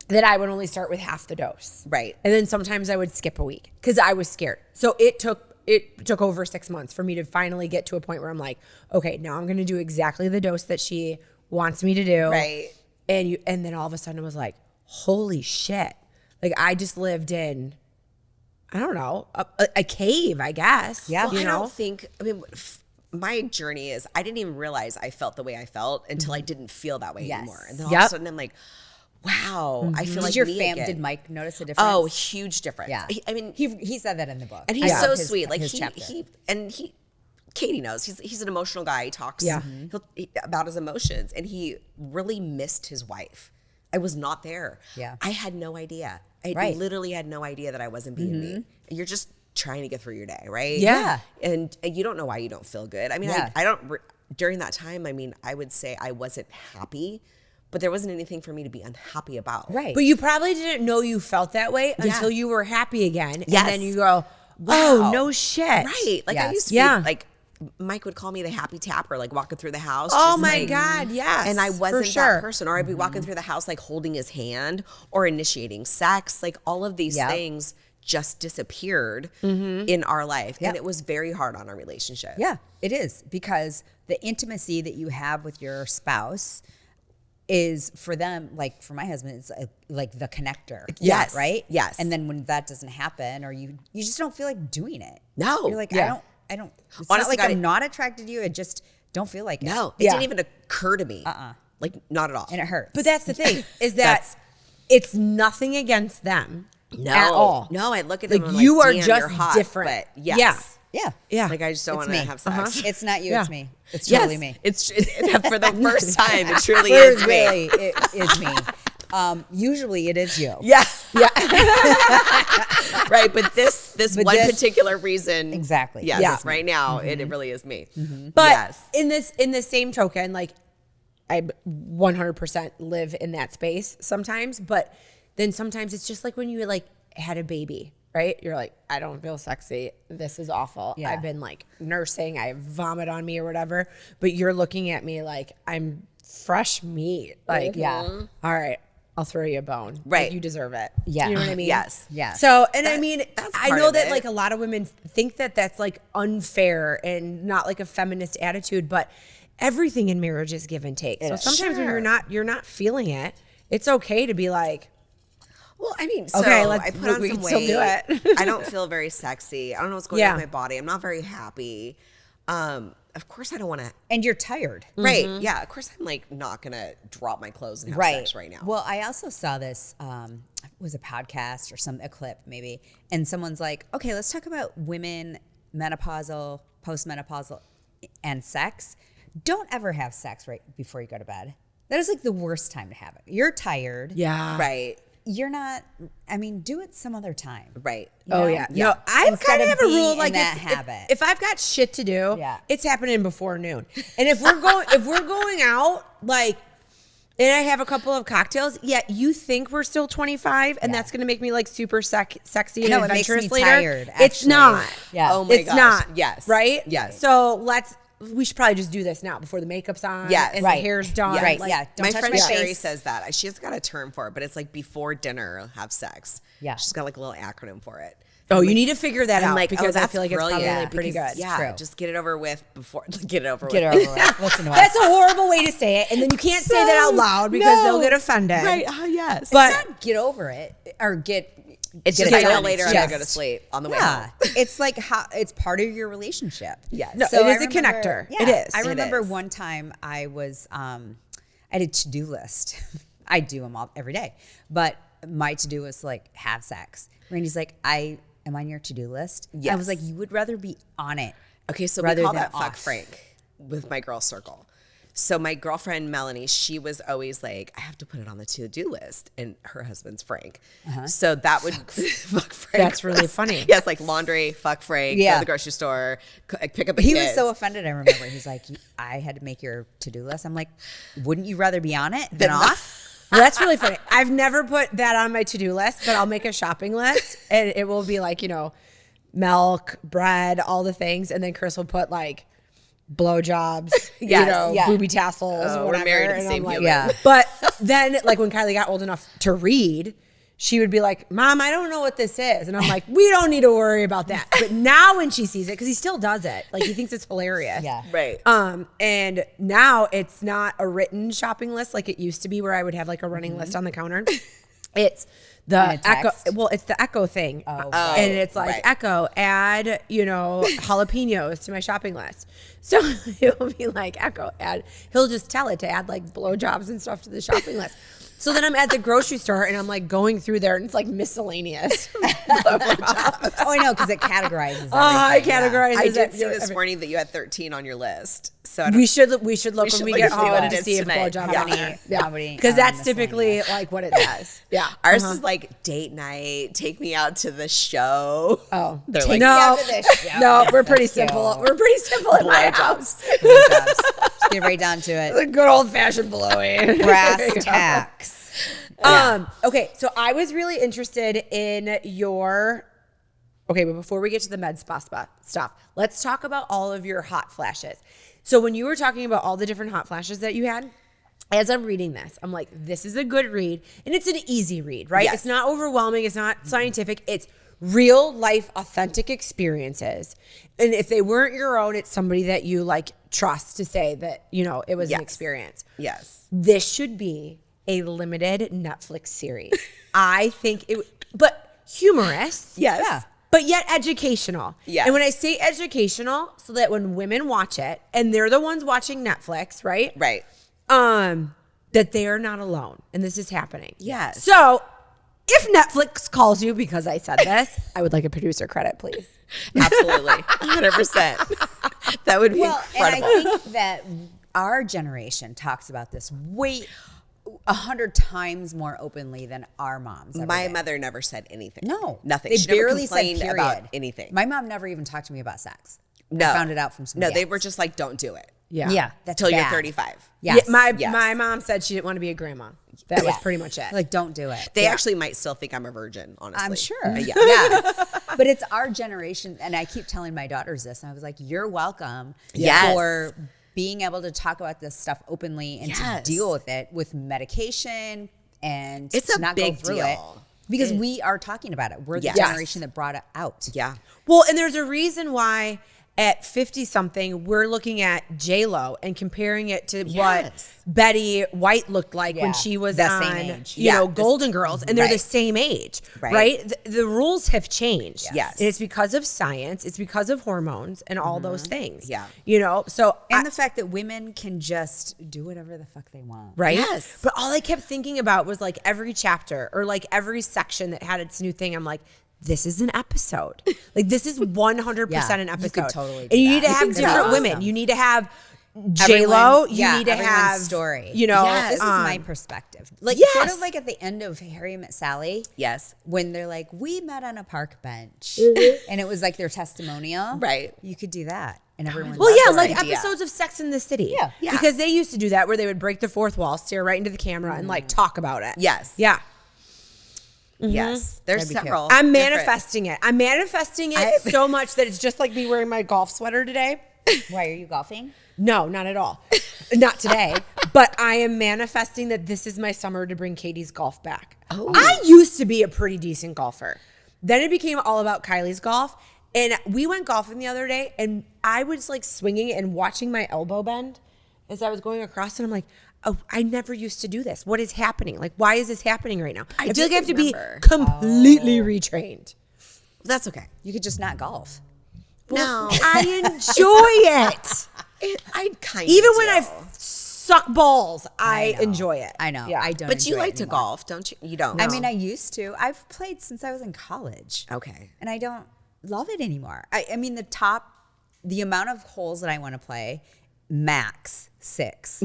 [SPEAKER 2] That I would only start with half the dose. And then sometimes I would skip a week because I was scared. So it took over 6 months for me to finally get to a point where I'm like, okay, now I'm going to do exactly the dose that she wants me to do. And then all of a sudden it was like, holy shit. Like I just lived in, I don't know, a cave, I guess.
[SPEAKER 1] Well, I mean, my journey is I didn't even realize I felt the way I felt until I didn't feel that way anymore. And then all of a sudden I'm like, wow, I feel like
[SPEAKER 3] did Mike notice a difference?
[SPEAKER 1] Oh, huge difference.
[SPEAKER 3] I mean, he said that in the book.
[SPEAKER 1] And he's so sweet. Like Katie knows he's an emotional guy. He talks about his emotions, and he really missed his wife. I was not there. I had no idea. I literally had no idea that I wasn't being me. You're just trying to get through your day, right? And you don't know why you don't feel good. I mean, I don't. During that time, I mean, I would say I wasn't happy, but there wasn't anything for me to be unhappy about.
[SPEAKER 2] But you probably didn't know you felt that way until you were happy again, and then you go, "Oh, no shit!"
[SPEAKER 1] Like I used to be like. Mike would call me the happy tapper, like walking through the house.
[SPEAKER 2] Oh my God, yes.
[SPEAKER 1] And I wasn't that person. Or I'd be walking through the house, like holding his hand or initiating sex. Like all of these things just disappeared in our life. And it was very hard on our relationship.
[SPEAKER 3] Yeah, it is. Because the intimacy that you have with your spouse is for them, like for my husband, it's like the connector.
[SPEAKER 1] Yes.
[SPEAKER 3] Right?
[SPEAKER 1] Yes.
[SPEAKER 3] And then when that doesn't happen, or you just don't feel like doing it.
[SPEAKER 1] No.
[SPEAKER 3] You're like,
[SPEAKER 2] Yeah.
[SPEAKER 3] I don't, it's
[SPEAKER 1] Honestly,
[SPEAKER 3] not like I'm not attracted to you. I just don't feel like it.
[SPEAKER 1] No, it didn't even occur to me. Like, not at all.
[SPEAKER 3] And it hurts.
[SPEAKER 2] But that's the thing, is that it's nothing against them at all.
[SPEAKER 1] No, I look at them
[SPEAKER 2] Like,
[SPEAKER 1] and I'm
[SPEAKER 2] you
[SPEAKER 1] like,
[SPEAKER 2] are
[SPEAKER 1] damn,
[SPEAKER 2] just
[SPEAKER 1] you're hot,
[SPEAKER 2] different.
[SPEAKER 1] But yes.
[SPEAKER 2] Yeah.
[SPEAKER 3] Yeah.
[SPEAKER 2] Yeah.
[SPEAKER 1] Like, I just don't
[SPEAKER 3] It's
[SPEAKER 1] want to
[SPEAKER 3] me.
[SPEAKER 1] have sex.
[SPEAKER 3] It's not you,
[SPEAKER 2] Yeah.
[SPEAKER 3] it's me. It's totally me.
[SPEAKER 1] It's for the first time, it truly
[SPEAKER 3] It's
[SPEAKER 1] is me.
[SPEAKER 3] really, it is me. Usually it is you.
[SPEAKER 1] Yeah.
[SPEAKER 2] Yeah.
[SPEAKER 1] Right. But this
[SPEAKER 3] But
[SPEAKER 1] one
[SPEAKER 3] this-
[SPEAKER 1] particular reason.
[SPEAKER 3] Exactly.
[SPEAKER 1] Yes.
[SPEAKER 2] Yeah.
[SPEAKER 1] Right now, it really is me.
[SPEAKER 2] But
[SPEAKER 1] yes.
[SPEAKER 2] in the same token, like I 100% live in that space sometimes, but then sometimes it's just like when you like had a baby, right? You're like, I don't feel sexy. This is awful.
[SPEAKER 3] Yeah.
[SPEAKER 2] I've been like nursing, I have vomit on me or whatever, but you're looking at me like I'm fresh meat. Like,
[SPEAKER 3] Yeah.
[SPEAKER 2] all right, I'll throw you a bone.
[SPEAKER 1] Right.
[SPEAKER 2] Like, you deserve it.
[SPEAKER 3] Yeah.
[SPEAKER 2] You know what I mean?
[SPEAKER 1] Yes.
[SPEAKER 3] Yes.
[SPEAKER 2] So, and I mean,
[SPEAKER 1] that's
[SPEAKER 2] I
[SPEAKER 1] part
[SPEAKER 2] know
[SPEAKER 1] of
[SPEAKER 2] that
[SPEAKER 1] it.
[SPEAKER 2] like a lot of women think that that's like unfair and not like a feminist attitude, but everything in marriage is give and take. So sometimes when you're not feeling it, it's okay to be like,
[SPEAKER 1] Well, I mean, so
[SPEAKER 2] Okay,
[SPEAKER 1] I put on
[SPEAKER 2] we
[SPEAKER 1] some
[SPEAKER 2] can still
[SPEAKER 1] weight.
[SPEAKER 2] do it.
[SPEAKER 1] I don't feel very sexy. I don't know what's going on with my body. I'm not very happy. Of course, I don't want to.
[SPEAKER 3] And you're tired.
[SPEAKER 1] Right. Yeah. Of course, I'm like not going to drop my clothes and have sex right now.
[SPEAKER 3] Well, I also saw this, it was a podcast or a clip maybe, and someone's like, okay, let's talk about women, menopausal, postmenopausal, and sex. Don't ever have sex right before you go to bed. That is like the worst time to have it. You're tired.
[SPEAKER 2] yeah.
[SPEAKER 1] Right.
[SPEAKER 3] You're not, I mean, do it some other time.
[SPEAKER 1] Right.
[SPEAKER 2] Oh
[SPEAKER 3] know?
[SPEAKER 2] yeah. No, I
[SPEAKER 3] Instead
[SPEAKER 2] kind of
[SPEAKER 3] of
[SPEAKER 2] have a
[SPEAKER 3] being
[SPEAKER 2] rule
[SPEAKER 3] in
[SPEAKER 2] like
[SPEAKER 3] that
[SPEAKER 2] if,
[SPEAKER 3] habit.
[SPEAKER 2] if I've got shit to do,
[SPEAKER 3] Yeah.
[SPEAKER 2] it's happening before noon. And if we're going out, like, and I have a couple of cocktails, yeah, you think we're still 25 and
[SPEAKER 3] Yeah.
[SPEAKER 2] that's going to make me like super sexy and
[SPEAKER 3] No, it makes
[SPEAKER 2] adventurous
[SPEAKER 3] me
[SPEAKER 2] later.
[SPEAKER 3] tired,
[SPEAKER 2] It's
[SPEAKER 3] actually.
[SPEAKER 2] not.
[SPEAKER 3] Yeah.
[SPEAKER 1] Oh my
[SPEAKER 2] It's
[SPEAKER 1] gosh.
[SPEAKER 2] not.
[SPEAKER 1] Yes.
[SPEAKER 2] Right?
[SPEAKER 1] Yes.
[SPEAKER 2] So we should probably just do this now before the makeup's on
[SPEAKER 1] Yes.
[SPEAKER 2] and
[SPEAKER 3] Right.
[SPEAKER 2] the hair's done.
[SPEAKER 3] Yeah. Right.
[SPEAKER 2] Like,
[SPEAKER 3] Yeah. Don't
[SPEAKER 1] My
[SPEAKER 3] touch
[SPEAKER 1] friend
[SPEAKER 3] my
[SPEAKER 1] Sherry
[SPEAKER 3] face.
[SPEAKER 1] says that. She has got a term for it, but it's like before dinner, have sex.
[SPEAKER 3] Yeah.
[SPEAKER 1] She's got like a little acronym for it.
[SPEAKER 2] Oh, you need to figure that
[SPEAKER 1] I'm
[SPEAKER 2] out
[SPEAKER 1] like,
[SPEAKER 2] because
[SPEAKER 1] oh,
[SPEAKER 2] I
[SPEAKER 1] that's
[SPEAKER 2] feel like
[SPEAKER 1] brilliant.
[SPEAKER 2] it's probably
[SPEAKER 3] Yeah,
[SPEAKER 2] pretty
[SPEAKER 3] because-
[SPEAKER 2] good.
[SPEAKER 1] Yeah,
[SPEAKER 3] True.
[SPEAKER 1] just get it over with before. Get it over
[SPEAKER 3] Get
[SPEAKER 1] with.
[SPEAKER 3] over it. Listen to us.
[SPEAKER 2] That's a horrible way to say it, and then you can't say that out loud because they'll get offended.
[SPEAKER 1] Right. Yes.
[SPEAKER 2] But
[SPEAKER 3] It's not get over it or get.
[SPEAKER 1] it's
[SPEAKER 3] get
[SPEAKER 1] just
[SPEAKER 3] it
[SPEAKER 1] I know
[SPEAKER 3] done.
[SPEAKER 1] later
[SPEAKER 3] It's
[SPEAKER 1] I'm gonna go to
[SPEAKER 3] just-
[SPEAKER 1] sleep on the way
[SPEAKER 3] Yeah,
[SPEAKER 1] home.
[SPEAKER 3] it's like how it's part of your relationship.
[SPEAKER 1] Yes.
[SPEAKER 2] No,
[SPEAKER 3] So
[SPEAKER 2] it is
[SPEAKER 3] I
[SPEAKER 2] a connector.
[SPEAKER 3] Yeah,
[SPEAKER 2] It is.
[SPEAKER 3] I
[SPEAKER 2] It
[SPEAKER 3] remember
[SPEAKER 1] is.
[SPEAKER 3] one time I was I had a to-do list. I do them all every day, but my to-do was like have sex. Randy's like, I am on your to-do list. I
[SPEAKER 1] Yes.
[SPEAKER 3] was like, you would rather be on it.
[SPEAKER 1] Okay, so
[SPEAKER 3] rather
[SPEAKER 1] we call
[SPEAKER 3] than
[SPEAKER 1] that fuck
[SPEAKER 3] off.
[SPEAKER 1] Frank with my girl circle. So my girlfriend Melanie, she was always like, I have to put it on the to-do list, and her husband's Frank. So that would fuck Frank.
[SPEAKER 2] That's really funny.
[SPEAKER 1] Yes, like laundry, fuck Frank. Go
[SPEAKER 3] Yeah.
[SPEAKER 1] to the grocery store, pick up the
[SPEAKER 3] He
[SPEAKER 1] kids.
[SPEAKER 3] was so offended. I remember he's like, I had to make your to-do list. I'm like, wouldn't you rather be on it than off?
[SPEAKER 2] Well, that's really funny. I've never put that on my to-do list, but I'll make a shopping list, and it will be like, milk, bread, all the things, and then Chris will put like blowjobs,
[SPEAKER 1] Yes,
[SPEAKER 3] yeah.
[SPEAKER 2] booby tassels,
[SPEAKER 1] Oh, we're
[SPEAKER 2] whatever.
[SPEAKER 1] married to the
[SPEAKER 2] and
[SPEAKER 1] same
[SPEAKER 2] I'm like,
[SPEAKER 1] human.
[SPEAKER 3] Yeah.
[SPEAKER 2] But then, like when Kylie got old enough to read, she would be like, Mom, I don't know what this is. And I'm like, we don't need to worry about that. But now when she sees it, because he still does it, like he thinks it's hilarious.
[SPEAKER 3] Yeah.
[SPEAKER 1] Right.
[SPEAKER 2] And now it's not a written shopping list like it used to be where I would have like a running list on the counter. It's the
[SPEAKER 3] And a
[SPEAKER 2] Echo.
[SPEAKER 3] text?
[SPEAKER 2] Well, it's the Echo thing.
[SPEAKER 3] right.
[SPEAKER 2] And it's like,
[SPEAKER 1] right.
[SPEAKER 2] Echo, add, jalapenos to my shopping list. So he'll be like, Echo, add. He'll just tell it to add like blowjobs and stuff to the shopping list. So then I'm at the grocery store and I'm like going through there and it's like miscellaneous.
[SPEAKER 3] Oh, I know, because it categorizes.
[SPEAKER 2] I
[SPEAKER 3] everything, yeah.
[SPEAKER 2] categorize
[SPEAKER 1] I
[SPEAKER 2] it.
[SPEAKER 1] did see this morning that you had 13 on your list. So I don't,
[SPEAKER 2] We should look when we
[SPEAKER 1] should
[SPEAKER 2] get
[SPEAKER 1] look
[SPEAKER 2] home
[SPEAKER 1] and see what it
[SPEAKER 2] to
[SPEAKER 1] is
[SPEAKER 2] see if
[SPEAKER 1] tonight.
[SPEAKER 2] blowjobs
[SPEAKER 1] Yeah.
[SPEAKER 2] on there.
[SPEAKER 3] How many,
[SPEAKER 2] Because that's
[SPEAKER 3] miscellaneous.
[SPEAKER 2] typically like what it says. Yeah.
[SPEAKER 1] ours is like date night, take me out to the show.
[SPEAKER 2] Oh,
[SPEAKER 1] They're
[SPEAKER 2] take
[SPEAKER 1] like,
[SPEAKER 2] no,
[SPEAKER 3] Yeah, for this show.
[SPEAKER 2] no, we're pretty
[SPEAKER 3] That's
[SPEAKER 2] simple.
[SPEAKER 3] cute.
[SPEAKER 2] We're pretty simple in my house.
[SPEAKER 3] Just get right down to it.
[SPEAKER 2] The good old fashioned blowing.
[SPEAKER 3] Brass tacks.
[SPEAKER 2] Okay, so I was really interested in your. Okay, but before we get to the med spa stuff, let's talk about all of your hot flashes. So when you were talking about all the different hot flashes that you had, as I'm reading this, I'm like, this is a good read, and it's an easy read, right?
[SPEAKER 1] Yes.
[SPEAKER 2] It's not overwhelming. It's not scientific. It's real life, authentic experiences. And if they weren't your own, it's somebody that you like trust to say that, you know, it was an experience.
[SPEAKER 1] Yes.
[SPEAKER 2] This should be a limited Netflix series. I think but humorous.
[SPEAKER 1] Yes. Yeah.
[SPEAKER 2] But yet educational.
[SPEAKER 1] Yes.
[SPEAKER 2] And when I say educational, so that when women watch it, and they're the ones watching Netflix, right?
[SPEAKER 1] Right.
[SPEAKER 2] That they are not alone. And this is happening.
[SPEAKER 1] Yes.
[SPEAKER 2] So if Netflix calls you because I said this, I would like a producer credit, please.
[SPEAKER 1] Absolutely. 100%. That would be incredible.
[SPEAKER 3] And I think that our generation talks about this way 100 times more openly than our moms ever
[SPEAKER 1] My
[SPEAKER 3] did.
[SPEAKER 1] mother never said anything.
[SPEAKER 3] No.
[SPEAKER 1] Nothing.
[SPEAKER 3] They
[SPEAKER 1] She never
[SPEAKER 3] barely said
[SPEAKER 1] complained
[SPEAKER 3] period.
[SPEAKER 1] about anything.
[SPEAKER 3] My mom never even talked to me about sex.
[SPEAKER 1] No.
[SPEAKER 3] I found it out from somebody
[SPEAKER 1] No, they
[SPEAKER 3] else.
[SPEAKER 1] were just like, don't do it.
[SPEAKER 2] Yeah.
[SPEAKER 3] Yeah, that's
[SPEAKER 1] Till you're
[SPEAKER 3] bad.
[SPEAKER 1] 35.
[SPEAKER 3] Yes.
[SPEAKER 2] Yeah,
[SPEAKER 1] Yes.
[SPEAKER 2] my mom said she didn't want to be a grandma. That was pretty much it.
[SPEAKER 3] Like, don't do it.
[SPEAKER 1] They actually might still think I'm a virgin, honestly.
[SPEAKER 3] I'm sure.
[SPEAKER 1] Yeah.
[SPEAKER 3] Yeah. But it's our generation. And I keep telling my daughters this. And I was like, you're welcome
[SPEAKER 1] Yes.
[SPEAKER 3] for being able to talk about this stuff openly and to
[SPEAKER 1] Yes.
[SPEAKER 3] deal with it with medication and
[SPEAKER 1] It's
[SPEAKER 3] to
[SPEAKER 1] a
[SPEAKER 3] not
[SPEAKER 1] big
[SPEAKER 3] go through
[SPEAKER 1] deal.
[SPEAKER 3] it. Because we are talking about it. We're the
[SPEAKER 1] Yes.
[SPEAKER 3] generation that brought it out.
[SPEAKER 1] Yeah.
[SPEAKER 2] Well, and there's a reason why at 50 something, we're looking at J-Lo and comparing it to what
[SPEAKER 1] Yes.
[SPEAKER 2] Betty White looked like
[SPEAKER 3] Yeah.
[SPEAKER 2] when she was
[SPEAKER 3] The
[SPEAKER 2] on,
[SPEAKER 3] same age.
[SPEAKER 2] you know,
[SPEAKER 1] Yeah.
[SPEAKER 2] Golden Girls, and they're the
[SPEAKER 3] Right.
[SPEAKER 2] same age,
[SPEAKER 3] Right.
[SPEAKER 2] right? The rules have changed.
[SPEAKER 1] Yes.
[SPEAKER 2] And it's because of science, it's because of hormones and all those things.
[SPEAKER 1] Yeah.
[SPEAKER 2] You know, so
[SPEAKER 3] And the fact that women can just do whatever the fuck they want.
[SPEAKER 2] right?
[SPEAKER 1] Yes.
[SPEAKER 2] But all I kept thinking about was like every chapter or like every section that had its new thing. I'm like, this is an episode. Like this is 100% an
[SPEAKER 3] Yeah, you
[SPEAKER 2] episode.
[SPEAKER 3] could totally do
[SPEAKER 2] and you need
[SPEAKER 3] that.
[SPEAKER 2] to have
[SPEAKER 3] They're
[SPEAKER 2] different
[SPEAKER 3] awesome.
[SPEAKER 2] women. You need to have J-Lo. You
[SPEAKER 3] yeah,
[SPEAKER 2] need to
[SPEAKER 3] everyone's
[SPEAKER 2] have
[SPEAKER 3] story.
[SPEAKER 2] You know,
[SPEAKER 1] Yes.
[SPEAKER 3] This is my perspective. Like sort of like at the end of Harry Met Sally.
[SPEAKER 1] Yes.
[SPEAKER 3] When they're like, we met on a park bench,
[SPEAKER 2] Mm-hmm.
[SPEAKER 3] and it was like their testimonial.
[SPEAKER 1] Right.
[SPEAKER 3] You could do that, and everyone.
[SPEAKER 2] well,
[SPEAKER 3] loves
[SPEAKER 2] yeah,
[SPEAKER 3] it.
[SPEAKER 2] like
[SPEAKER 1] idea.
[SPEAKER 2] episodes of Sex in the City.
[SPEAKER 3] Yeah.
[SPEAKER 1] Yeah.
[SPEAKER 2] Because they used to do that where they would break the fourth wall, stare right into the camera, and like talk about it.
[SPEAKER 1] Yes.
[SPEAKER 2] Yeah.
[SPEAKER 1] Yes. There's
[SPEAKER 3] That'd be cute.
[SPEAKER 1] several.
[SPEAKER 2] I'm
[SPEAKER 1] different-
[SPEAKER 2] manifesting it. I'm manifesting it so much that it's just like me wearing my golf sweater today.
[SPEAKER 3] Why are you golfing?
[SPEAKER 2] No, not at all. Not today. But I am manifesting that this is my summer to bring Katie's golf back.
[SPEAKER 1] Oh.
[SPEAKER 2] I used to be a pretty decent golfer. Then it became all about Kylie's golf. And we went golfing the other day, and I was like swinging and watching my elbow bend as I was going across. And I'm like, oh, I never used to do this. What is happening? Like, why is this happening right now? I feel like I have to
[SPEAKER 1] didn't
[SPEAKER 2] be
[SPEAKER 1] remember.
[SPEAKER 2] completely retrained.
[SPEAKER 1] That's okay.
[SPEAKER 3] You could just not golf.
[SPEAKER 1] No.
[SPEAKER 2] I enjoy it.
[SPEAKER 1] I kind
[SPEAKER 2] Even
[SPEAKER 1] of
[SPEAKER 2] when I suck balls, I
[SPEAKER 3] know.
[SPEAKER 2] enjoy it.
[SPEAKER 3] I know.
[SPEAKER 2] Yeah.
[SPEAKER 3] I don't.
[SPEAKER 1] But you
[SPEAKER 3] enjoy it
[SPEAKER 1] like to
[SPEAKER 3] anymore.
[SPEAKER 1] golf, don't you? You don't.
[SPEAKER 3] I mean, I used to. I've played since I was in college.
[SPEAKER 1] Okay.
[SPEAKER 3] And I don't love it anymore. I mean, the amount of holes that I want to play, max 6.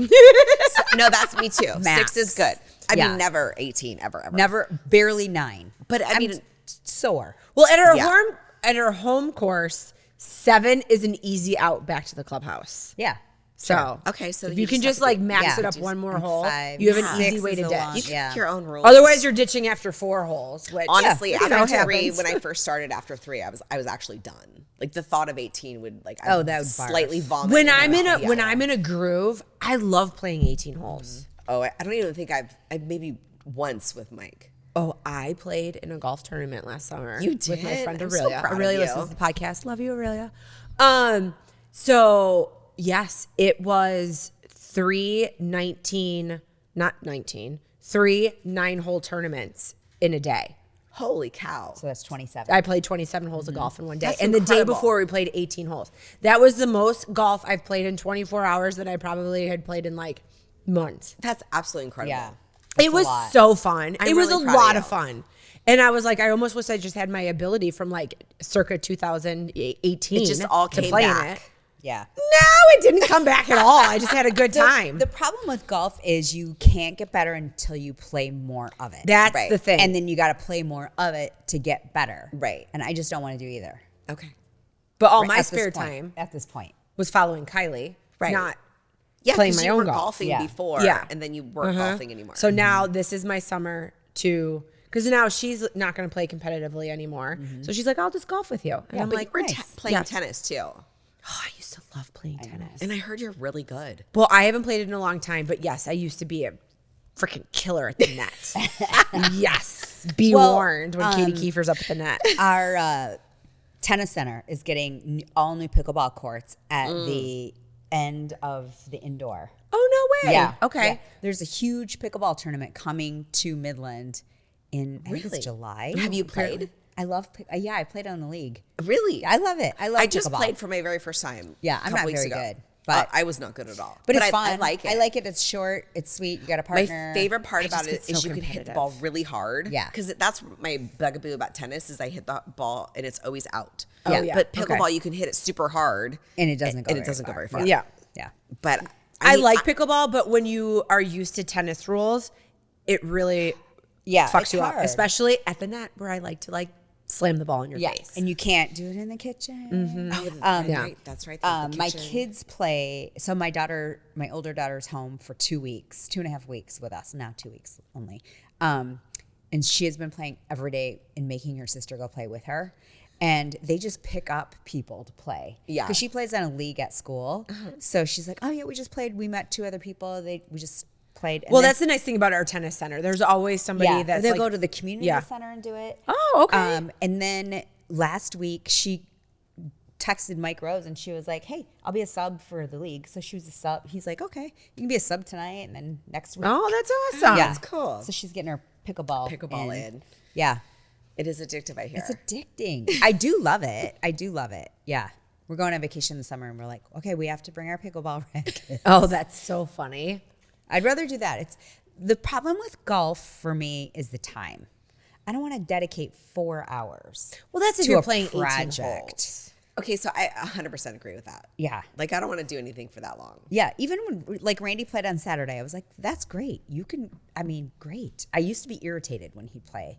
[SPEAKER 1] No, that's me too.
[SPEAKER 3] Max.
[SPEAKER 1] 6 is good. I
[SPEAKER 3] Yeah.
[SPEAKER 1] mean, never 18, ever.
[SPEAKER 3] Never, barely 9.
[SPEAKER 1] But I
[SPEAKER 3] I'm
[SPEAKER 1] mean,
[SPEAKER 3] sore.
[SPEAKER 2] Well,
[SPEAKER 1] Yeah.
[SPEAKER 2] at our home course, 7 is an easy out back to the clubhouse.
[SPEAKER 3] Yeah.
[SPEAKER 2] So
[SPEAKER 1] Okay, so
[SPEAKER 2] if
[SPEAKER 1] you
[SPEAKER 2] you can
[SPEAKER 1] just
[SPEAKER 2] just
[SPEAKER 1] have
[SPEAKER 2] like
[SPEAKER 1] to do-
[SPEAKER 2] max
[SPEAKER 3] yeah,
[SPEAKER 2] it up
[SPEAKER 3] just
[SPEAKER 2] one more
[SPEAKER 3] and
[SPEAKER 2] hole,
[SPEAKER 3] 5,
[SPEAKER 2] you have an
[SPEAKER 3] 6
[SPEAKER 2] easy way
[SPEAKER 3] is
[SPEAKER 2] to
[SPEAKER 3] a
[SPEAKER 2] ditch.
[SPEAKER 3] long-
[SPEAKER 1] you can
[SPEAKER 3] Yeah.
[SPEAKER 1] pick your own rules.
[SPEAKER 2] Otherwise, you're ditching after 4 holes. Which
[SPEAKER 1] honestly,
[SPEAKER 2] you
[SPEAKER 1] after
[SPEAKER 2] know,
[SPEAKER 1] 3,
[SPEAKER 2] happens.
[SPEAKER 1] when I first started after 3, I was actually done. Like the thought of 18 would like
[SPEAKER 3] Oh, that would barf.
[SPEAKER 1] slightly vomit.
[SPEAKER 2] when
[SPEAKER 1] my
[SPEAKER 2] I'm in a
[SPEAKER 1] mouth.
[SPEAKER 2] when
[SPEAKER 1] Yeah.
[SPEAKER 2] I'm in a groove, I love playing 18 holes.
[SPEAKER 1] Oh, I don't even think I've maybe once with Mike.
[SPEAKER 2] Oh, I played in a golf tournament last summer.
[SPEAKER 1] You
[SPEAKER 2] with my
[SPEAKER 1] did?
[SPEAKER 2] friend
[SPEAKER 1] I'm so
[SPEAKER 2] Aurelia.
[SPEAKER 1] proud of
[SPEAKER 2] Aurelia
[SPEAKER 1] you.
[SPEAKER 2] listens to the podcast. Love you, Aurelia. So yes, it was 3 9-hole tournaments in a day.
[SPEAKER 1] Holy cow.
[SPEAKER 3] So that's 27.
[SPEAKER 2] I played 27 holes of golf in one day.
[SPEAKER 1] That's
[SPEAKER 2] and the day
[SPEAKER 1] incredible.
[SPEAKER 2] before we played 18 holes. That was the most golf I've played in 24 hours that I probably had played in like months.
[SPEAKER 1] That's absolutely incredible.
[SPEAKER 3] Yeah.
[SPEAKER 2] It was so fun.
[SPEAKER 1] I'm
[SPEAKER 2] It was
[SPEAKER 1] really
[SPEAKER 2] a
[SPEAKER 1] proud of
[SPEAKER 2] lot
[SPEAKER 1] you.
[SPEAKER 2] of fun. And I was like, I almost wish I just had my ability from like circa 2018
[SPEAKER 1] It just all
[SPEAKER 2] to
[SPEAKER 1] came
[SPEAKER 2] play in
[SPEAKER 1] back.
[SPEAKER 2] it.
[SPEAKER 3] Yeah.
[SPEAKER 2] No, it didn't come back at all. I just had a good time.
[SPEAKER 3] The problem with golf is you can't get better until you play more of it.
[SPEAKER 2] That's
[SPEAKER 1] Right.
[SPEAKER 2] the thing.
[SPEAKER 3] And then you got to play more of it to get better.
[SPEAKER 1] Right.
[SPEAKER 3] And I just don't want to do either.
[SPEAKER 1] Okay.
[SPEAKER 2] but all
[SPEAKER 3] Right,
[SPEAKER 2] my
[SPEAKER 3] at this
[SPEAKER 2] spare
[SPEAKER 3] point.
[SPEAKER 2] time
[SPEAKER 3] At this point.
[SPEAKER 2] was following Kylie,
[SPEAKER 1] Right.
[SPEAKER 2] not
[SPEAKER 1] Yeah,
[SPEAKER 2] playing
[SPEAKER 1] 'cause
[SPEAKER 2] my
[SPEAKER 1] you
[SPEAKER 2] own
[SPEAKER 1] were
[SPEAKER 2] golf.
[SPEAKER 1] golfing
[SPEAKER 3] Yeah.
[SPEAKER 1] before,
[SPEAKER 2] Yeah.
[SPEAKER 1] and then you weren't golfing anymore.
[SPEAKER 2] So now this is my summer to, because now she's not going to play competitively anymore. So she's like, I'll just golf with you. And I'm
[SPEAKER 1] but
[SPEAKER 2] like,
[SPEAKER 1] you were
[SPEAKER 3] nice.
[SPEAKER 1] playing
[SPEAKER 2] Yes.
[SPEAKER 1] tennis too,
[SPEAKER 2] oh, I used to love playing tennis.
[SPEAKER 1] and I heard you're really good.
[SPEAKER 2] Well, I haven't played it in a long time, but yes, I used to be a freaking killer at the net. Yes. Be warned when Katie Kiefer's up at the net.
[SPEAKER 3] Our tennis center is getting all new pickleball courts at the end of the indoor.
[SPEAKER 2] Oh, no way.
[SPEAKER 3] Yeah.
[SPEAKER 2] Okay.
[SPEAKER 3] Yeah. There's a huge pickleball tournament coming to Midland in, I think it's July.
[SPEAKER 1] Have you played?
[SPEAKER 3] I love, I played on the league.
[SPEAKER 1] Really?
[SPEAKER 3] I love it. I just pickleball.
[SPEAKER 1] played for my very first time.
[SPEAKER 3] Yeah, I'm not very good. But
[SPEAKER 1] I was not good at all.
[SPEAKER 3] But it's
[SPEAKER 1] I
[SPEAKER 3] fun.
[SPEAKER 1] like it.
[SPEAKER 3] I like it. It's short. It's sweet. You got a partner.
[SPEAKER 1] My favorite part about it
[SPEAKER 2] get
[SPEAKER 1] is
[SPEAKER 2] so
[SPEAKER 1] you can hit the
[SPEAKER 2] competitive.
[SPEAKER 1] ball really hard.
[SPEAKER 3] Yeah.
[SPEAKER 1] Because that's my bugaboo about tennis is I hit the ball and it's always out.
[SPEAKER 3] Oh, yeah.
[SPEAKER 1] But
[SPEAKER 2] Okay.
[SPEAKER 1] pickleball, you can hit it super hard.
[SPEAKER 3] And it doesn't go
[SPEAKER 1] and
[SPEAKER 3] very
[SPEAKER 1] it doesn't go
[SPEAKER 3] far.
[SPEAKER 1] very far.
[SPEAKER 2] Yeah.
[SPEAKER 3] Yeah.
[SPEAKER 1] But
[SPEAKER 2] I
[SPEAKER 1] mean,
[SPEAKER 2] like pickleball, but when you are used to tennis rules, it really fucks
[SPEAKER 3] it's
[SPEAKER 2] you up,
[SPEAKER 3] hard.
[SPEAKER 2] especially at the net where I like to like slam the ball in your face.
[SPEAKER 3] And you can't do it in the kitchen.
[SPEAKER 1] That's right.
[SPEAKER 3] My kids play. So my older daughter's home for 2 weeks, 2.5 weeks with us. Now 2 weeks only. And she has been playing every day and making her sister go play with her. And they just pick up people to play.
[SPEAKER 1] Yeah.
[SPEAKER 3] Because she plays in a league at school. So she's like, oh yeah, we just played. We met 2 other people. We just played. And
[SPEAKER 2] Well,
[SPEAKER 3] then-
[SPEAKER 2] that's the nice thing about our tennis center. There's always somebody that's
[SPEAKER 3] they'll
[SPEAKER 2] like,
[SPEAKER 3] go to the community
[SPEAKER 2] Yeah.
[SPEAKER 3] center and do it.
[SPEAKER 2] Oh, okay.
[SPEAKER 3] And then last week she texted Mike Rose and she was like, hey, I'll be a sub for the league. So she was a sub. He's like, okay, you can be a sub tonight and then next week.
[SPEAKER 2] Oh, that's awesome.
[SPEAKER 3] yeah.
[SPEAKER 1] that's cool.
[SPEAKER 3] So she's getting her pickleball
[SPEAKER 1] in.
[SPEAKER 3] Yeah.
[SPEAKER 1] It is addictive, I hear.
[SPEAKER 3] It's addicting. I do love it. Yeah. We're going on vacation this summer and we're like, okay, we have to bring our pickleball rackets.
[SPEAKER 2] Oh, that's so funny.
[SPEAKER 3] I'd rather do that. It's the problem with golf for me is the time. I don't want to dedicate 4 hours.
[SPEAKER 2] Well, that's if
[SPEAKER 3] to
[SPEAKER 2] you're
[SPEAKER 3] a
[SPEAKER 2] playing 18
[SPEAKER 3] project.
[SPEAKER 2] holes.
[SPEAKER 1] Okay, so I 100% agree with that.
[SPEAKER 3] Yeah.
[SPEAKER 1] Like, I don't want to do anything for that long.
[SPEAKER 3] Yeah, even when like Randy played on Saturday, I was like, that's great. Great. I used to be irritated when he'd play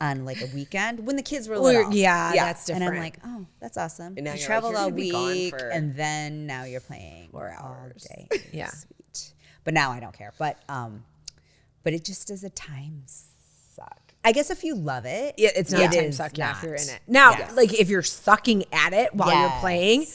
[SPEAKER 3] on like a weekend when the kids were little.
[SPEAKER 2] Yeah,
[SPEAKER 1] Yeah.
[SPEAKER 2] that's
[SPEAKER 3] And
[SPEAKER 2] different.
[SPEAKER 3] I'm like, oh, that's awesome.
[SPEAKER 1] And now
[SPEAKER 3] You
[SPEAKER 1] you're
[SPEAKER 3] traveled
[SPEAKER 1] like, you're
[SPEAKER 3] all
[SPEAKER 1] gonna be gone
[SPEAKER 3] week,
[SPEAKER 1] for
[SPEAKER 3] and then now you're playing
[SPEAKER 1] 4
[SPEAKER 3] all
[SPEAKER 1] hours.
[SPEAKER 3] day.
[SPEAKER 2] Yeah.
[SPEAKER 3] Sweet. But now I don't care. But it just is a time suck. I guess if you love it,
[SPEAKER 2] Yeah, it's not
[SPEAKER 3] it
[SPEAKER 2] a time
[SPEAKER 3] is
[SPEAKER 2] suck
[SPEAKER 3] not.
[SPEAKER 2] if you're in it. Now,
[SPEAKER 3] Yes.
[SPEAKER 2] like if you're sucking at it while you're
[SPEAKER 3] Yes.
[SPEAKER 2] playing,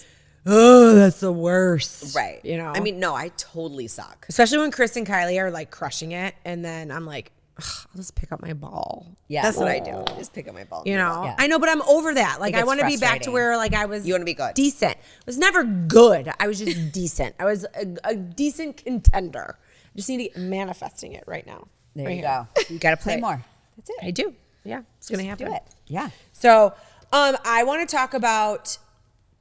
[SPEAKER 2] oh, that's the worst.
[SPEAKER 1] Right.
[SPEAKER 2] You know?
[SPEAKER 1] I mean, no, I totally suck.
[SPEAKER 2] especially when Chris and Kylie are like crushing it. And then I'm like, ugh, I'll just pick up my ball.
[SPEAKER 3] Yeah.
[SPEAKER 1] That's what I do. Just pick up my ball.
[SPEAKER 2] You know,
[SPEAKER 3] Yeah.
[SPEAKER 2] I know, but I'm over that. Like,
[SPEAKER 3] It
[SPEAKER 2] I
[SPEAKER 3] gets
[SPEAKER 2] want to be back to
[SPEAKER 3] frustrating.
[SPEAKER 2] where like I was.
[SPEAKER 1] You wanna be good.
[SPEAKER 2] Decent. I was never good. I was just decent. I was a decent contender. I just need to get manifesting it right now.
[SPEAKER 3] There
[SPEAKER 2] Right
[SPEAKER 3] you
[SPEAKER 2] here.
[SPEAKER 3] go. You got to play
[SPEAKER 2] Right.
[SPEAKER 3] more. That's it.
[SPEAKER 2] I do. Yeah, it's gonna happen.
[SPEAKER 3] Do it. Yeah.
[SPEAKER 2] So, I want to talk about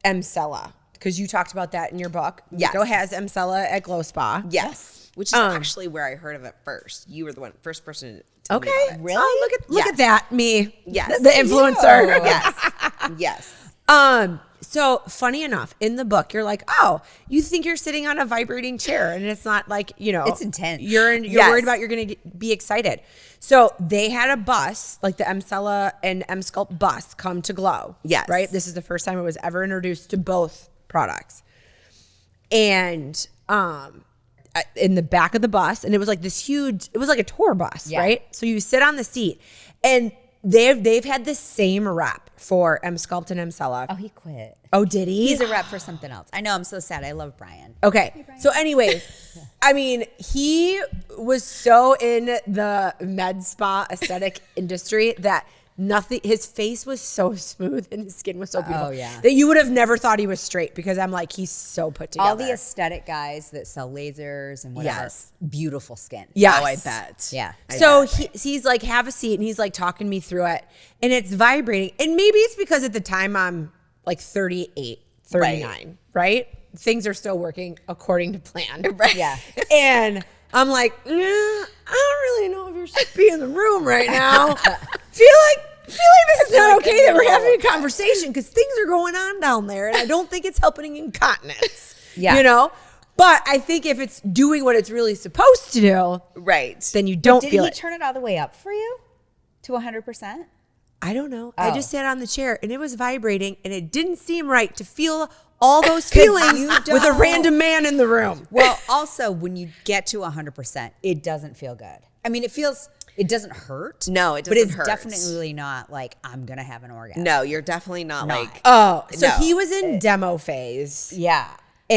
[SPEAKER 2] Emcella because you talked about that in your book.
[SPEAKER 1] Yes.
[SPEAKER 2] Meko has Emcella at Glow Spa.
[SPEAKER 1] Yes. Which is actually where I heard of it first. You were the first person to tell me
[SPEAKER 2] Okay.
[SPEAKER 1] about it.
[SPEAKER 3] Really?
[SPEAKER 2] Oh, look at
[SPEAKER 1] Yes.
[SPEAKER 2] that, me.
[SPEAKER 1] Yes.
[SPEAKER 2] The influencer.
[SPEAKER 1] Yes. Yes.
[SPEAKER 2] So funny enough, in the book, you're like, oh, you think you're sitting on a vibrating chair, and it's not like, you know,
[SPEAKER 3] It's intense.
[SPEAKER 2] You're
[SPEAKER 1] Yes.
[SPEAKER 2] worried about you're gonna be excited. So they had a bus, like the Emcella and Emsculpt bus, come to Glow.
[SPEAKER 1] Yes.
[SPEAKER 2] Right. This is the first time it was ever introduced to both products, and in the back of the bus, and it was like this huge. It was like a tour bus,
[SPEAKER 3] Yeah.
[SPEAKER 2] right? So you sit on the seat, and they've had the same rep for Emsculpt and Emcella.
[SPEAKER 3] Oh, he quit.
[SPEAKER 2] Oh, did he?
[SPEAKER 3] He's a rep for something else. I know. I'm so sad. I love Brian.
[SPEAKER 2] Okay. So anyways, I mean, he was so in the med spa aesthetic industry that his face was so smooth and his skin was so beautiful.
[SPEAKER 3] Oh, yeah.
[SPEAKER 2] That you would have never thought he was straight because I'm like, he's so put together.
[SPEAKER 3] All the aesthetic guys that sell lasers and whatever.
[SPEAKER 1] Yes.
[SPEAKER 3] Beautiful skin.
[SPEAKER 2] Yes.
[SPEAKER 1] Oh, I bet.
[SPEAKER 3] Yeah.
[SPEAKER 2] So he's like, have a seat, and he's like talking me through it, and it's vibrating. And maybe it's because at the time I'm like 38, 39, right? Things are still working according to plan.
[SPEAKER 1] Right.
[SPEAKER 3] Yeah.
[SPEAKER 2] And I'm like, I don't really know if you're supposed to be in the room right now. feel like this is not okay that we're having a conversation because things are going on down there, and I don't think it's helping incontinence.
[SPEAKER 3] Yeah.
[SPEAKER 2] You know? But I think if it's doing what it's really supposed to do,
[SPEAKER 1] Right.
[SPEAKER 2] then you don't
[SPEAKER 3] Did
[SPEAKER 2] feel
[SPEAKER 3] he
[SPEAKER 2] it.
[SPEAKER 3] turn it all the way up for you to 100%?
[SPEAKER 2] I don't know. I
[SPEAKER 3] Oh.
[SPEAKER 2] just sat on the chair and it was vibrating, and it didn't seem right to feel all those feelings
[SPEAKER 3] you
[SPEAKER 2] with a
[SPEAKER 3] don't.
[SPEAKER 2] random man in the room.
[SPEAKER 3] Well, also, when you get to 100%, it doesn't feel good. I mean, it doesn't hurt.
[SPEAKER 1] No, it
[SPEAKER 3] But
[SPEAKER 1] doesn't
[SPEAKER 3] it's
[SPEAKER 1] hurt.
[SPEAKER 3] definitely not like, I'm going to have an orgasm.
[SPEAKER 1] No, you're definitely not
[SPEAKER 3] No.
[SPEAKER 1] like.
[SPEAKER 2] Oh, so
[SPEAKER 1] No.
[SPEAKER 2] he was in demo phase.
[SPEAKER 3] Yeah.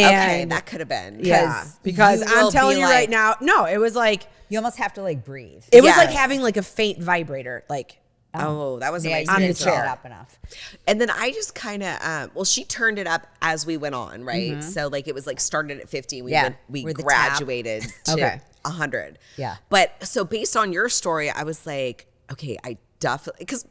[SPEAKER 1] Okay, that could have been.
[SPEAKER 2] Yeah, because
[SPEAKER 3] you
[SPEAKER 2] I'm
[SPEAKER 3] will
[SPEAKER 2] telling
[SPEAKER 3] be
[SPEAKER 2] you
[SPEAKER 3] like-
[SPEAKER 2] right now, no, it was like
[SPEAKER 3] You almost have to like breathe.
[SPEAKER 2] it was like
[SPEAKER 1] Yes.
[SPEAKER 2] having like a faint vibrator, like
[SPEAKER 1] Oh, that wasn't
[SPEAKER 3] Yeah,
[SPEAKER 1] my
[SPEAKER 3] you
[SPEAKER 2] on the
[SPEAKER 3] didn't
[SPEAKER 1] experience at
[SPEAKER 3] turn
[SPEAKER 1] all.
[SPEAKER 3] it
[SPEAKER 2] chair.
[SPEAKER 3] up enough.
[SPEAKER 1] And then I just kind of, well, she turned it up as we went on, right? So like it was like started at 50. And
[SPEAKER 3] Yeah,
[SPEAKER 1] we
[SPEAKER 3] we're the top.
[SPEAKER 1] graduated to
[SPEAKER 2] Okay.
[SPEAKER 1] 100.
[SPEAKER 3] Yeah.
[SPEAKER 1] But so based on your story, I was like, okay, I definitely, because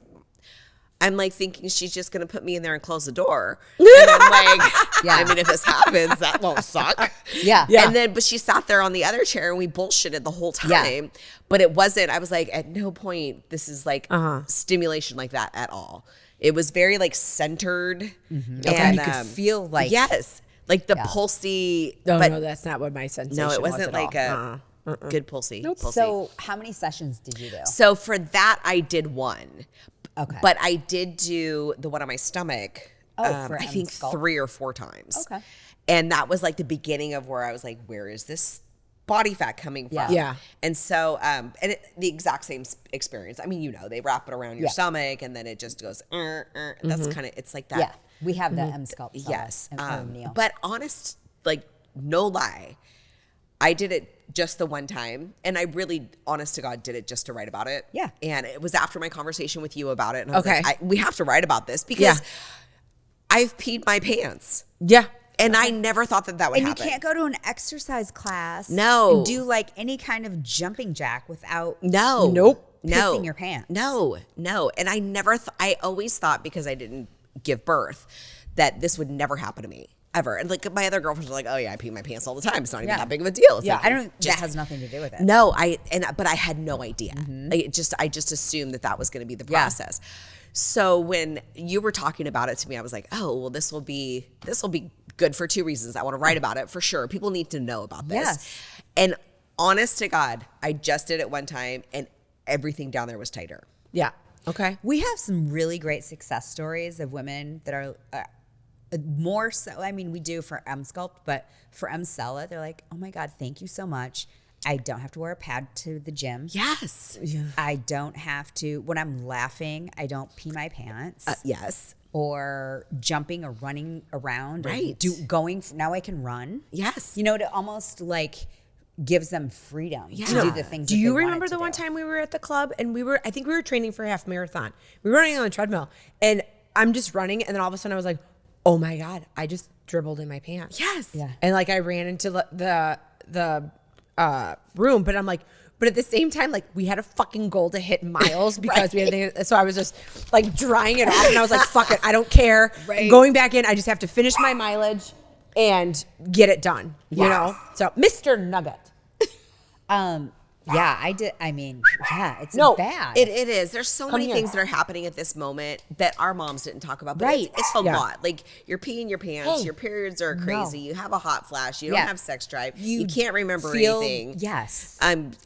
[SPEAKER 1] I'm like thinking she's just going to put me in there and close the door. And I'm like,
[SPEAKER 3] Yeah.
[SPEAKER 1] I mean, if this happens, that won't suck.
[SPEAKER 3] Yeah.
[SPEAKER 2] Yeah.
[SPEAKER 1] And then, but she sat there on the other chair and we bullshitted the whole time.
[SPEAKER 3] Yeah.
[SPEAKER 1] But it wasn't, I was like, at no point, this is like stimulation like that at all. It was very like centered.
[SPEAKER 3] And
[SPEAKER 1] And
[SPEAKER 3] you could feel like
[SPEAKER 1] yes, like the pulsy.
[SPEAKER 2] No,
[SPEAKER 1] but
[SPEAKER 2] no, that's not what my sensation
[SPEAKER 1] no, it
[SPEAKER 2] was
[SPEAKER 1] wasn't
[SPEAKER 2] at
[SPEAKER 1] like
[SPEAKER 2] all.
[SPEAKER 1] a good pulsy. Pulsy.
[SPEAKER 3] So how many sessions did you do?
[SPEAKER 1] So for that, I did one.
[SPEAKER 3] Okay.
[SPEAKER 1] But I did do the one on my stomach.
[SPEAKER 3] For
[SPEAKER 1] I think
[SPEAKER 3] Sculpt?
[SPEAKER 1] 3 or 4 times.
[SPEAKER 3] Okay.
[SPEAKER 1] And that was like the beginning of where I was like, where is this body fat coming from?
[SPEAKER 3] Yeah.
[SPEAKER 2] Yeah.
[SPEAKER 1] And so, the exact same experience. I mean, you know, they wrap it around your
[SPEAKER 3] Yeah.
[SPEAKER 1] stomach and then it just goes, that's kind of, it's like that.
[SPEAKER 3] Yeah, we have the M-Sculpt.
[SPEAKER 1] Yes.
[SPEAKER 3] Neil.
[SPEAKER 1] But honest, like, no lie, I did it just the one time. And I really, honest to God, did it just to write about it.
[SPEAKER 3] Yeah.
[SPEAKER 1] And it was after my conversation with you about it. And I was
[SPEAKER 2] Okay.
[SPEAKER 1] like, we have to write about this because
[SPEAKER 2] Yeah.
[SPEAKER 1] I've peed my pants.
[SPEAKER 2] Yeah.
[SPEAKER 1] And I never thought that would
[SPEAKER 3] And
[SPEAKER 1] happen.
[SPEAKER 3] you can't go to an exercise class.
[SPEAKER 1] No.
[SPEAKER 3] And do like any kind of jumping jack without
[SPEAKER 1] No.
[SPEAKER 2] Nope.
[SPEAKER 1] No.
[SPEAKER 3] pissing your pants.
[SPEAKER 1] No. No. And I never, I always thought because I didn't give birth that this would never happen to me ever. And like my other girlfriends are like, oh yeah, I pee my pants all the time. It's not even
[SPEAKER 3] Yeah.
[SPEAKER 1] that big of a deal. It's
[SPEAKER 3] Yeah,
[SPEAKER 1] like,
[SPEAKER 3] I don't.
[SPEAKER 1] just-
[SPEAKER 3] That has nothing to do with it.
[SPEAKER 1] No, but I had no idea. I just assumed that was going to be the
[SPEAKER 3] Yeah.
[SPEAKER 1] process. So when you were talking about it to me, I was like, oh, well, this will be good for 2 reasons. I want to write about it for sure. People need to know about this.
[SPEAKER 3] Yes.
[SPEAKER 1] And honest to God, I just did it one time and everything down there was tighter.
[SPEAKER 2] Yeah. Okay.
[SPEAKER 3] We have some really great success stories of women that are more so. I mean, we do for M-Sculpt, but for M-Cella, they're like, oh my God, thank you so much. I don't have to wear a pad to the gym.
[SPEAKER 1] Yes.
[SPEAKER 3] I don't have to, when I'm laughing, I don't pee my pants.
[SPEAKER 1] Yes.
[SPEAKER 3] Or jumping or running around.
[SPEAKER 1] Right.
[SPEAKER 3] Now I can run.
[SPEAKER 1] Yes.
[SPEAKER 3] You know, to almost like gives them freedom to do the things.
[SPEAKER 2] Do
[SPEAKER 3] that
[SPEAKER 2] you
[SPEAKER 3] they wanted
[SPEAKER 2] remember
[SPEAKER 3] to
[SPEAKER 2] the one
[SPEAKER 3] do.
[SPEAKER 2] time we were at the club and I think we were training for a half marathon. We were running on the treadmill and I'm just running and then all of a sudden I was like, oh my God, I just dribbled in my pants.
[SPEAKER 1] Yes.
[SPEAKER 3] Yeah.
[SPEAKER 2] And like I ran into the room, but I'm like, but at the same time, like we had a fucking goal to hit miles because we had, so I was just like drying it off and I was like, fuck it, I don't care.
[SPEAKER 3] Right.
[SPEAKER 2] Going back in, I just have to finish my mileage and get it done, you know? So Mr. Nugget.
[SPEAKER 3] Yeah, I did. I mean, yeah, it's
[SPEAKER 2] No,
[SPEAKER 3] bad.
[SPEAKER 1] It is. There's so many
[SPEAKER 2] here.
[SPEAKER 1] things that are happening at this moment that our moms didn't talk about. But
[SPEAKER 3] Right.
[SPEAKER 1] it's a
[SPEAKER 2] Yeah.
[SPEAKER 1] lot. Like you're peeing your pants, your periods are crazy, you have a hot flash, you don't
[SPEAKER 3] Yeah.
[SPEAKER 1] have sex drive, you can't remember
[SPEAKER 3] feel-
[SPEAKER 1] anything.
[SPEAKER 3] Yes.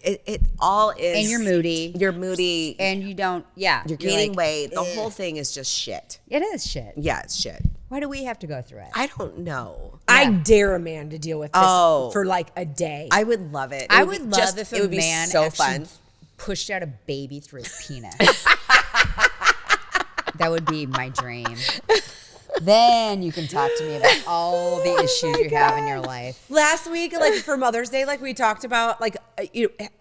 [SPEAKER 1] It all is.
[SPEAKER 3] And you're moody.
[SPEAKER 1] You're moody.
[SPEAKER 3] And you don't, yeah.
[SPEAKER 1] you're gaining
[SPEAKER 3] like,
[SPEAKER 1] weight. The whole thing is just shit.
[SPEAKER 3] It is shit.
[SPEAKER 1] Yeah, it's shit.
[SPEAKER 3] Why do we have to go through it?
[SPEAKER 1] I don't know.
[SPEAKER 2] I dare a man to deal with this for like a day.
[SPEAKER 1] I would love it.
[SPEAKER 3] I
[SPEAKER 1] It
[SPEAKER 3] would
[SPEAKER 1] be
[SPEAKER 3] love
[SPEAKER 1] just-
[SPEAKER 3] if
[SPEAKER 1] it
[SPEAKER 3] a
[SPEAKER 1] would be
[SPEAKER 3] man
[SPEAKER 1] so
[SPEAKER 3] actually
[SPEAKER 1] fun.
[SPEAKER 3] pushed out a baby through his penis. That would be my dream. Then you can talk to me about all the issues you have in your life.
[SPEAKER 2] Last week, like for Mother's Day, like we talked about like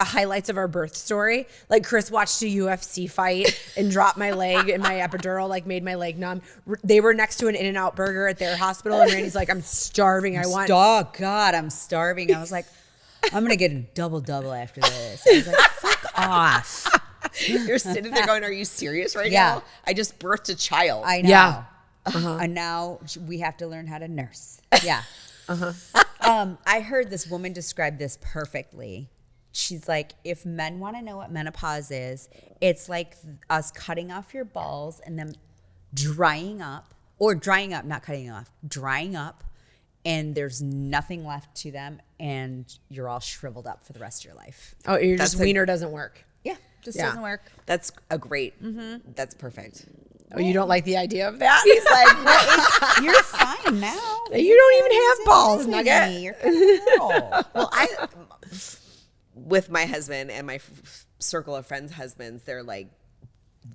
[SPEAKER 2] highlights of our birth story. Like Chris watched a UFC fight and dropped my leg and my epidural like made my leg numb. They were next to an In-N-Out burger at their hospital and Randy's like, I'm starving. I want.
[SPEAKER 3] Oh God, I'm starving. I was like, I'm gonna get a double after this. I was like, fuck off.
[SPEAKER 1] You're sitting there going, "Are you serious right
[SPEAKER 3] Yeah.
[SPEAKER 1] now? I just birthed a child."
[SPEAKER 3] I know.
[SPEAKER 2] Yeah.
[SPEAKER 3] And now we have to learn how to nurse. Yeah. I heard this woman describe this perfectly. She's like, if men want to know what menopause is, it's like us cutting off your balls and them drying up, not cutting off, drying up, and there's nothing left to them, and you're all shriveled up for the rest of your life.
[SPEAKER 2] Oh, your
[SPEAKER 1] That's
[SPEAKER 2] just
[SPEAKER 1] a-
[SPEAKER 2] wiener doesn't work.
[SPEAKER 3] Yeah, just
[SPEAKER 2] Yeah.
[SPEAKER 3] doesn't work.
[SPEAKER 1] That's a great. That's perfect.
[SPEAKER 2] Oh, you don't like the idea of that?
[SPEAKER 1] He's like,
[SPEAKER 3] You're fine now.
[SPEAKER 2] You don't even have balls, Nugget.
[SPEAKER 3] You're kind of a girl.
[SPEAKER 1] well, with my husband and my circle of friends' husbands, they're like,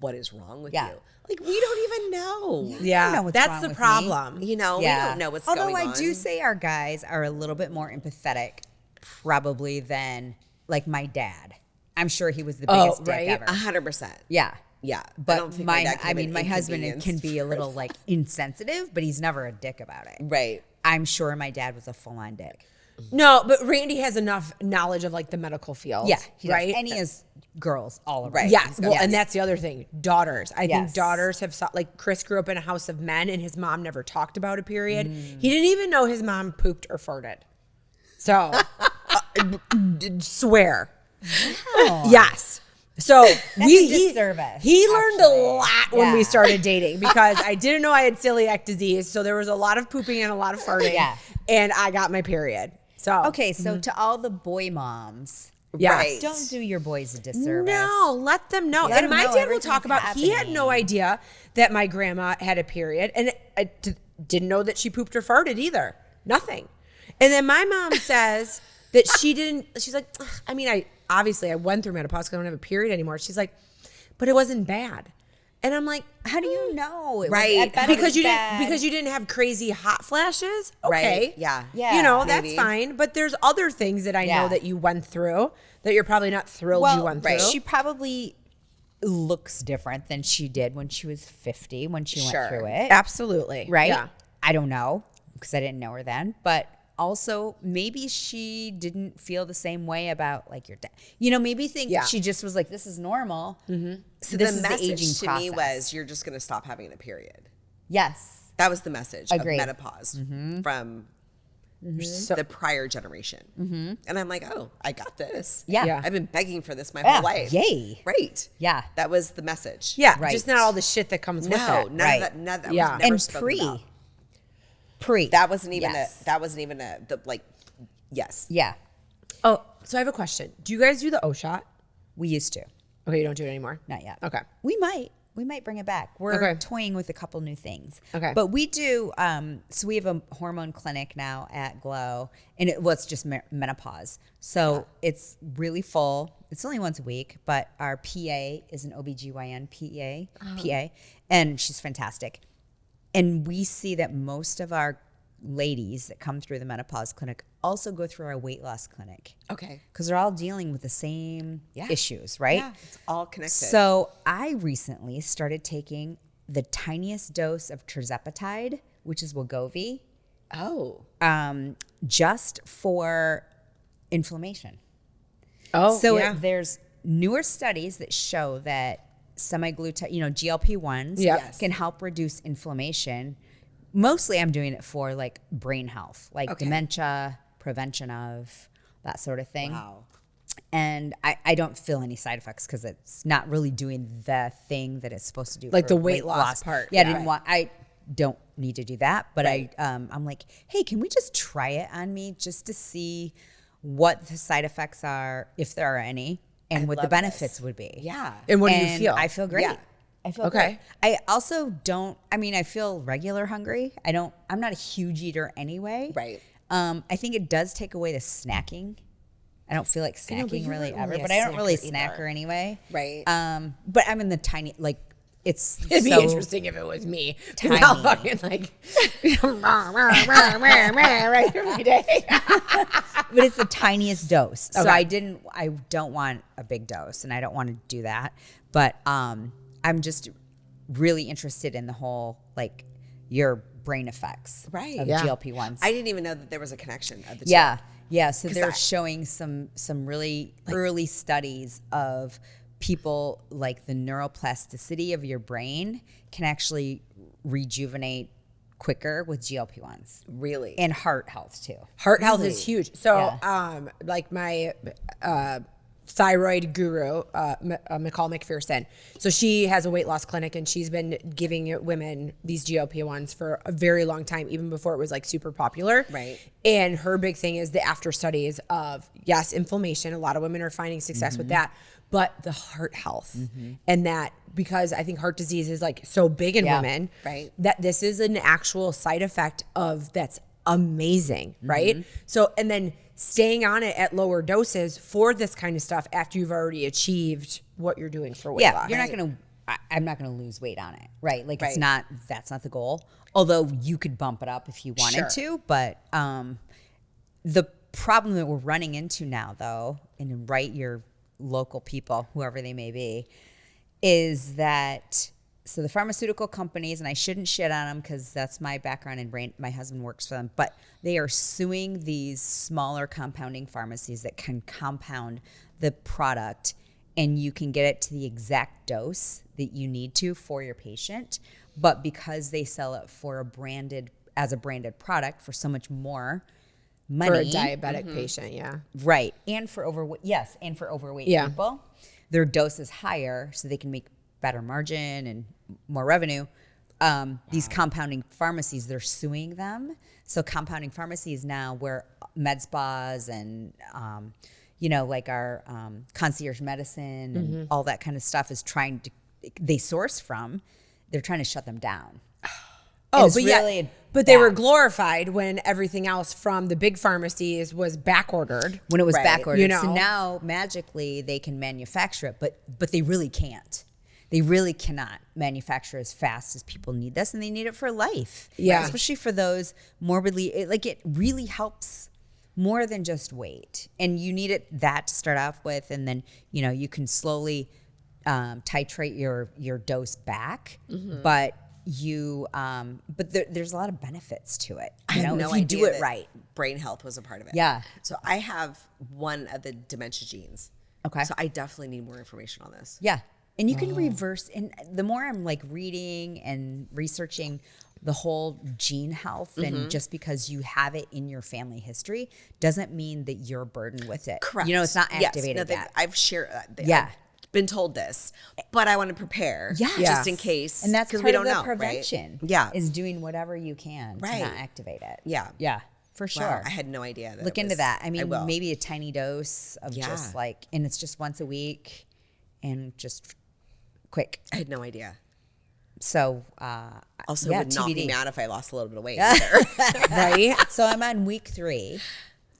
[SPEAKER 1] what is wrong with
[SPEAKER 3] Yeah.
[SPEAKER 1] you? Like, we don't even know.
[SPEAKER 2] Yeah,
[SPEAKER 3] I don't know what's
[SPEAKER 2] that's
[SPEAKER 3] wrong
[SPEAKER 2] the
[SPEAKER 3] with me.
[SPEAKER 2] problem.
[SPEAKER 1] You know, we don't know what's
[SPEAKER 3] Although
[SPEAKER 1] going on.
[SPEAKER 3] I do say our guys are a little bit more empathetic, probably than like my dad. I'm sure he was the biggest dick
[SPEAKER 2] right?
[SPEAKER 3] ever.
[SPEAKER 1] 100%.
[SPEAKER 3] Yeah.
[SPEAKER 1] Yeah. I
[SPEAKER 3] But
[SPEAKER 1] don't think my dad could have been
[SPEAKER 3] my husband
[SPEAKER 1] inconvenienced
[SPEAKER 3] can be a
[SPEAKER 1] for
[SPEAKER 3] little
[SPEAKER 1] that.
[SPEAKER 3] like insensitive, but he's never a dick about it.
[SPEAKER 1] Right.
[SPEAKER 3] I'm sure my dad was a full-on dick.
[SPEAKER 2] No, but Randy has enough knowledge of like the medical field.
[SPEAKER 3] Yeah, he does.
[SPEAKER 2] right.
[SPEAKER 3] And he has girls all around.
[SPEAKER 1] Right.
[SPEAKER 2] Yeah,
[SPEAKER 1] He's got-
[SPEAKER 2] well, and that's the other thing. Daughters. I think
[SPEAKER 3] Yes.
[SPEAKER 2] daughters have like Chris grew up in a house of men, and his mom never talked about a period. He didn't even know his mom pooped or farted. So, swear. Yes. So
[SPEAKER 3] disservice,
[SPEAKER 2] he learned a
[SPEAKER 3] actually.
[SPEAKER 2] lot when we
[SPEAKER 3] Yeah.
[SPEAKER 2] started dating because I didn't know I had celiac disease. So there was a lot of pooping and a lot of farting.
[SPEAKER 3] Yeah.
[SPEAKER 2] And I got my period. So
[SPEAKER 3] Okay, so to all the boy moms,
[SPEAKER 2] yes.
[SPEAKER 1] Right.
[SPEAKER 3] don't do your boys a disservice.
[SPEAKER 2] No, let them know.
[SPEAKER 3] Let
[SPEAKER 2] and
[SPEAKER 3] them
[SPEAKER 2] my
[SPEAKER 3] know
[SPEAKER 2] dad will talk
[SPEAKER 3] everything's
[SPEAKER 2] about he had no
[SPEAKER 3] happening.
[SPEAKER 2] idea that my grandma had a period, and I didn't know that she pooped or farted either. Nothing. And then my mom says that she didn't. She's like, "Ugh, I mean, I went through menopause because I don't have a period anymore. She's like, but it wasn't bad. And I'm like,
[SPEAKER 3] How do you know?
[SPEAKER 1] Right.
[SPEAKER 3] I bet it
[SPEAKER 2] because
[SPEAKER 3] was
[SPEAKER 2] you
[SPEAKER 3] bad.
[SPEAKER 2] didn't have crazy hot flashes.
[SPEAKER 1] Right.
[SPEAKER 2] Okay.
[SPEAKER 1] Yeah.
[SPEAKER 3] Yeah,
[SPEAKER 2] You know,
[SPEAKER 1] maybe.
[SPEAKER 2] that's fine. But there's other things that I know
[SPEAKER 3] Yeah.
[SPEAKER 2] that you went through that you're probably not thrilled you went through.
[SPEAKER 3] She probably looks different than she did when she was 50 when she
[SPEAKER 1] Sure.
[SPEAKER 3] went through it.
[SPEAKER 2] Absolutely.
[SPEAKER 3] Right?
[SPEAKER 2] Yeah.
[SPEAKER 3] I don't know because I didn't know her then, but also maybe she didn't feel the same way about like your dad. You know, maybe
[SPEAKER 2] Yeah.
[SPEAKER 3] she just was like, this is normal.
[SPEAKER 1] So
[SPEAKER 3] this
[SPEAKER 1] the
[SPEAKER 3] is
[SPEAKER 1] message
[SPEAKER 3] the aging
[SPEAKER 1] to
[SPEAKER 3] process.
[SPEAKER 1] me was, you're just going to stop having a period.
[SPEAKER 3] Yes.
[SPEAKER 1] That was the message
[SPEAKER 3] Agreed.
[SPEAKER 1] of menopause from the prior generation. And I'm like, oh, I got this.
[SPEAKER 3] Yeah.
[SPEAKER 2] Yeah.
[SPEAKER 1] I've been begging for this my
[SPEAKER 3] Yeah.
[SPEAKER 1] whole life.
[SPEAKER 3] Yay.
[SPEAKER 1] Right.
[SPEAKER 3] Yeah.
[SPEAKER 1] That was the message.
[SPEAKER 2] Yeah,
[SPEAKER 3] Right.
[SPEAKER 2] just not all the shit that comes with
[SPEAKER 1] No,
[SPEAKER 2] it.
[SPEAKER 1] none
[SPEAKER 3] Right.
[SPEAKER 1] of that. None of that
[SPEAKER 2] Yeah.
[SPEAKER 1] was never
[SPEAKER 3] And
[SPEAKER 1] spoken about.
[SPEAKER 3] pre.
[SPEAKER 1] That wasn't even
[SPEAKER 3] Yes.
[SPEAKER 1] a. That wasn't even a. The like. Yes.
[SPEAKER 3] Yeah.
[SPEAKER 2] Oh, so I have a question. Do you guys do the O shot?
[SPEAKER 3] We used to.
[SPEAKER 2] Okay, you don't do it anymore?
[SPEAKER 3] Not yet.
[SPEAKER 2] Okay.
[SPEAKER 3] We might. We might bring it back. We're
[SPEAKER 2] Okay.
[SPEAKER 3] toying with a couple new things.
[SPEAKER 2] Okay.
[SPEAKER 3] But we do, so we have a hormone clinic now at Glow, and it's just menopause. So it's really full. It's only once a week, but our PA is an OBGYN PA, and she's fantastic. And we see that most of our ladies that come through the menopause clinic also go through our weight loss clinic.
[SPEAKER 1] Okay.
[SPEAKER 3] Because they're all dealing with the same issues, right?
[SPEAKER 1] Yeah. It's all connected.
[SPEAKER 3] So I recently started taking the tiniest dose of tirzepatide, which is Wegovy,
[SPEAKER 1] oh.
[SPEAKER 3] just for inflammation.
[SPEAKER 2] Oh,
[SPEAKER 3] So
[SPEAKER 2] yeah.
[SPEAKER 3] there's newer studies that show that semaglutide, GLP-1s
[SPEAKER 2] Yep.
[SPEAKER 1] Yes.
[SPEAKER 3] can help reduce inflammation. Mostly I'm doing it for like brain health, like
[SPEAKER 1] Okay.
[SPEAKER 3] dementia, prevention of that sort of thing.
[SPEAKER 1] Wow.
[SPEAKER 3] And I don't feel any side effects because it's not really doing the thing that it's supposed to do.
[SPEAKER 2] Like
[SPEAKER 3] for
[SPEAKER 2] the weight loss part.
[SPEAKER 3] Yeah,
[SPEAKER 2] Yeah.
[SPEAKER 3] I don't need to do that, but
[SPEAKER 1] Right.
[SPEAKER 3] I'm like, hey, can we just try it on me just to see what the side effects are, if there are any, and what the
[SPEAKER 1] love
[SPEAKER 3] benefits
[SPEAKER 1] this.
[SPEAKER 3] would be.
[SPEAKER 1] Yeah.
[SPEAKER 2] And what do you
[SPEAKER 3] And
[SPEAKER 2] feel?
[SPEAKER 3] I feel great.
[SPEAKER 1] Yeah.
[SPEAKER 3] I feel
[SPEAKER 2] Okay.
[SPEAKER 3] great. I also don't. I mean, I feel regular hungry. I'm not a huge eater anyway.
[SPEAKER 1] Right.
[SPEAKER 3] I think it does take away the snacking. I don't feel like
[SPEAKER 2] know, but
[SPEAKER 3] snacking
[SPEAKER 2] you
[SPEAKER 3] really
[SPEAKER 2] weren't
[SPEAKER 3] ever,
[SPEAKER 2] really a
[SPEAKER 3] but I don't really
[SPEAKER 2] snacker
[SPEAKER 3] snacker
[SPEAKER 2] either.
[SPEAKER 3] anyway.
[SPEAKER 1] Right.
[SPEAKER 3] But I'm in the tiny it's
[SPEAKER 2] It'd be
[SPEAKER 3] so
[SPEAKER 2] interesting if it was me. 'Cause
[SPEAKER 3] tiny.
[SPEAKER 2] I'll fucking like right every day.
[SPEAKER 3] but it's the tiniest dose. So
[SPEAKER 2] Okay.
[SPEAKER 3] I don't want a big dose and I don't want to do that. But I'm just really interested in the whole like your brain effects
[SPEAKER 1] Right.
[SPEAKER 3] of
[SPEAKER 2] Yeah.
[SPEAKER 3] GLP-1s.
[SPEAKER 1] I didn't even know that there was a connection of the two.
[SPEAKER 3] Yeah. Yeah. So they're
[SPEAKER 1] I-
[SPEAKER 3] showing some really early studies of people like the neuroplasticity of your brain can actually rejuvenate quicker with GLP-1s
[SPEAKER 1] Really.
[SPEAKER 3] and heart health too.
[SPEAKER 2] Heart health
[SPEAKER 1] Really?
[SPEAKER 2] is huge. So,
[SPEAKER 3] Yeah.
[SPEAKER 2] like my thyroid guru, McCall McPherson. So she has a weight loss clinic and she's been giving women these GLP-1s for a very long time, even before it was like super popular.
[SPEAKER 1] Right.
[SPEAKER 2] And her big thing is the after studies of, yes, inflammation. A lot of women are finding success with that, but the heart health and that, because I think heart disease is like so big in
[SPEAKER 3] Yeah.
[SPEAKER 2] women,
[SPEAKER 1] Right.
[SPEAKER 2] that this is an actual side effect of that's amazing, right? So, and then staying on it at lower doses for this kind of stuff after you've already achieved what you're doing for weight
[SPEAKER 3] Yeah,
[SPEAKER 2] loss.
[SPEAKER 3] you're not going to I'm not going to lose weight on it, right? Like
[SPEAKER 1] Right.
[SPEAKER 3] that's not the goal. Although you could bump it up if you wanted
[SPEAKER 1] Sure.
[SPEAKER 3] to, but the problem that we're running into now, though, and right, your local people, whoever they may be, is that so the pharmaceutical companies, and I shouldn't shit on them because that's my background and brain. My husband works for them, but they are suing these smaller compounding pharmacies that can compound the product, and you can get it to the exact dose that you need to for your patient. But because they sell it for as a branded product for so much more money,
[SPEAKER 2] For a diabetic patient, yeah.
[SPEAKER 3] right, and for overweight,
[SPEAKER 2] Yeah.
[SPEAKER 3] people, their dose is higher, so they can make better margin and more revenue. These compounding pharmacies, they're suing them. So compounding pharmacies now, where med spas and like our concierge medicine and all that kind of stuff is they source from. They're trying to shut them down.
[SPEAKER 2] Oh,
[SPEAKER 3] it's
[SPEAKER 2] but
[SPEAKER 3] really
[SPEAKER 2] but they were
[SPEAKER 3] bad.
[SPEAKER 2] glorified when everything else from the big pharmacies was back ordered.
[SPEAKER 3] When it was
[SPEAKER 1] Right.
[SPEAKER 3] back ordered.
[SPEAKER 2] You know?
[SPEAKER 3] So now magically they can manufacture it, but they really can't. They really cannot manufacture as fast as people need this, and they need it for life.
[SPEAKER 2] Yeah.
[SPEAKER 3] Especially for those morbidly, it really helps more than just weight. And you need that to start off with, and then, you can slowly titrate your dose back, but there's a lot of benefits to it.
[SPEAKER 1] I had no
[SPEAKER 3] if you do
[SPEAKER 1] idea
[SPEAKER 3] it
[SPEAKER 1] that
[SPEAKER 3] right.
[SPEAKER 1] brain health was a part of it.
[SPEAKER 3] Yeah.
[SPEAKER 1] So I have one of the dementia genes.
[SPEAKER 3] Okay.
[SPEAKER 1] So I definitely need more information on this.
[SPEAKER 3] Yeah. And you can reverse, and the more I'm like reading and researching the whole gene health, and just because you have it in your family history doesn't mean that you're burdened with it.
[SPEAKER 1] Correct.
[SPEAKER 3] It's not activated
[SPEAKER 1] Yes. No,
[SPEAKER 3] yet.
[SPEAKER 1] I've shared.
[SPEAKER 3] Yeah.
[SPEAKER 1] I've been told this, but I want to prepare.
[SPEAKER 3] Yeah.
[SPEAKER 1] Just in case.
[SPEAKER 3] And that's
[SPEAKER 1] because
[SPEAKER 3] part
[SPEAKER 1] we don't
[SPEAKER 3] of the
[SPEAKER 1] know.
[SPEAKER 3] prevention.
[SPEAKER 1] Right? Yeah.
[SPEAKER 3] Is doing whatever you can
[SPEAKER 1] Right.
[SPEAKER 3] to not activate it.
[SPEAKER 1] Yeah.
[SPEAKER 3] Yeah. For sure.
[SPEAKER 1] Wow, I had no idea. That
[SPEAKER 3] Look
[SPEAKER 1] it
[SPEAKER 3] into
[SPEAKER 1] was-
[SPEAKER 3] that. I mean,
[SPEAKER 1] will.
[SPEAKER 3] maybe a tiny dose of just and it's just once a week and just quick.
[SPEAKER 1] I had no idea.
[SPEAKER 3] So,
[SPEAKER 1] Also,
[SPEAKER 3] yeah,
[SPEAKER 1] would not be
[SPEAKER 3] TBD.
[SPEAKER 1] mad if I lost a little bit of weight either.
[SPEAKER 2] Right?
[SPEAKER 3] So I'm on week 3,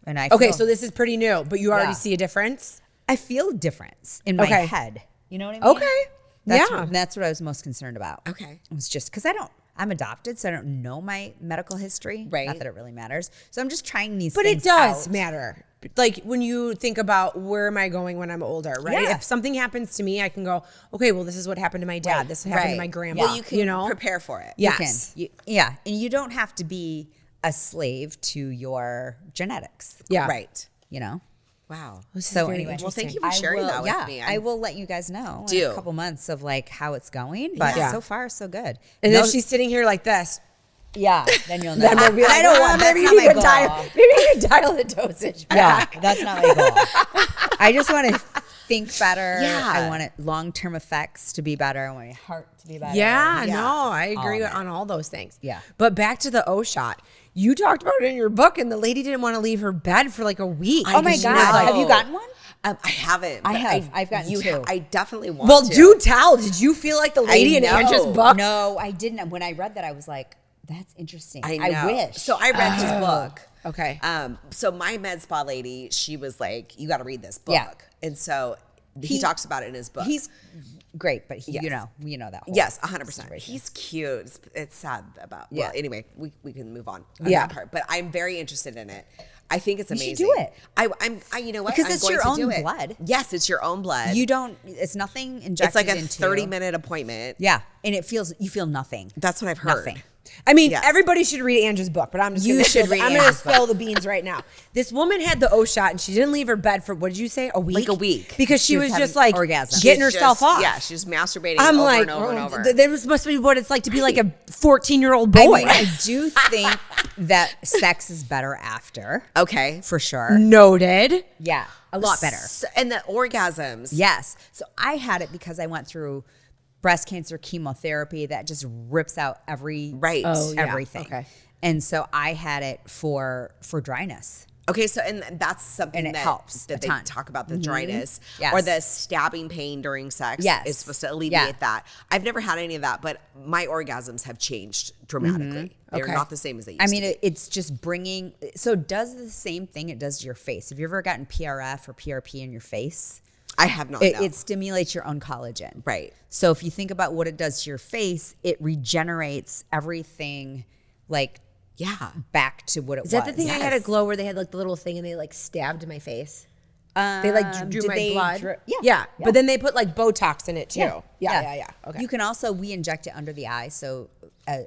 [SPEAKER 3] and I
[SPEAKER 2] Okay,
[SPEAKER 3] feel,
[SPEAKER 2] so this is pretty new, but you already
[SPEAKER 3] Yeah.
[SPEAKER 2] see a difference?
[SPEAKER 3] I feel a difference in my
[SPEAKER 2] Okay.
[SPEAKER 3] head. You know what I mean?
[SPEAKER 2] Okay.
[SPEAKER 3] That's what I was most concerned about.
[SPEAKER 1] Okay.
[SPEAKER 3] It was just because I'm adopted, so I don't know my medical history.
[SPEAKER 1] Right.
[SPEAKER 3] Not that it really matters. So I'm just trying these
[SPEAKER 2] But
[SPEAKER 3] things
[SPEAKER 2] it does
[SPEAKER 3] out.
[SPEAKER 2] matter. Like when you think about where am I going when I'm older, right?
[SPEAKER 3] Yeah.
[SPEAKER 2] If something happens to me, I can go, okay, well, this is what happened to my dad.
[SPEAKER 3] Right.
[SPEAKER 2] This happened to
[SPEAKER 3] Right.
[SPEAKER 2] my grandma.
[SPEAKER 1] Well, you can
[SPEAKER 2] know?
[SPEAKER 1] prepare for it.
[SPEAKER 3] You
[SPEAKER 2] Yes.
[SPEAKER 3] can. Yeah. And you don't have to be a slave to your genetics.
[SPEAKER 2] Yeah.
[SPEAKER 1] Right.
[SPEAKER 2] Oh,
[SPEAKER 1] Wow.
[SPEAKER 2] This is
[SPEAKER 3] So
[SPEAKER 2] very
[SPEAKER 3] anyway,
[SPEAKER 1] Well, thank you for
[SPEAKER 3] I
[SPEAKER 1] sharing
[SPEAKER 3] will-
[SPEAKER 1] that with
[SPEAKER 3] yeah,
[SPEAKER 1] me.
[SPEAKER 3] I will let you guys know in
[SPEAKER 1] Do.
[SPEAKER 3] a couple months of like how it's going. But
[SPEAKER 2] Yeah.
[SPEAKER 3] so far, so good.
[SPEAKER 2] And
[SPEAKER 3] No-
[SPEAKER 2] if she's sitting here like this,
[SPEAKER 3] yeah, then you'll know.
[SPEAKER 2] then we'll be like,
[SPEAKER 3] I don't want. That's
[SPEAKER 2] maybe
[SPEAKER 3] not
[SPEAKER 2] you
[SPEAKER 3] my
[SPEAKER 2] need to
[SPEAKER 3] goal.
[SPEAKER 2] maybe you need to dial the dosage
[SPEAKER 3] Yeah,
[SPEAKER 2] back.
[SPEAKER 3] that's not my goal. I just want to think better.
[SPEAKER 1] Yeah.
[SPEAKER 3] I want long-term effects to be better. I want my heart to be better.
[SPEAKER 2] Yeah,
[SPEAKER 1] Yeah.
[SPEAKER 2] no, I agree
[SPEAKER 3] All of it.
[SPEAKER 2] on all those things.
[SPEAKER 3] Yeah.
[SPEAKER 2] But back to the O shot. You talked about it in your book, and the lady didn't want to leave her bed for like a week.
[SPEAKER 3] Oh my
[SPEAKER 1] I
[SPEAKER 3] God.
[SPEAKER 1] know.
[SPEAKER 3] Have you gotten one?
[SPEAKER 1] I haven't.
[SPEAKER 3] I
[SPEAKER 1] but
[SPEAKER 3] have. I've gotten
[SPEAKER 1] you
[SPEAKER 3] 2.
[SPEAKER 1] I definitely want
[SPEAKER 2] Well,
[SPEAKER 1] to.
[SPEAKER 2] do tell. Did you feel like the lady in
[SPEAKER 1] know.
[SPEAKER 2] Angie's book?
[SPEAKER 3] No, I didn't. When I read that, I was like, that's interesting.
[SPEAKER 1] I know.
[SPEAKER 3] wish.
[SPEAKER 1] So I read his book.
[SPEAKER 2] Okay.
[SPEAKER 1] So my med spa lady, she was like, "You got to read this book."
[SPEAKER 3] Yeah.
[SPEAKER 1] And so he talks about it in his book.
[SPEAKER 3] He's great, but
[SPEAKER 1] Yes.
[SPEAKER 3] you know that whole
[SPEAKER 1] Yes, 100%.
[SPEAKER 3] situation.
[SPEAKER 1] He's cute. It's sad about.
[SPEAKER 3] Yeah.
[SPEAKER 1] Well, anyway, we can move on
[SPEAKER 2] Yeah.
[SPEAKER 1] that part. But I'm very interested in it. I think it's
[SPEAKER 3] You
[SPEAKER 1] amazing.
[SPEAKER 3] should do it.
[SPEAKER 1] I you know what?
[SPEAKER 3] Because
[SPEAKER 1] I'm
[SPEAKER 3] it's
[SPEAKER 1] going
[SPEAKER 3] your
[SPEAKER 1] to
[SPEAKER 3] own
[SPEAKER 1] do it.
[SPEAKER 3] blood.
[SPEAKER 1] Yes, it's your own blood.
[SPEAKER 3] You don't. It's nothing injected.
[SPEAKER 1] It's like a
[SPEAKER 3] into.
[SPEAKER 1] 30-minute appointment.
[SPEAKER 3] Yeah, and you feel nothing.
[SPEAKER 1] That's what I've heard.
[SPEAKER 3] Nothing.
[SPEAKER 2] I mean,
[SPEAKER 1] Yes.
[SPEAKER 2] everybody should read Angie's book, but I'm just
[SPEAKER 3] You
[SPEAKER 2] gonna
[SPEAKER 3] should
[SPEAKER 2] spill,
[SPEAKER 3] read
[SPEAKER 2] I'm going to
[SPEAKER 3] Angie's
[SPEAKER 2] spill the beans right now. This woman had the O shot, and she didn't leave her bed for what did you say? A week?
[SPEAKER 1] Like a week.
[SPEAKER 2] because she
[SPEAKER 3] She
[SPEAKER 2] was
[SPEAKER 3] was
[SPEAKER 2] just
[SPEAKER 3] having
[SPEAKER 2] like
[SPEAKER 3] orgasm.
[SPEAKER 2] getting
[SPEAKER 1] She's
[SPEAKER 2] herself
[SPEAKER 1] just-
[SPEAKER 2] off.
[SPEAKER 1] Yeah, she's masturbating
[SPEAKER 2] I'm
[SPEAKER 1] over
[SPEAKER 2] like,
[SPEAKER 1] and over and over.
[SPEAKER 2] This must be what it's like to be like a 14-year-old
[SPEAKER 3] I
[SPEAKER 2] boy.
[SPEAKER 3] mean, I do think that sex is better after,
[SPEAKER 1] Okay.
[SPEAKER 3] for sure.
[SPEAKER 2] Noted.
[SPEAKER 3] Yeah, a lot better.
[SPEAKER 1] And the orgasms.
[SPEAKER 3] Yes. So I had it because I went through breast cancer chemotherapy that just rips out
[SPEAKER 1] Right.
[SPEAKER 2] Oh, yeah.
[SPEAKER 3] everything.
[SPEAKER 2] Okay.
[SPEAKER 3] And so I had it for dryness.
[SPEAKER 1] Okay, so and that's something
[SPEAKER 3] And it
[SPEAKER 1] that
[SPEAKER 3] helps
[SPEAKER 1] that
[SPEAKER 3] a
[SPEAKER 1] they
[SPEAKER 3] ton.
[SPEAKER 1] talk about the dryness
[SPEAKER 3] Yes.
[SPEAKER 1] or the stabbing pain during sex.
[SPEAKER 3] Yes.
[SPEAKER 1] Is supposed to alleviate
[SPEAKER 3] Yeah.
[SPEAKER 1] that. I've never had any of that, but my orgasms have changed dramatically. They're
[SPEAKER 2] Okay.
[SPEAKER 1] not the same as they used
[SPEAKER 3] I
[SPEAKER 1] to
[SPEAKER 3] mean,
[SPEAKER 1] be.
[SPEAKER 3] it's just bringing. So it does the same thing it does to your face. Have you ever gotten PRF or PRP in your face?
[SPEAKER 1] I have not.
[SPEAKER 3] It stimulates your own collagen.
[SPEAKER 1] Right.
[SPEAKER 3] So if you think about what it does to your face, it regenerates everything back to what it was.
[SPEAKER 2] Is that the thing I had a glow where they had like the little thing and they like stabbed my face? They like drew
[SPEAKER 3] did
[SPEAKER 2] my
[SPEAKER 3] they
[SPEAKER 2] blood.
[SPEAKER 3] Yeah.
[SPEAKER 2] But then they put like Botox in it too. Yeah. Okay.
[SPEAKER 3] You can also, we inject it under the eye. So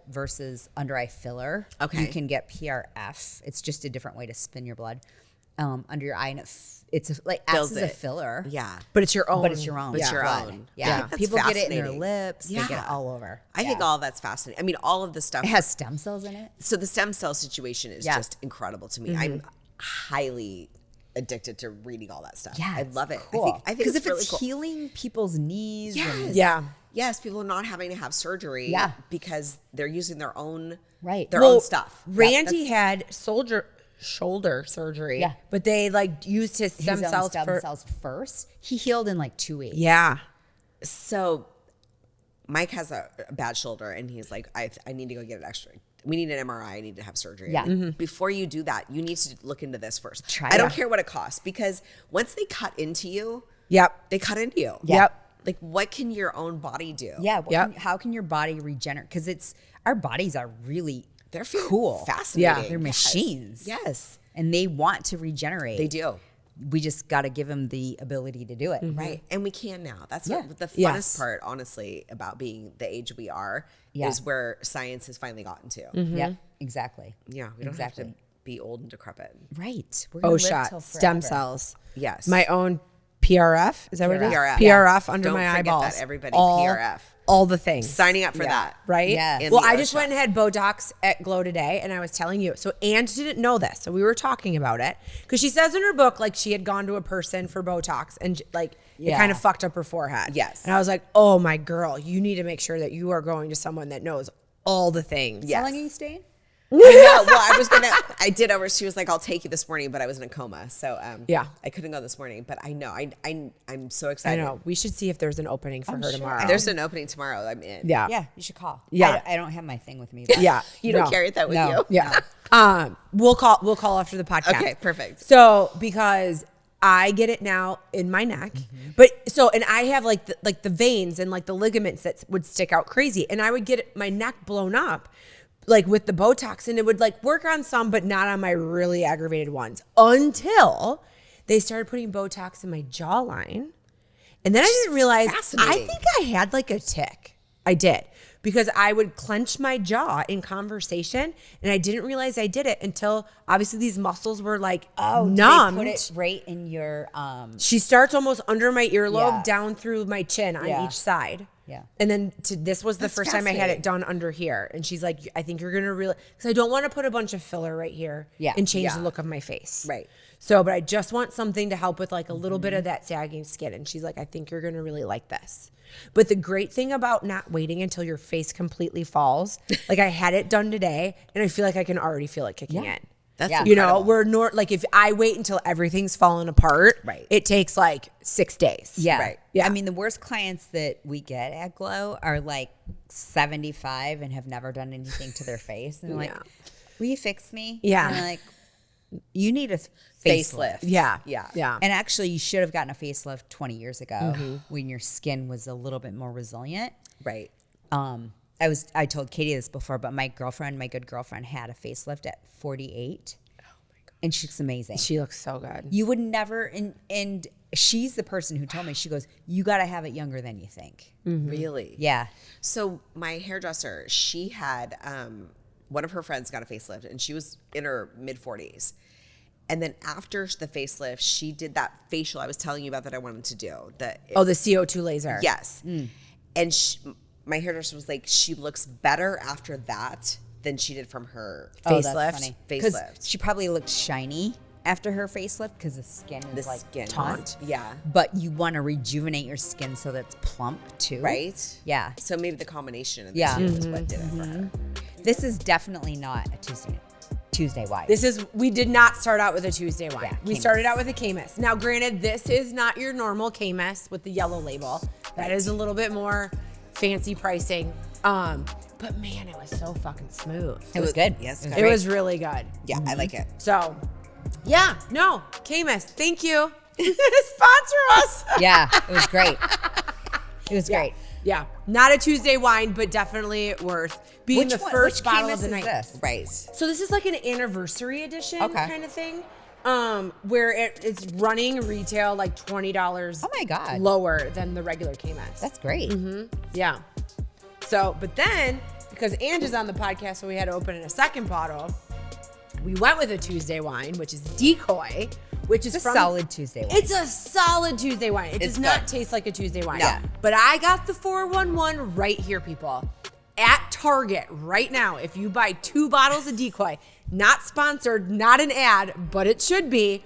[SPEAKER 3] versus under eye filler.
[SPEAKER 1] Okay.
[SPEAKER 3] You can get PRF. It's just a different way to spin your blood under your eye. And it's like acts as a filler.
[SPEAKER 1] Yeah.
[SPEAKER 2] But it's your own.
[SPEAKER 3] But it's your own.
[SPEAKER 1] It's your
[SPEAKER 3] blood.
[SPEAKER 1] own.
[SPEAKER 3] Yeah.
[SPEAKER 1] That's
[SPEAKER 3] People get it in their
[SPEAKER 1] fascinating.
[SPEAKER 3] lips.
[SPEAKER 1] Yeah.
[SPEAKER 3] They get it all over.
[SPEAKER 1] I think all that's fascinating. I mean, all of the stuff.
[SPEAKER 3] It has stem cells in it.
[SPEAKER 1] So the stem cell situation is just incredible to me. I'm highly addicted to reading all that stuff.
[SPEAKER 3] Yeah,
[SPEAKER 1] I love it.
[SPEAKER 3] Cool.
[SPEAKER 1] I think
[SPEAKER 3] because
[SPEAKER 1] it's
[SPEAKER 3] if
[SPEAKER 1] really
[SPEAKER 3] it's
[SPEAKER 1] cool.
[SPEAKER 3] healing people's knees.
[SPEAKER 1] Yes.
[SPEAKER 3] And,
[SPEAKER 1] Yes, people are not having to have surgery because they're using their own own stuff.
[SPEAKER 2] Randy had shoulder surgery.
[SPEAKER 3] Yeah.
[SPEAKER 2] But they like used his stem
[SPEAKER 3] his own
[SPEAKER 2] cells
[SPEAKER 3] stem cells first. He healed in like 2 weeks.
[SPEAKER 2] Yeah.
[SPEAKER 1] So Mike has a bad shoulder and he's like, I need to go get an X-ray. We need an MRI. I need to have surgery.
[SPEAKER 3] Yeah.
[SPEAKER 1] Before you do that, you need to look into this first.
[SPEAKER 3] Try
[SPEAKER 1] I don't
[SPEAKER 3] it.
[SPEAKER 1] care what it costs because once they cut into you,
[SPEAKER 2] Yep.
[SPEAKER 1] they cut into you.
[SPEAKER 2] Yep.
[SPEAKER 1] Like, what can your own body do?
[SPEAKER 3] Yeah. How can your body regenerate? Because our bodies are really
[SPEAKER 1] They're
[SPEAKER 3] cool.
[SPEAKER 1] fascinating.
[SPEAKER 3] Yeah. They're machines.
[SPEAKER 1] Yes.
[SPEAKER 3] And they want to regenerate.
[SPEAKER 1] They do.
[SPEAKER 3] We just got to give them the ability to do it.
[SPEAKER 1] Right. And we can now. That's what the funnest
[SPEAKER 2] Yes.
[SPEAKER 1] part, honestly, about being the age we are
[SPEAKER 3] Yeah.
[SPEAKER 1] is where science has finally gotten to.
[SPEAKER 3] Yeah. Exactly.
[SPEAKER 1] Yeah. We don't have to be old and decrepit.
[SPEAKER 3] Right. We're gonna live
[SPEAKER 2] shot
[SPEAKER 3] till
[SPEAKER 2] stem
[SPEAKER 3] forever.
[SPEAKER 2] cells.
[SPEAKER 1] Yes.
[SPEAKER 2] My own PRF. Is that what it is?
[SPEAKER 1] PRF.
[SPEAKER 2] PRF under
[SPEAKER 1] Don't
[SPEAKER 2] my
[SPEAKER 1] forget
[SPEAKER 2] eyeballs.
[SPEAKER 1] that, everybody.
[SPEAKER 2] All,
[SPEAKER 1] PRF.
[SPEAKER 2] All the things.
[SPEAKER 1] Signing up for that.
[SPEAKER 2] Right?
[SPEAKER 3] Yes.
[SPEAKER 1] In
[SPEAKER 2] Well,
[SPEAKER 1] the
[SPEAKER 2] I just
[SPEAKER 1] shop.
[SPEAKER 2] went and had Botox at Glow today, and I was telling you. So Anne didn't know this, so we were talking about it because she says in her book like she had gone to a person for Botox and like it kind of fucked up her forehead.
[SPEAKER 1] Yes.
[SPEAKER 2] And I was like, oh my girl, you need to make sure that you are going to someone that knows all the things.
[SPEAKER 3] How long are you staying?
[SPEAKER 1] I know. Well, I did over. She was like, "I'll take you this morning," but I was in a coma, so I couldn't go this morning. But I know, I'm so
[SPEAKER 2] I
[SPEAKER 1] excited.
[SPEAKER 2] know. We should see if there's an opening for her tomorrow.
[SPEAKER 1] There's an opening tomorrow. I'm in.
[SPEAKER 2] Yeah.
[SPEAKER 3] Yeah. You should call.
[SPEAKER 2] Yeah.
[SPEAKER 3] I don't have my thing with me. But
[SPEAKER 2] Yeah.
[SPEAKER 1] You don't
[SPEAKER 2] No.
[SPEAKER 1] carry that with
[SPEAKER 3] No.
[SPEAKER 1] you.
[SPEAKER 2] Yeah. We'll call after the podcast.
[SPEAKER 1] Okay. Perfect.
[SPEAKER 2] So because I get it now in my neck, but and I have like the veins and like the ligaments that would stick out crazy, and I would get my neck blown up like with the Botox, and it would like work on some, but not on my really aggravated ones until they started putting Botox in my jawline. And then I didn't realize, I
[SPEAKER 1] fascinating.
[SPEAKER 2] think I had like a tick. I did. Because I would clench my jaw in conversation and I didn't realize I did it until obviously these muscles were like numbed.
[SPEAKER 3] They put it right in your
[SPEAKER 2] She starts almost under my earlobe
[SPEAKER 3] Yeah.
[SPEAKER 2] down through my chin on
[SPEAKER 3] Yeah.
[SPEAKER 2] each side.
[SPEAKER 3] Yeah.
[SPEAKER 2] And then this was the first time I had it done under here. And she's like, I think you're going to really, because I don't want to put a bunch of filler right here and change the look of my face.
[SPEAKER 1] Right.
[SPEAKER 2] So, but I just want something to help with like a little bit of that sagging skin. And she's like, I think you're going to really like this. But the great thing about not waiting until your face completely falls, like I had it done today and I feel like I can already feel it kicking in.
[SPEAKER 1] That's
[SPEAKER 2] You know,
[SPEAKER 1] incredible.
[SPEAKER 2] like if I wait until everything's fallen apart,
[SPEAKER 1] Right.
[SPEAKER 2] it takes like 6 days.
[SPEAKER 3] Yeah.
[SPEAKER 1] Right.
[SPEAKER 2] Yeah.
[SPEAKER 3] I mean, the worst clients that we get at Glow are like 75 and have never done anything to their face. And they're like,
[SPEAKER 2] Yeah.
[SPEAKER 3] will you fix me?
[SPEAKER 2] Yeah.
[SPEAKER 3] And I'm like, you need a
[SPEAKER 1] Facelift.
[SPEAKER 2] Yeah.
[SPEAKER 1] Yeah.
[SPEAKER 2] Yeah.
[SPEAKER 3] And actually, you should have gotten a facelift 20 years ago when your skin was a little bit more resilient.
[SPEAKER 1] Right.
[SPEAKER 3] I told Katie this before, but my good girlfriend, had a facelift at 48. Oh my God. And she looks amazing.
[SPEAKER 2] She looks so good.
[SPEAKER 3] You would never, and she's the person who told me, she goes, you got to have it younger than you think.
[SPEAKER 1] Really.
[SPEAKER 3] Yeah.
[SPEAKER 1] So my hairdresser, she had one of her friends got a facelift, and she was in her mid 40s. And then after the facelift, she did that facial I was telling you about that I wanted to do.
[SPEAKER 2] The CO2 laser.
[SPEAKER 1] Yes. And my hairdresser was like, she looks better after that than she did from her
[SPEAKER 3] Oh,
[SPEAKER 2] Facelift.
[SPEAKER 3] that's funny. 'Cause
[SPEAKER 1] facelift.
[SPEAKER 3] she probably looked shiny after her facelift because the skin is
[SPEAKER 1] The
[SPEAKER 3] like
[SPEAKER 1] skin.
[SPEAKER 3] taut.
[SPEAKER 1] Yeah.
[SPEAKER 3] But you want to rejuvenate your skin so that's plump too.
[SPEAKER 1] Right?
[SPEAKER 3] Yeah.
[SPEAKER 1] So maybe the combination of the
[SPEAKER 3] Yeah.
[SPEAKER 1] two is what did it for her.
[SPEAKER 3] This is definitely not a Tuesday wipe.
[SPEAKER 2] We did not start out with a Tuesday wine.
[SPEAKER 3] Yeah,
[SPEAKER 2] We
[SPEAKER 3] Camus.
[SPEAKER 2] started out with a Camus. Now, granted, this is not your normal Camus with the yellow label. That is a little bit more fancy pricing. But man, it was so fucking smooth.
[SPEAKER 3] It was good.
[SPEAKER 1] Yes.
[SPEAKER 2] It was really good.
[SPEAKER 1] Yeah, I like it.
[SPEAKER 2] So, yeah, no, Camus, thank you. Sponsor us.
[SPEAKER 3] Yeah, it was great. It was great.
[SPEAKER 2] Yeah, not a Tuesday wine, but definitely worth being the first bottle of the night.
[SPEAKER 3] This?
[SPEAKER 1] Right.
[SPEAKER 2] So this is like an anniversary edition kind of thing, where it's running retail like $20.
[SPEAKER 3] Oh my God.
[SPEAKER 2] Lower than the regular K-Mess.
[SPEAKER 3] That's great.
[SPEAKER 2] Yeah. So, but then because Ange is on the podcast, so we had to open a second bottle. We went with a Tuesday wine, which is Decoy, which is
[SPEAKER 3] It's a solid Tuesday wine.
[SPEAKER 2] It's a solid Tuesday wine. It does not taste like a Tuesday wine.
[SPEAKER 1] No.
[SPEAKER 2] But I got the 411 right here, people. At Target right now, if you buy 2 bottles of Decoy, not sponsored, not an ad, but it should be,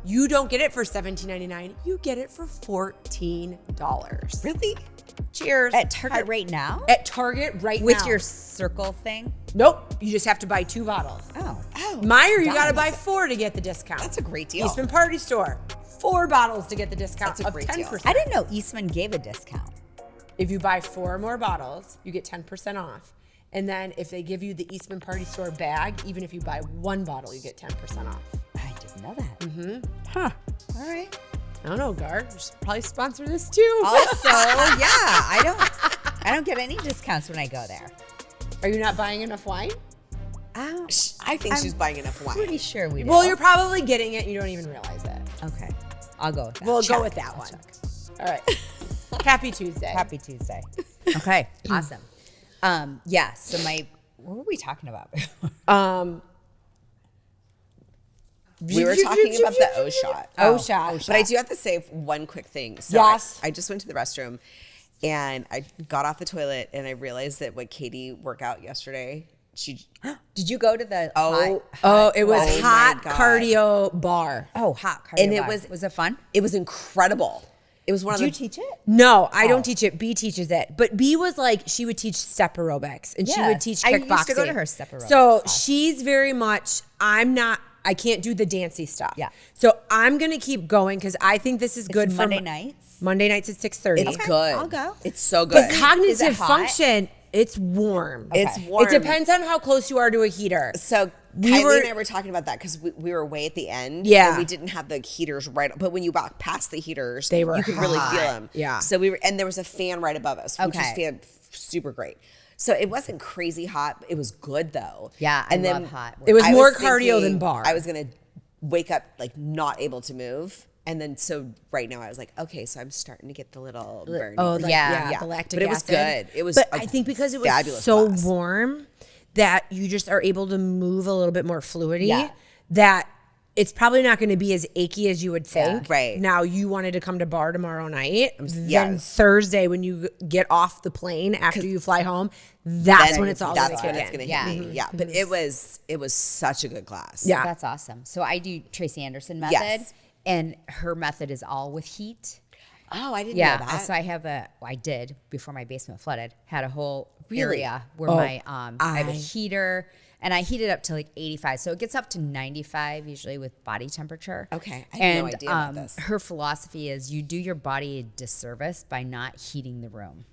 [SPEAKER 2] you don't get it for $17.99. You get it for $14.
[SPEAKER 3] Really?
[SPEAKER 2] Cheers.
[SPEAKER 3] At Target right now?
[SPEAKER 2] At Target right
[SPEAKER 3] With
[SPEAKER 2] now.
[SPEAKER 3] your circle thing?
[SPEAKER 2] Nope. You just have to buy 2 bottles.
[SPEAKER 3] Oh.
[SPEAKER 2] Meyer, you got to buy 4 to get the discount.
[SPEAKER 1] That's a great deal.
[SPEAKER 2] Eastman Party Store, 4 bottles to get the discount
[SPEAKER 1] That's a
[SPEAKER 2] of
[SPEAKER 1] great
[SPEAKER 2] 10%.
[SPEAKER 1] deal.
[SPEAKER 3] I didn't know Eastman gave a discount.
[SPEAKER 2] If you buy 4 more bottles, you get 10% off. And then if they give you the Eastman Party Store bag, even if you buy 1 bottle, you get 10% off.
[SPEAKER 3] I didn't know that. Huh. All right.
[SPEAKER 2] I don't know, Gar. You should probably sponsor this too.
[SPEAKER 3] Also, yeah, I don't get any discounts when I go there.
[SPEAKER 2] Are you not buying enough wine?
[SPEAKER 1] I think she's buying enough wine.
[SPEAKER 3] Pretty sure we do.
[SPEAKER 2] Well, you're probably getting it. You don't even realize it.
[SPEAKER 3] Okay. I'll go with that.
[SPEAKER 2] We'll
[SPEAKER 3] Check.
[SPEAKER 2] go with that one. All right. Happy Tuesday.
[SPEAKER 3] Happy Tuesday. Okay. Awesome. Yeah. So what were we talking about?
[SPEAKER 1] We were talking about the O shot.
[SPEAKER 2] O shot.
[SPEAKER 1] But I do have to say one quick thing. So
[SPEAKER 2] Yes.
[SPEAKER 1] I just went to the restroom and I got off the toilet and I realized that what Katie worked out yesterday,
[SPEAKER 3] Did you go to the
[SPEAKER 2] It was
[SPEAKER 1] Oh my
[SPEAKER 2] hot
[SPEAKER 1] God.
[SPEAKER 2] cardio bar.
[SPEAKER 3] hot cardio
[SPEAKER 1] And it
[SPEAKER 3] bar.
[SPEAKER 1] was
[SPEAKER 3] it fun?
[SPEAKER 1] It was incredible. It was one
[SPEAKER 3] Did you
[SPEAKER 1] of the
[SPEAKER 3] teach it?
[SPEAKER 2] No, I don't teach it. B teaches it. But B was like, she would teach step aerobics and she would
[SPEAKER 3] Yes.
[SPEAKER 2] teach
[SPEAKER 3] I
[SPEAKER 2] kickboxing.
[SPEAKER 3] used to go to her step aerobics
[SPEAKER 2] So
[SPEAKER 3] class.
[SPEAKER 2] she's very much, I can't do the dancey stuff.
[SPEAKER 3] Yeah.
[SPEAKER 2] So I'm going to keep going because I think this is good
[SPEAKER 3] It's
[SPEAKER 2] for
[SPEAKER 3] Monday nights.
[SPEAKER 2] Monday nights at 6:30.
[SPEAKER 1] It's good.
[SPEAKER 3] I'll go.
[SPEAKER 1] It's so good.
[SPEAKER 2] But
[SPEAKER 3] Is
[SPEAKER 2] cognitive
[SPEAKER 3] it hot?
[SPEAKER 2] function, it's warm.
[SPEAKER 1] It's
[SPEAKER 3] Okay.
[SPEAKER 1] warm.
[SPEAKER 2] It depends on how close you are to a heater.
[SPEAKER 1] So Kylie and I were talking about that because we were way at the end.
[SPEAKER 2] Yeah.
[SPEAKER 1] And we didn't have the heaters right. But when you walk past the heaters,
[SPEAKER 2] They were
[SPEAKER 1] you could really
[SPEAKER 2] hot.
[SPEAKER 1] feel them.
[SPEAKER 2] Yeah.
[SPEAKER 1] So and there was a fan right above us, which
[SPEAKER 3] Okay.
[SPEAKER 1] was super great. So it wasn't crazy hot. It was good though.
[SPEAKER 3] Yeah, I love hot work.
[SPEAKER 2] It was
[SPEAKER 1] I
[SPEAKER 2] more
[SPEAKER 1] was
[SPEAKER 2] cardio than
[SPEAKER 1] thinking
[SPEAKER 2] bar.
[SPEAKER 1] I was going to wake up like not able to move. And then so right now I was like, okay, so I'm starting to get the little burn.
[SPEAKER 2] Oh, like,
[SPEAKER 3] Yeah.
[SPEAKER 2] the lactic
[SPEAKER 1] But it was
[SPEAKER 2] acid.
[SPEAKER 1] good. It was
[SPEAKER 2] But
[SPEAKER 1] a
[SPEAKER 2] I think because it was
[SPEAKER 1] fabulous
[SPEAKER 2] so
[SPEAKER 1] class.
[SPEAKER 2] warm that you just are able to move a little bit more fluidity.
[SPEAKER 3] Yeah.
[SPEAKER 2] That it's probably not going to be as achy as you would think.
[SPEAKER 1] Right.
[SPEAKER 2] Now you wanted to come to bar tomorrow night. Then
[SPEAKER 1] yes.
[SPEAKER 2] Thursday when you get off the plane after you fly home, that's when it's all going to
[SPEAKER 1] That's
[SPEAKER 2] kick
[SPEAKER 1] when it's
[SPEAKER 2] in.
[SPEAKER 1] going to
[SPEAKER 3] Yeah.
[SPEAKER 1] hit me. Yeah. But it was such a good class.
[SPEAKER 2] Yeah.
[SPEAKER 3] That's awesome. So I do Tracy Anderson method,
[SPEAKER 1] Yes.
[SPEAKER 3] and her method is all with heat.
[SPEAKER 1] Oh, I didn't
[SPEAKER 3] Yeah.
[SPEAKER 1] know that.
[SPEAKER 3] So I did before my basement flooded. Had a whole
[SPEAKER 1] Really?
[SPEAKER 3] area where I have a heater, and I heat it up to like 85. So it gets up to 95 usually with body temperature.
[SPEAKER 1] Okay. I had no idea about this.
[SPEAKER 3] Her philosophy is you do your body a disservice by not heating the room,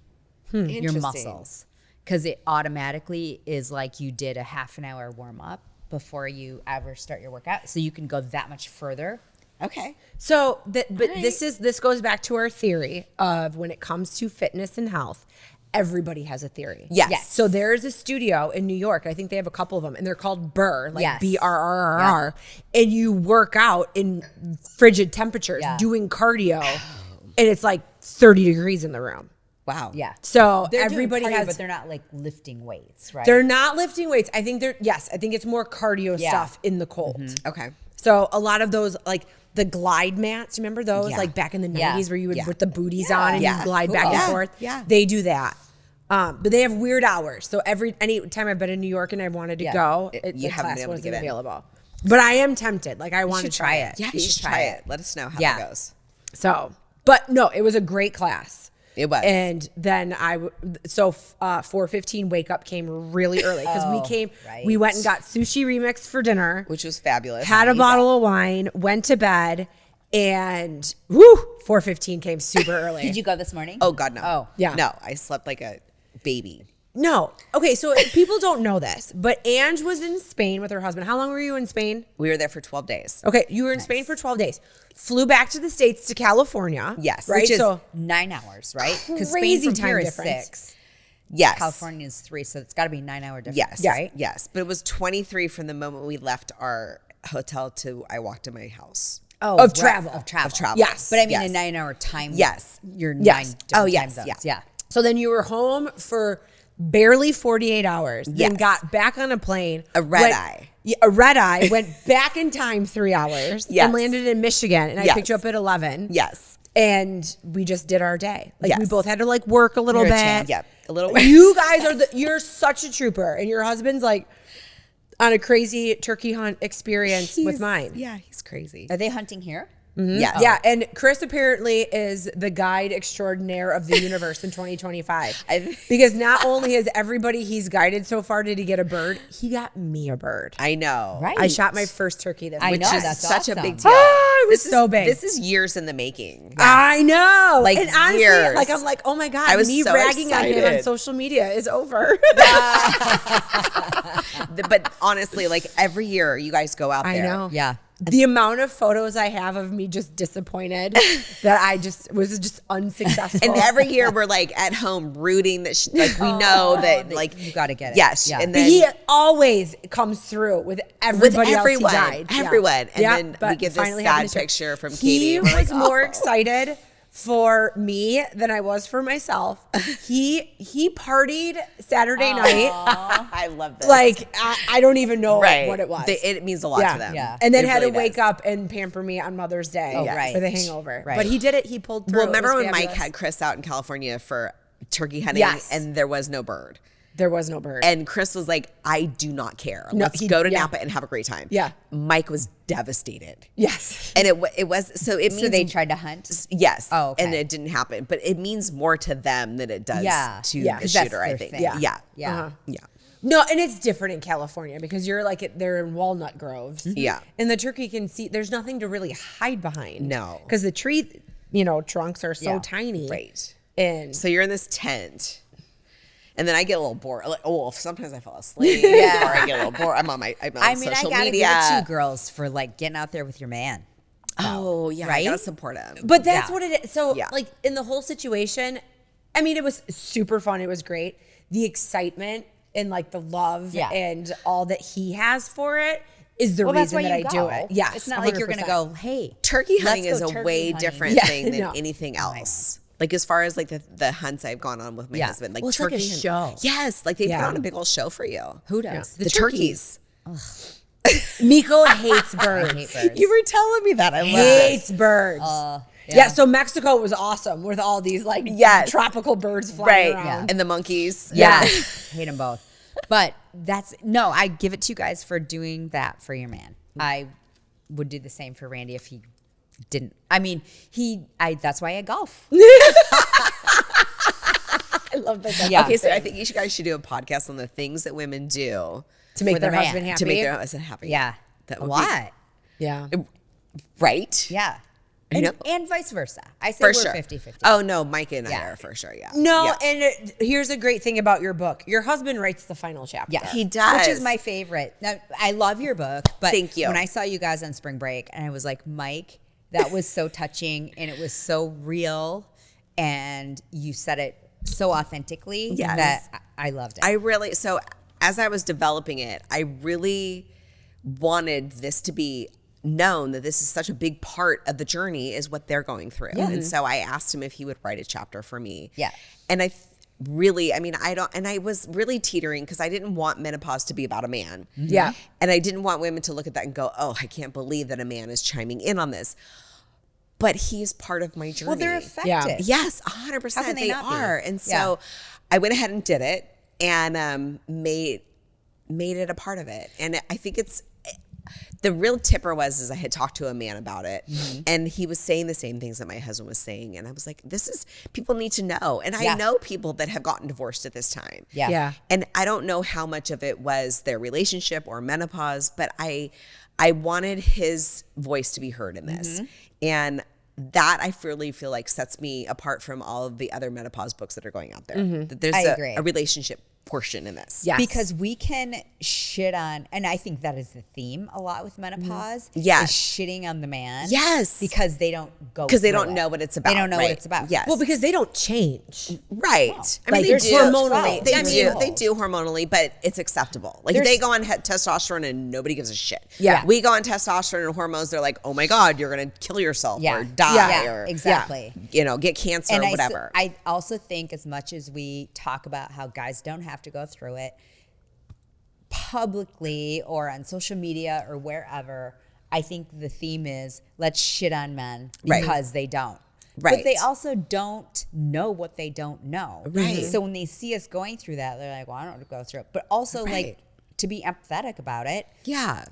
[SPEAKER 1] Hmm.
[SPEAKER 3] your muscles, because it automatically is like you did a half an hour warm up before you ever start your workout. So you can go that much further.
[SPEAKER 1] Okay.
[SPEAKER 2] So, this goes back to our theory of when it comes to fitness and health, everybody has a theory.
[SPEAKER 1] Yes.
[SPEAKER 2] So there's a studio in New York. I think they have a couple of them, and they're called Burr, like
[SPEAKER 3] Yes.
[SPEAKER 2] BRRRR. And you work out in frigid temperatures,
[SPEAKER 3] Yeah.
[SPEAKER 2] doing cardio, and it's like 30 degrees in the room.
[SPEAKER 1] Wow.
[SPEAKER 3] Yeah.
[SPEAKER 2] So
[SPEAKER 3] They're
[SPEAKER 2] everybody
[SPEAKER 3] doing cardio,
[SPEAKER 2] has.
[SPEAKER 3] but they're not like lifting weights, right?
[SPEAKER 2] They're not lifting weights. I think I think it's more cardio
[SPEAKER 3] Yeah.
[SPEAKER 2] stuff in the cold.
[SPEAKER 1] Okay.
[SPEAKER 2] So a lot of those, like the glide mats, remember those?
[SPEAKER 1] Yeah.
[SPEAKER 2] Like back in the 90s
[SPEAKER 3] Yeah.
[SPEAKER 2] where you would
[SPEAKER 1] Yeah.
[SPEAKER 2] put the booties on and
[SPEAKER 1] Yeah.
[SPEAKER 2] you glide back
[SPEAKER 3] Cool.
[SPEAKER 2] and
[SPEAKER 1] Yeah.
[SPEAKER 2] forth.
[SPEAKER 1] Yeah.
[SPEAKER 2] They do that. But they have weird hours. So any time I've been in New York and I wanted to
[SPEAKER 3] Yeah.
[SPEAKER 2] go,
[SPEAKER 1] You
[SPEAKER 2] the
[SPEAKER 1] haven't been
[SPEAKER 2] class
[SPEAKER 1] able to
[SPEAKER 2] wasn't
[SPEAKER 1] get in.
[SPEAKER 2] available. But I am tempted. Like I want to
[SPEAKER 3] should
[SPEAKER 2] try
[SPEAKER 3] try
[SPEAKER 2] it.
[SPEAKER 1] Yeah, you should try it. Let us know how
[SPEAKER 3] Yeah.
[SPEAKER 1] that goes.
[SPEAKER 2] So, but no, it was a great class.
[SPEAKER 1] It was.
[SPEAKER 2] And then 4:15 wake up came really early because
[SPEAKER 3] right.
[SPEAKER 2] we went and got Sushi Remix for dinner.
[SPEAKER 1] Which was fabulous.
[SPEAKER 2] Had a bottle of wine, went to bed, and 4:15 came super early.
[SPEAKER 3] Did you go this morning?
[SPEAKER 1] Oh God, no.
[SPEAKER 3] Oh.
[SPEAKER 2] Yeah.
[SPEAKER 1] No, I slept like a baby.
[SPEAKER 2] No. Okay, so people don't know this, but Ange was in Spain with her husband. How long were you in Spain?
[SPEAKER 1] We were there for 12 days.
[SPEAKER 2] Okay, you were in Spain for 12 days. Flew back to the States to California.
[SPEAKER 1] Yes.
[SPEAKER 2] Right?
[SPEAKER 3] Which is
[SPEAKER 2] so
[SPEAKER 3] 9 hours, right? Because
[SPEAKER 2] crazy
[SPEAKER 3] Spain from
[SPEAKER 2] time
[SPEAKER 3] here is
[SPEAKER 2] difference.
[SPEAKER 3] 6.
[SPEAKER 1] Yes.
[SPEAKER 3] California is 3, so it's got to be 9-hour difference.
[SPEAKER 1] Yes.
[SPEAKER 3] Right?
[SPEAKER 1] Yes. But it was 23 from the moment we left our hotel to I walked to my house.
[SPEAKER 2] Oh, of travel.
[SPEAKER 3] Of travel.
[SPEAKER 1] Of travel.
[SPEAKER 2] Yes.
[SPEAKER 3] But I mean,
[SPEAKER 1] Yes.
[SPEAKER 3] a 9-hour time.
[SPEAKER 1] Yes.
[SPEAKER 3] You're 9
[SPEAKER 2] Yes.
[SPEAKER 3] different
[SPEAKER 1] yes,
[SPEAKER 3] time zones.
[SPEAKER 1] yeah.
[SPEAKER 3] Yeah.
[SPEAKER 2] So then you were home for barely 48 hours. Then
[SPEAKER 1] Yes.
[SPEAKER 2] got back on a plane.
[SPEAKER 1] A red-eye.
[SPEAKER 2] Yeah, a red eye. Went back in time 3 hours.
[SPEAKER 1] Yes.
[SPEAKER 2] And landed in Michigan. And I
[SPEAKER 1] Yes.
[SPEAKER 2] picked you up at 11.
[SPEAKER 1] Yes.
[SPEAKER 2] And we just did our day. Like we
[SPEAKER 1] Yes.
[SPEAKER 2] both had to like work a little
[SPEAKER 3] You're a
[SPEAKER 2] bit.
[SPEAKER 3] champ.
[SPEAKER 1] Yep. A little bit.
[SPEAKER 2] You guys are you're such a trooper. And your husband's like on a crazy turkey hunt experience with mine.
[SPEAKER 1] Yeah, he's crazy.
[SPEAKER 3] Are they hunting here?
[SPEAKER 1] Yes.
[SPEAKER 2] Yeah, and Chris apparently is the guide extraordinaire of the universe in 2025. Because not only has everybody he's guided so far did he get a bird, he got me a bird.
[SPEAKER 1] I know.
[SPEAKER 3] Right.
[SPEAKER 2] I shot my first turkey this
[SPEAKER 3] I
[SPEAKER 2] week.
[SPEAKER 3] know,
[SPEAKER 1] Which is
[SPEAKER 3] that's
[SPEAKER 1] such a
[SPEAKER 3] awesome.
[SPEAKER 1] big deal.
[SPEAKER 2] Oh, it was
[SPEAKER 1] This
[SPEAKER 2] so
[SPEAKER 1] is-
[SPEAKER 2] big.
[SPEAKER 1] This is years in the making.
[SPEAKER 2] I know.
[SPEAKER 1] Like
[SPEAKER 2] and honestly,
[SPEAKER 1] years.
[SPEAKER 2] like I'm like, oh my God,
[SPEAKER 1] I was
[SPEAKER 2] me
[SPEAKER 1] so
[SPEAKER 2] ragging on him on
[SPEAKER 1] excited.
[SPEAKER 2] social media is over.
[SPEAKER 1] But honestly, like every year you guys go out there.
[SPEAKER 2] I know.
[SPEAKER 3] Yeah.
[SPEAKER 2] The amount of photos I have of me just disappointed that I just was just unsuccessful.
[SPEAKER 1] And every year we're like at home rooting that like we know that like
[SPEAKER 3] you gotta get it.
[SPEAKER 1] Yes.
[SPEAKER 3] Yeah.
[SPEAKER 1] And
[SPEAKER 2] But
[SPEAKER 1] then
[SPEAKER 2] he always comes through with everybody else
[SPEAKER 1] everyone,
[SPEAKER 2] he guides. Yeah.
[SPEAKER 1] everyone. And then we
[SPEAKER 2] but
[SPEAKER 1] get this
[SPEAKER 2] finally
[SPEAKER 1] sad
[SPEAKER 2] happened to-
[SPEAKER 1] picture from
[SPEAKER 2] He
[SPEAKER 1] Katie. We're
[SPEAKER 2] was
[SPEAKER 1] like,
[SPEAKER 2] more
[SPEAKER 1] "Oh."
[SPEAKER 2] excited for me than I was for myself. He partied Saturday night.
[SPEAKER 1] I love this.
[SPEAKER 2] Like I don't even know
[SPEAKER 1] right.
[SPEAKER 2] what it was.
[SPEAKER 1] It means a lot to them.
[SPEAKER 3] Yeah.
[SPEAKER 2] And then
[SPEAKER 1] It
[SPEAKER 2] had
[SPEAKER 1] really
[SPEAKER 2] to wake
[SPEAKER 1] does.
[SPEAKER 2] up and pamper me on Mother's Day
[SPEAKER 3] Oh, right.
[SPEAKER 2] for the hangover.
[SPEAKER 3] Right.
[SPEAKER 2] But he did it. He pulled through.
[SPEAKER 1] Well,
[SPEAKER 2] It
[SPEAKER 1] remember
[SPEAKER 2] was
[SPEAKER 1] when Mike
[SPEAKER 2] fabulous.
[SPEAKER 1] had Chris out in California for turkey hunting
[SPEAKER 2] Yes.
[SPEAKER 1] and there was no bird?
[SPEAKER 2] There was no bird.
[SPEAKER 1] And Chris was like, I do not care.
[SPEAKER 2] No,
[SPEAKER 1] Let's
[SPEAKER 2] he-
[SPEAKER 1] go to
[SPEAKER 2] yeah.
[SPEAKER 1] Napa and have a great time.
[SPEAKER 2] Yeah.
[SPEAKER 1] Mike was devastated.
[SPEAKER 2] Yes.
[SPEAKER 1] And it was, so it means.
[SPEAKER 3] So they tried to hunt?
[SPEAKER 1] Yes.
[SPEAKER 3] Oh, okay.
[SPEAKER 1] And it didn't happen. But it means more to them than it does
[SPEAKER 3] Yeah.
[SPEAKER 1] to
[SPEAKER 2] Yeah.
[SPEAKER 1] the
[SPEAKER 3] 'Cause that's
[SPEAKER 1] shooter, I
[SPEAKER 3] their
[SPEAKER 1] think.
[SPEAKER 3] thing.
[SPEAKER 1] Yeah. Yeah.
[SPEAKER 3] Yeah.
[SPEAKER 2] Uh-huh.
[SPEAKER 1] Yeah.
[SPEAKER 2] No, and it's different in California because you're like they're in walnut groves.
[SPEAKER 1] Yeah.
[SPEAKER 2] And the turkey can see there's nothing to really hide behind.
[SPEAKER 1] No.
[SPEAKER 2] Because the tree, trunks are so
[SPEAKER 3] Yeah.
[SPEAKER 2] tiny.
[SPEAKER 1] Right.
[SPEAKER 2] And
[SPEAKER 1] So you're in this tent. And then I get a little bored. Like, sometimes I fall asleep.
[SPEAKER 3] Yeah.
[SPEAKER 1] Or I get a little bored. I'm on
[SPEAKER 3] I mean,
[SPEAKER 1] social
[SPEAKER 3] I gotta
[SPEAKER 1] media.
[SPEAKER 3] give it to you girls for like getting out there with your man.
[SPEAKER 1] Oh, yeah. I
[SPEAKER 3] Right?
[SPEAKER 1] gotta support him.
[SPEAKER 2] but that's
[SPEAKER 3] Yeah.
[SPEAKER 2] what it is. So
[SPEAKER 1] Yeah.
[SPEAKER 2] like in the whole situation, I mean, it was super fun. It was great. The excitement and like the love
[SPEAKER 3] Yeah.
[SPEAKER 2] and all that he has for it is the
[SPEAKER 3] Well, that's
[SPEAKER 2] reason
[SPEAKER 3] why
[SPEAKER 2] that
[SPEAKER 3] you
[SPEAKER 2] I
[SPEAKER 3] go.
[SPEAKER 2] do it. Yes.
[SPEAKER 3] It's not like you're gonna
[SPEAKER 2] 100%.
[SPEAKER 3] go, hey,
[SPEAKER 1] Turkey
[SPEAKER 3] let's
[SPEAKER 1] hunting
[SPEAKER 3] go
[SPEAKER 1] is a
[SPEAKER 3] turkey
[SPEAKER 1] way
[SPEAKER 3] hunting.
[SPEAKER 1] different
[SPEAKER 2] Yeah,
[SPEAKER 1] thing than
[SPEAKER 2] no.
[SPEAKER 1] anything else. Like as far as like the hunts I've gone on with my
[SPEAKER 3] Yeah.
[SPEAKER 1] husband, like
[SPEAKER 3] Well, it's like a
[SPEAKER 1] turkey hunt-
[SPEAKER 3] show.
[SPEAKER 1] Yes, like they
[SPEAKER 2] Yeah.
[SPEAKER 1] put on a big old show for you.
[SPEAKER 3] Who does?
[SPEAKER 1] The turkeys.
[SPEAKER 2] Meko hates
[SPEAKER 3] I
[SPEAKER 2] birds.
[SPEAKER 3] hate birds.
[SPEAKER 1] You were telling me that. I love
[SPEAKER 2] Hates
[SPEAKER 1] this.
[SPEAKER 2] birds. Yeah, so Mexico was awesome with all these like
[SPEAKER 1] Yes.
[SPEAKER 2] tropical birds flying
[SPEAKER 1] Right.
[SPEAKER 2] around.
[SPEAKER 1] And the monkeys.
[SPEAKER 3] Yeah. Hate them both. But I give it to you guys for doing that for your man. I would do the same for Randy if he didn't. I mean, that's why I golf.
[SPEAKER 2] I love that.
[SPEAKER 3] Yeah.
[SPEAKER 1] Okay, so I think you guys should do a podcast on the things that women do
[SPEAKER 2] To make
[SPEAKER 3] For
[SPEAKER 2] their
[SPEAKER 3] the man.
[SPEAKER 2] husband happy.
[SPEAKER 1] to make their husband happy.
[SPEAKER 3] Yeah.
[SPEAKER 1] That
[SPEAKER 3] A
[SPEAKER 1] would be-
[SPEAKER 3] lot.
[SPEAKER 2] Yeah.
[SPEAKER 1] Right?
[SPEAKER 3] Yeah.
[SPEAKER 1] You know?
[SPEAKER 3] And vice versa. I say
[SPEAKER 1] For
[SPEAKER 3] we're
[SPEAKER 1] sure.
[SPEAKER 3] 50-50.
[SPEAKER 1] Oh, no, Mike and I
[SPEAKER 3] Yeah.
[SPEAKER 1] are for sure. Yeah.
[SPEAKER 2] No,
[SPEAKER 1] Yeah.
[SPEAKER 2] and here's a great thing about your book. Your husband writes the final chapter.
[SPEAKER 3] Yeah,
[SPEAKER 1] He does.
[SPEAKER 3] Which is my favorite. Now, I love your book, but
[SPEAKER 1] Thank you.
[SPEAKER 3] when I saw you guys on spring break and I was like, Mike, that was so touching and it was so real and you said it so authentically
[SPEAKER 1] Yes.
[SPEAKER 3] that I loved it.
[SPEAKER 1] So as I was developing it, I really wanted this to be known that this is such a big part of the journey is what they're going through. And so I asked him if he would write a chapter for me.
[SPEAKER 3] Yeah.
[SPEAKER 1] And I was really teetering because I didn't want menopause to be about a man.
[SPEAKER 2] Yeah.
[SPEAKER 1] And I didn't want women to look at that and go, oh, I can't believe that a man is chiming in on this. But he's part of my journey.
[SPEAKER 3] Well, they're affected.
[SPEAKER 2] Yeah.
[SPEAKER 1] Yes,
[SPEAKER 3] How
[SPEAKER 1] 100%.
[SPEAKER 3] can they
[SPEAKER 1] They
[SPEAKER 3] not be?
[SPEAKER 1] are. And so
[SPEAKER 3] Yeah.
[SPEAKER 1] I went ahead and did it and made it a part of it. And I think the real tipper is I had talked to a man about it and he was saying the same things that my husband was saying. And I was like, people need to know. And I
[SPEAKER 3] Yeah.
[SPEAKER 1] know people that have gotten divorced at this time.
[SPEAKER 3] Yeah.
[SPEAKER 2] Yeah.
[SPEAKER 1] And I don't know how much of it was their relationship or menopause, but I wanted his voice to be heard in this. And that I really feel like sets me apart from all of the other menopause books that are going out there. That there's
[SPEAKER 3] I
[SPEAKER 1] a
[SPEAKER 3] agree.
[SPEAKER 1] relationship portion in this.
[SPEAKER 2] Yes.
[SPEAKER 3] Because we can shit on, and I think that is the theme a lot with menopause.
[SPEAKER 1] Yes.
[SPEAKER 3] Is shitting on the man.
[SPEAKER 1] Yes.
[SPEAKER 3] Because they don't go
[SPEAKER 1] Because they
[SPEAKER 3] through
[SPEAKER 1] don't
[SPEAKER 3] it.
[SPEAKER 1] know what it's about.
[SPEAKER 3] They don't know what
[SPEAKER 1] right?
[SPEAKER 3] it's about.
[SPEAKER 1] Yes.
[SPEAKER 2] Well, because they don't change.
[SPEAKER 1] Right. I mean,
[SPEAKER 2] Like,
[SPEAKER 1] they
[SPEAKER 2] there's
[SPEAKER 1] do
[SPEAKER 2] hormonally.
[SPEAKER 1] They do hormonally, but it's acceptable. Like they go on testosterone and nobody gives a shit.
[SPEAKER 2] Yeah.
[SPEAKER 1] We go on testosterone and hormones. They're like, oh my God, you're going to kill yourself
[SPEAKER 3] Yeah.
[SPEAKER 1] or die
[SPEAKER 3] Yeah,
[SPEAKER 1] or
[SPEAKER 3] exactly.
[SPEAKER 1] get cancer or whatever.
[SPEAKER 3] I also think as much as we talk about how guys don't have to go through it publicly or on social media or wherever, I think the theme is let's shit on men because they don't.
[SPEAKER 1] Right.
[SPEAKER 3] But they also don't know what they don't know.
[SPEAKER 1] Right.
[SPEAKER 3] So when they see us going through that, they're like, well, I don't want to go through it. But also like to be empathetic about it.
[SPEAKER 1] Yeah.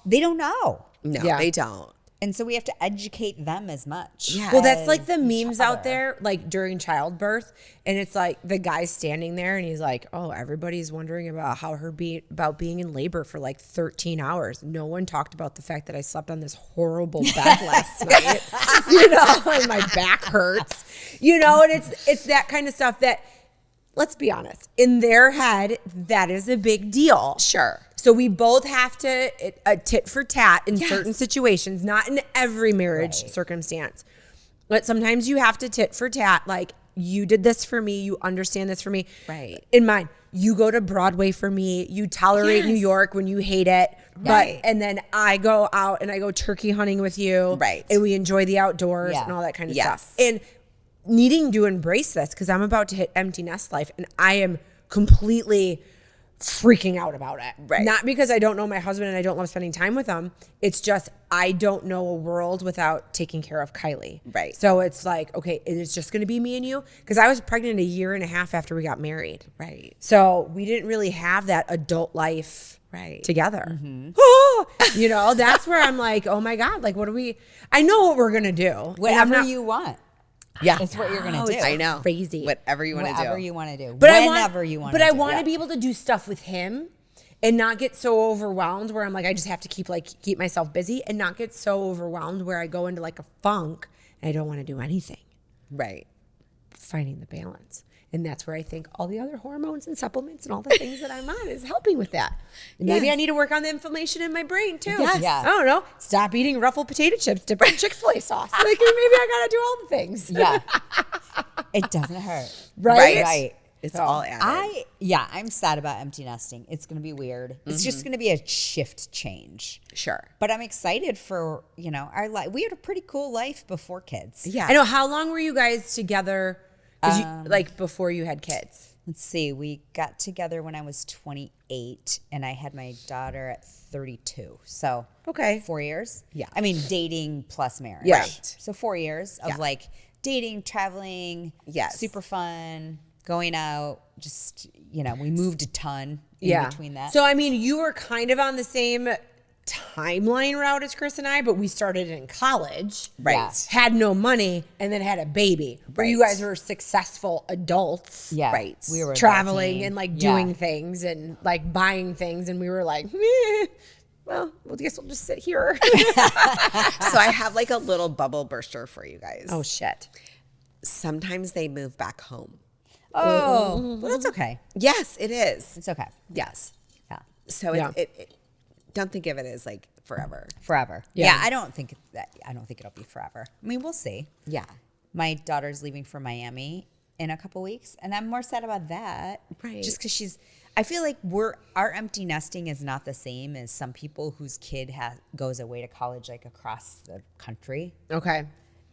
[SPEAKER 3] They don't know.
[SPEAKER 1] No,
[SPEAKER 2] Yeah.
[SPEAKER 1] they don't.
[SPEAKER 3] And so we have to educate them as much.
[SPEAKER 1] Yeah.
[SPEAKER 2] Well, that's like
[SPEAKER 3] as
[SPEAKER 2] the memes
[SPEAKER 3] each
[SPEAKER 2] out
[SPEAKER 3] other.
[SPEAKER 2] there, like during childbirth, and it's like the guy's standing there, and he's like, "Oh, everybody's wondering about about being in labor for like 13 hours. No one talked about the fact that I slept on this horrible bed last night, and my back hurts, and it's that kind of stuff that, let's be honest, in their head, that is a big deal.
[SPEAKER 1] Sure.
[SPEAKER 2] So we both have to tit for tat in certain situations, not in every marriage circumstance. But sometimes you have to tit for tat. Like, you did this for me. You understand this for me.
[SPEAKER 1] Right.
[SPEAKER 2] In mine, you go to Broadway for me. You tolerate New York when you hate it.
[SPEAKER 1] Right.
[SPEAKER 2] And then I go out and I go turkey hunting with you.
[SPEAKER 1] Right.
[SPEAKER 2] And we enjoy the outdoors
[SPEAKER 3] Yeah.
[SPEAKER 2] and all that kind of
[SPEAKER 1] Yes.
[SPEAKER 2] stuff. And needing to embrace this, because I'm about to hit empty nest life and I am completely freaking out about it.
[SPEAKER 1] Right.
[SPEAKER 2] Not because I don't know my husband and I don't love spending time with him. It's just I don't know a world without taking care of Kylie.
[SPEAKER 1] Right.
[SPEAKER 2] So it's like, okay, it's just going to be me and you. Because I was pregnant a year and a half after we got married.
[SPEAKER 1] Right.
[SPEAKER 2] So we didn't really have that adult life together. That's where I'm like, oh my God, like, what do we, I know what we're going to do.
[SPEAKER 3] Whatever you want.
[SPEAKER 1] Yeah.
[SPEAKER 3] It's what you're going to do.
[SPEAKER 1] I know.
[SPEAKER 2] Crazy.
[SPEAKER 1] Whatever you want to do.
[SPEAKER 3] Whatever you want to do.
[SPEAKER 2] But
[SPEAKER 3] Whenever you want to
[SPEAKER 2] But
[SPEAKER 3] do.
[SPEAKER 2] I want to be able to do stuff with him and not get so overwhelmed where I'm like, I just have to keep myself busy and not get so overwhelmed where I go into like a funk and I don't want to do anything.
[SPEAKER 1] Right.
[SPEAKER 2] Finding the balance. And that's where I think all the other hormones and supplements and all the things that I'm on is helping with that. And maybe I need to work on the inflammation in my brain too.
[SPEAKER 3] Yes. Yeah.
[SPEAKER 2] I don't know. Stop eating Ruffled potato chips dipped in Chick-fil-A sauce. Like, maybe I got to do all the things.
[SPEAKER 3] Yeah. It doesn't hurt.
[SPEAKER 2] Right?
[SPEAKER 3] Right.
[SPEAKER 1] It's all added.
[SPEAKER 3] I'm sad about empty nesting. It's going to be weird. It's just going to be a shift change.
[SPEAKER 1] Sure.
[SPEAKER 3] But I'm excited for, our life. We had a pretty cool life before kids.
[SPEAKER 1] Yeah.
[SPEAKER 2] I know. How long were you guys together? Before you had kids?
[SPEAKER 3] Let's see. We got together when I was 28 and I had my daughter at 32. So,
[SPEAKER 2] Okay.
[SPEAKER 3] 4 years.
[SPEAKER 1] Yeah.
[SPEAKER 3] I mean, dating plus marriage.
[SPEAKER 2] Yeah.
[SPEAKER 1] Right.
[SPEAKER 3] So 4 years of like dating, traveling.
[SPEAKER 1] Yes.
[SPEAKER 3] Super fun, going out. Just, we moved a ton in between that.
[SPEAKER 2] So, I mean, you were kind of on the same timeline route as Chris and I, but we started in college.
[SPEAKER 1] Right.
[SPEAKER 3] Yeah.
[SPEAKER 2] Had no money and then had a baby. Where you
[SPEAKER 1] Right.
[SPEAKER 2] guys were successful adults.
[SPEAKER 3] yeah.
[SPEAKER 1] Right.
[SPEAKER 3] We were
[SPEAKER 2] Traveling
[SPEAKER 3] 13.
[SPEAKER 2] and like
[SPEAKER 3] Yeah.
[SPEAKER 2] doing things and like buying things. And we were like, well, I guess we'll just sit here.
[SPEAKER 1] So I have like a little bubble burster for you guys.
[SPEAKER 2] Oh, shit.
[SPEAKER 1] Sometimes they move back home.
[SPEAKER 3] Oh, well, that's okay.
[SPEAKER 1] Yes, it is.
[SPEAKER 3] It's okay.
[SPEAKER 1] Yes.
[SPEAKER 3] Yeah.
[SPEAKER 1] So
[SPEAKER 2] Yeah.
[SPEAKER 1] it don't think of it as like forever.
[SPEAKER 3] Forever.
[SPEAKER 2] Yeah.
[SPEAKER 3] Yeah. I don't think it'll be forever. I mean, we'll see.
[SPEAKER 1] Yeah.
[SPEAKER 3] My daughter's leaving for Miami in a couple weeks, and I'm more sad about that.
[SPEAKER 1] Right.
[SPEAKER 3] Just because I feel like our empty nesting is not the same as some people whose kid goes away to college like across the country.
[SPEAKER 2] Okay.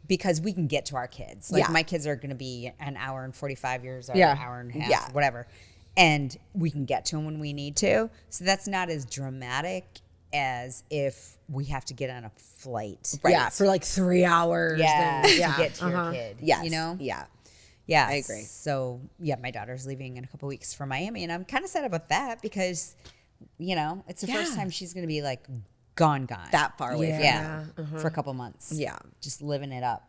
[SPEAKER 3] Because we can get to our kids. Like
[SPEAKER 1] Yeah.
[SPEAKER 3] my kids are going to be an hour and 45 years or
[SPEAKER 2] Yeah.
[SPEAKER 3] an hour and a half,
[SPEAKER 1] Yeah.
[SPEAKER 3] whatever. And we can get to them when we need to. So that's not as dramatic as if we have to get on a flight.
[SPEAKER 1] Right.
[SPEAKER 2] Yeah. For like 3 hours.
[SPEAKER 3] Yeah,
[SPEAKER 2] and-
[SPEAKER 3] to get to your kid.
[SPEAKER 1] Yes.
[SPEAKER 3] Yeah.
[SPEAKER 1] Yeah. I agree.
[SPEAKER 3] So yeah, my daughter's leaving in a couple weeks for Miami, and I'm kind of sad about that because, it's the first time she's going to be like gone.
[SPEAKER 1] That far away from
[SPEAKER 3] Yeah, for a couple months.
[SPEAKER 1] Yeah.
[SPEAKER 3] just living it up,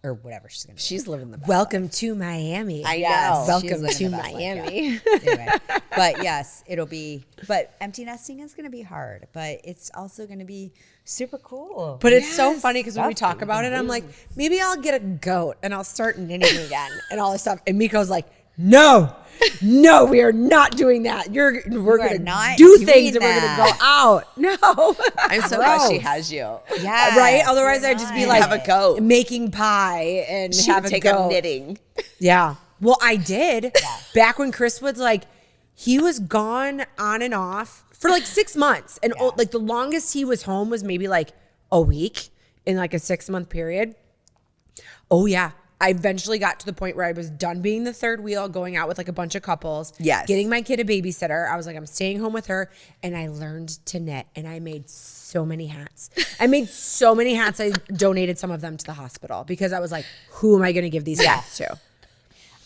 [SPEAKER 3] or whatever she's going to.
[SPEAKER 1] She's living the best.
[SPEAKER 2] Welcome to Miami.
[SPEAKER 1] I
[SPEAKER 3] Yes,
[SPEAKER 1] know.
[SPEAKER 3] she's
[SPEAKER 2] Welcome
[SPEAKER 3] living
[SPEAKER 2] to
[SPEAKER 3] the best life,
[SPEAKER 2] Miami.
[SPEAKER 3] Anyway, but yes, but empty nesting is going to be hard, but it's also going to be super cool.
[SPEAKER 2] But it's so funny because when we
[SPEAKER 3] That's
[SPEAKER 2] talk about it, I'm like, maybe I'll get a goat and I'll start knitting again and all this stuff. And Miko's like, no, we are not doing that. We're going to
[SPEAKER 3] not
[SPEAKER 2] do
[SPEAKER 3] doing
[SPEAKER 2] things and we're going to
[SPEAKER 3] that.
[SPEAKER 2] go out. No.
[SPEAKER 1] I'm so glad she has you.
[SPEAKER 3] Yeah.
[SPEAKER 2] Right? Otherwise, I'd just be like,
[SPEAKER 1] have a goat.
[SPEAKER 2] making pie and
[SPEAKER 1] She
[SPEAKER 2] have
[SPEAKER 1] would
[SPEAKER 2] a
[SPEAKER 1] take
[SPEAKER 2] goat.
[SPEAKER 1] up knitting.
[SPEAKER 2] Yeah. Well, I did back when Chris was like, he was gone on and off for like 6 months. And like the longest he was home was maybe like a week in like a 6-month period. Oh yeah. I eventually got to the point where I was done being the third wheel, going out with like a bunch of couples, getting my kid a babysitter. I was like, I'm staying home with her. And I learned to knit and I made so many hats. I donated some of them to the hospital because I was like, who am I going to give these hats to?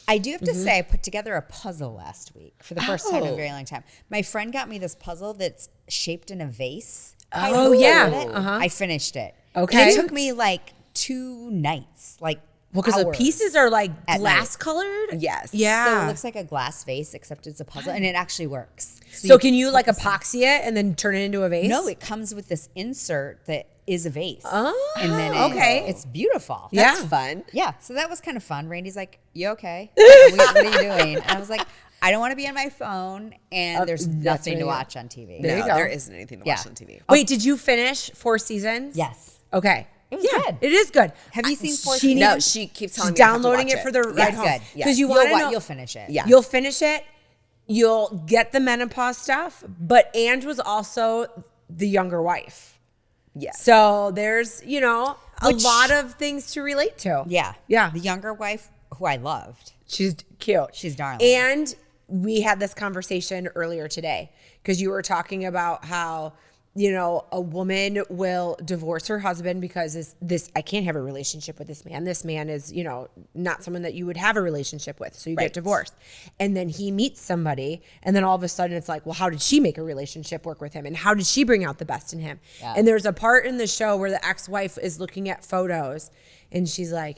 [SPEAKER 3] I do have to say, I put together a puzzle last week for the first time in a very long time. My friend got me this puzzle that's shaped in a vase.
[SPEAKER 2] Oh, yeah.
[SPEAKER 3] I finished it.
[SPEAKER 2] Okay.
[SPEAKER 3] And it took me like 2 nights, like
[SPEAKER 2] Well, because the
[SPEAKER 3] hours
[SPEAKER 2] pieces are like
[SPEAKER 3] at
[SPEAKER 2] glass
[SPEAKER 3] night.
[SPEAKER 2] colored.
[SPEAKER 1] Yes.
[SPEAKER 2] Yeah.
[SPEAKER 3] So it looks like a glass vase, except it's a puzzle, and it actually works.
[SPEAKER 2] So can you like epoxy it and then turn it into a vase?
[SPEAKER 3] No, it comes with this insert that is a vase.
[SPEAKER 2] Oh,
[SPEAKER 3] and then it's beautiful.
[SPEAKER 1] That's fun.
[SPEAKER 3] Yeah, so that was kind of fun. Randy's like, "You okay? What are you doing?" And I was like, "I don't want to be on my phone, and there's nothing to watch on TV."
[SPEAKER 2] There you go.
[SPEAKER 1] There isn't anything to watch on TV.
[SPEAKER 2] Wait, did you finish 4 seasons?
[SPEAKER 3] Yes.
[SPEAKER 2] Okay.
[SPEAKER 3] It was good.
[SPEAKER 2] It is good.
[SPEAKER 3] Have you seen 4
[SPEAKER 2] She
[SPEAKER 3] seasons?
[SPEAKER 1] No, she keeps telling
[SPEAKER 2] She's
[SPEAKER 1] me I have to
[SPEAKER 2] downloading
[SPEAKER 1] watch
[SPEAKER 2] it for the ride home.
[SPEAKER 3] Good.
[SPEAKER 2] Because you
[SPEAKER 3] You'll
[SPEAKER 2] want to
[SPEAKER 3] what?
[SPEAKER 2] know.
[SPEAKER 3] You'll finish it.
[SPEAKER 1] Yeah.
[SPEAKER 2] You'll finish it. You'll get the menopause stuff. But Ange was also the younger wife.
[SPEAKER 1] Yes.
[SPEAKER 2] So there's, a lot of things to relate to.
[SPEAKER 3] Yeah.
[SPEAKER 2] Yeah.
[SPEAKER 3] The younger wife, who I loved.
[SPEAKER 2] She's cute.
[SPEAKER 3] She's darling.
[SPEAKER 2] And we had this conversation earlier today because you were talking about how, a woman will divorce her husband because this I can't have a relationship with this man. This man is, not someone that you would have a relationship with. So you get divorced. And then he meets somebody and then all of a sudden it's like, well, how did she make a relationship work with him? And how did she bring out the best in him? Yeah. And there's a part in the show where the ex-wife is looking at photos and she's like,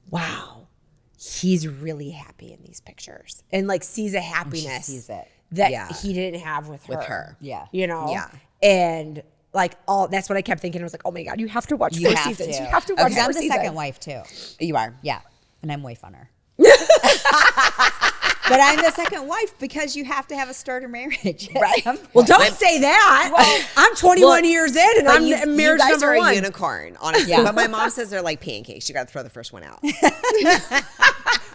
[SPEAKER 2] wow, he's really happy in these pictures. And like sees a happiness
[SPEAKER 3] sees it.
[SPEAKER 2] that he didn't have with her.
[SPEAKER 3] Yeah.
[SPEAKER 2] Yeah. And like that's what I kept thinking. I was like, oh my God, you have to watch 4 seasons. You have to watch 4
[SPEAKER 3] I'm the
[SPEAKER 2] seasons.
[SPEAKER 3] second wife too.
[SPEAKER 1] You are.
[SPEAKER 3] Yeah. And I'm way funner. But I'm the second wife because you have to have a starter marriage.
[SPEAKER 1] Right.
[SPEAKER 2] Well, don't say that. Well, I'm 21 years in and I'm marriage
[SPEAKER 1] you guys
[SPEAKER 2] number
[SPEAKER 1] are
[SPEAKER 2] 1.
[SPEAKER 1] a unicorn, honestly.
[SPEAKER 3] Yeah.
[SPEAKER 1] But my mom says they're like pancakes. You got to throw the first one out.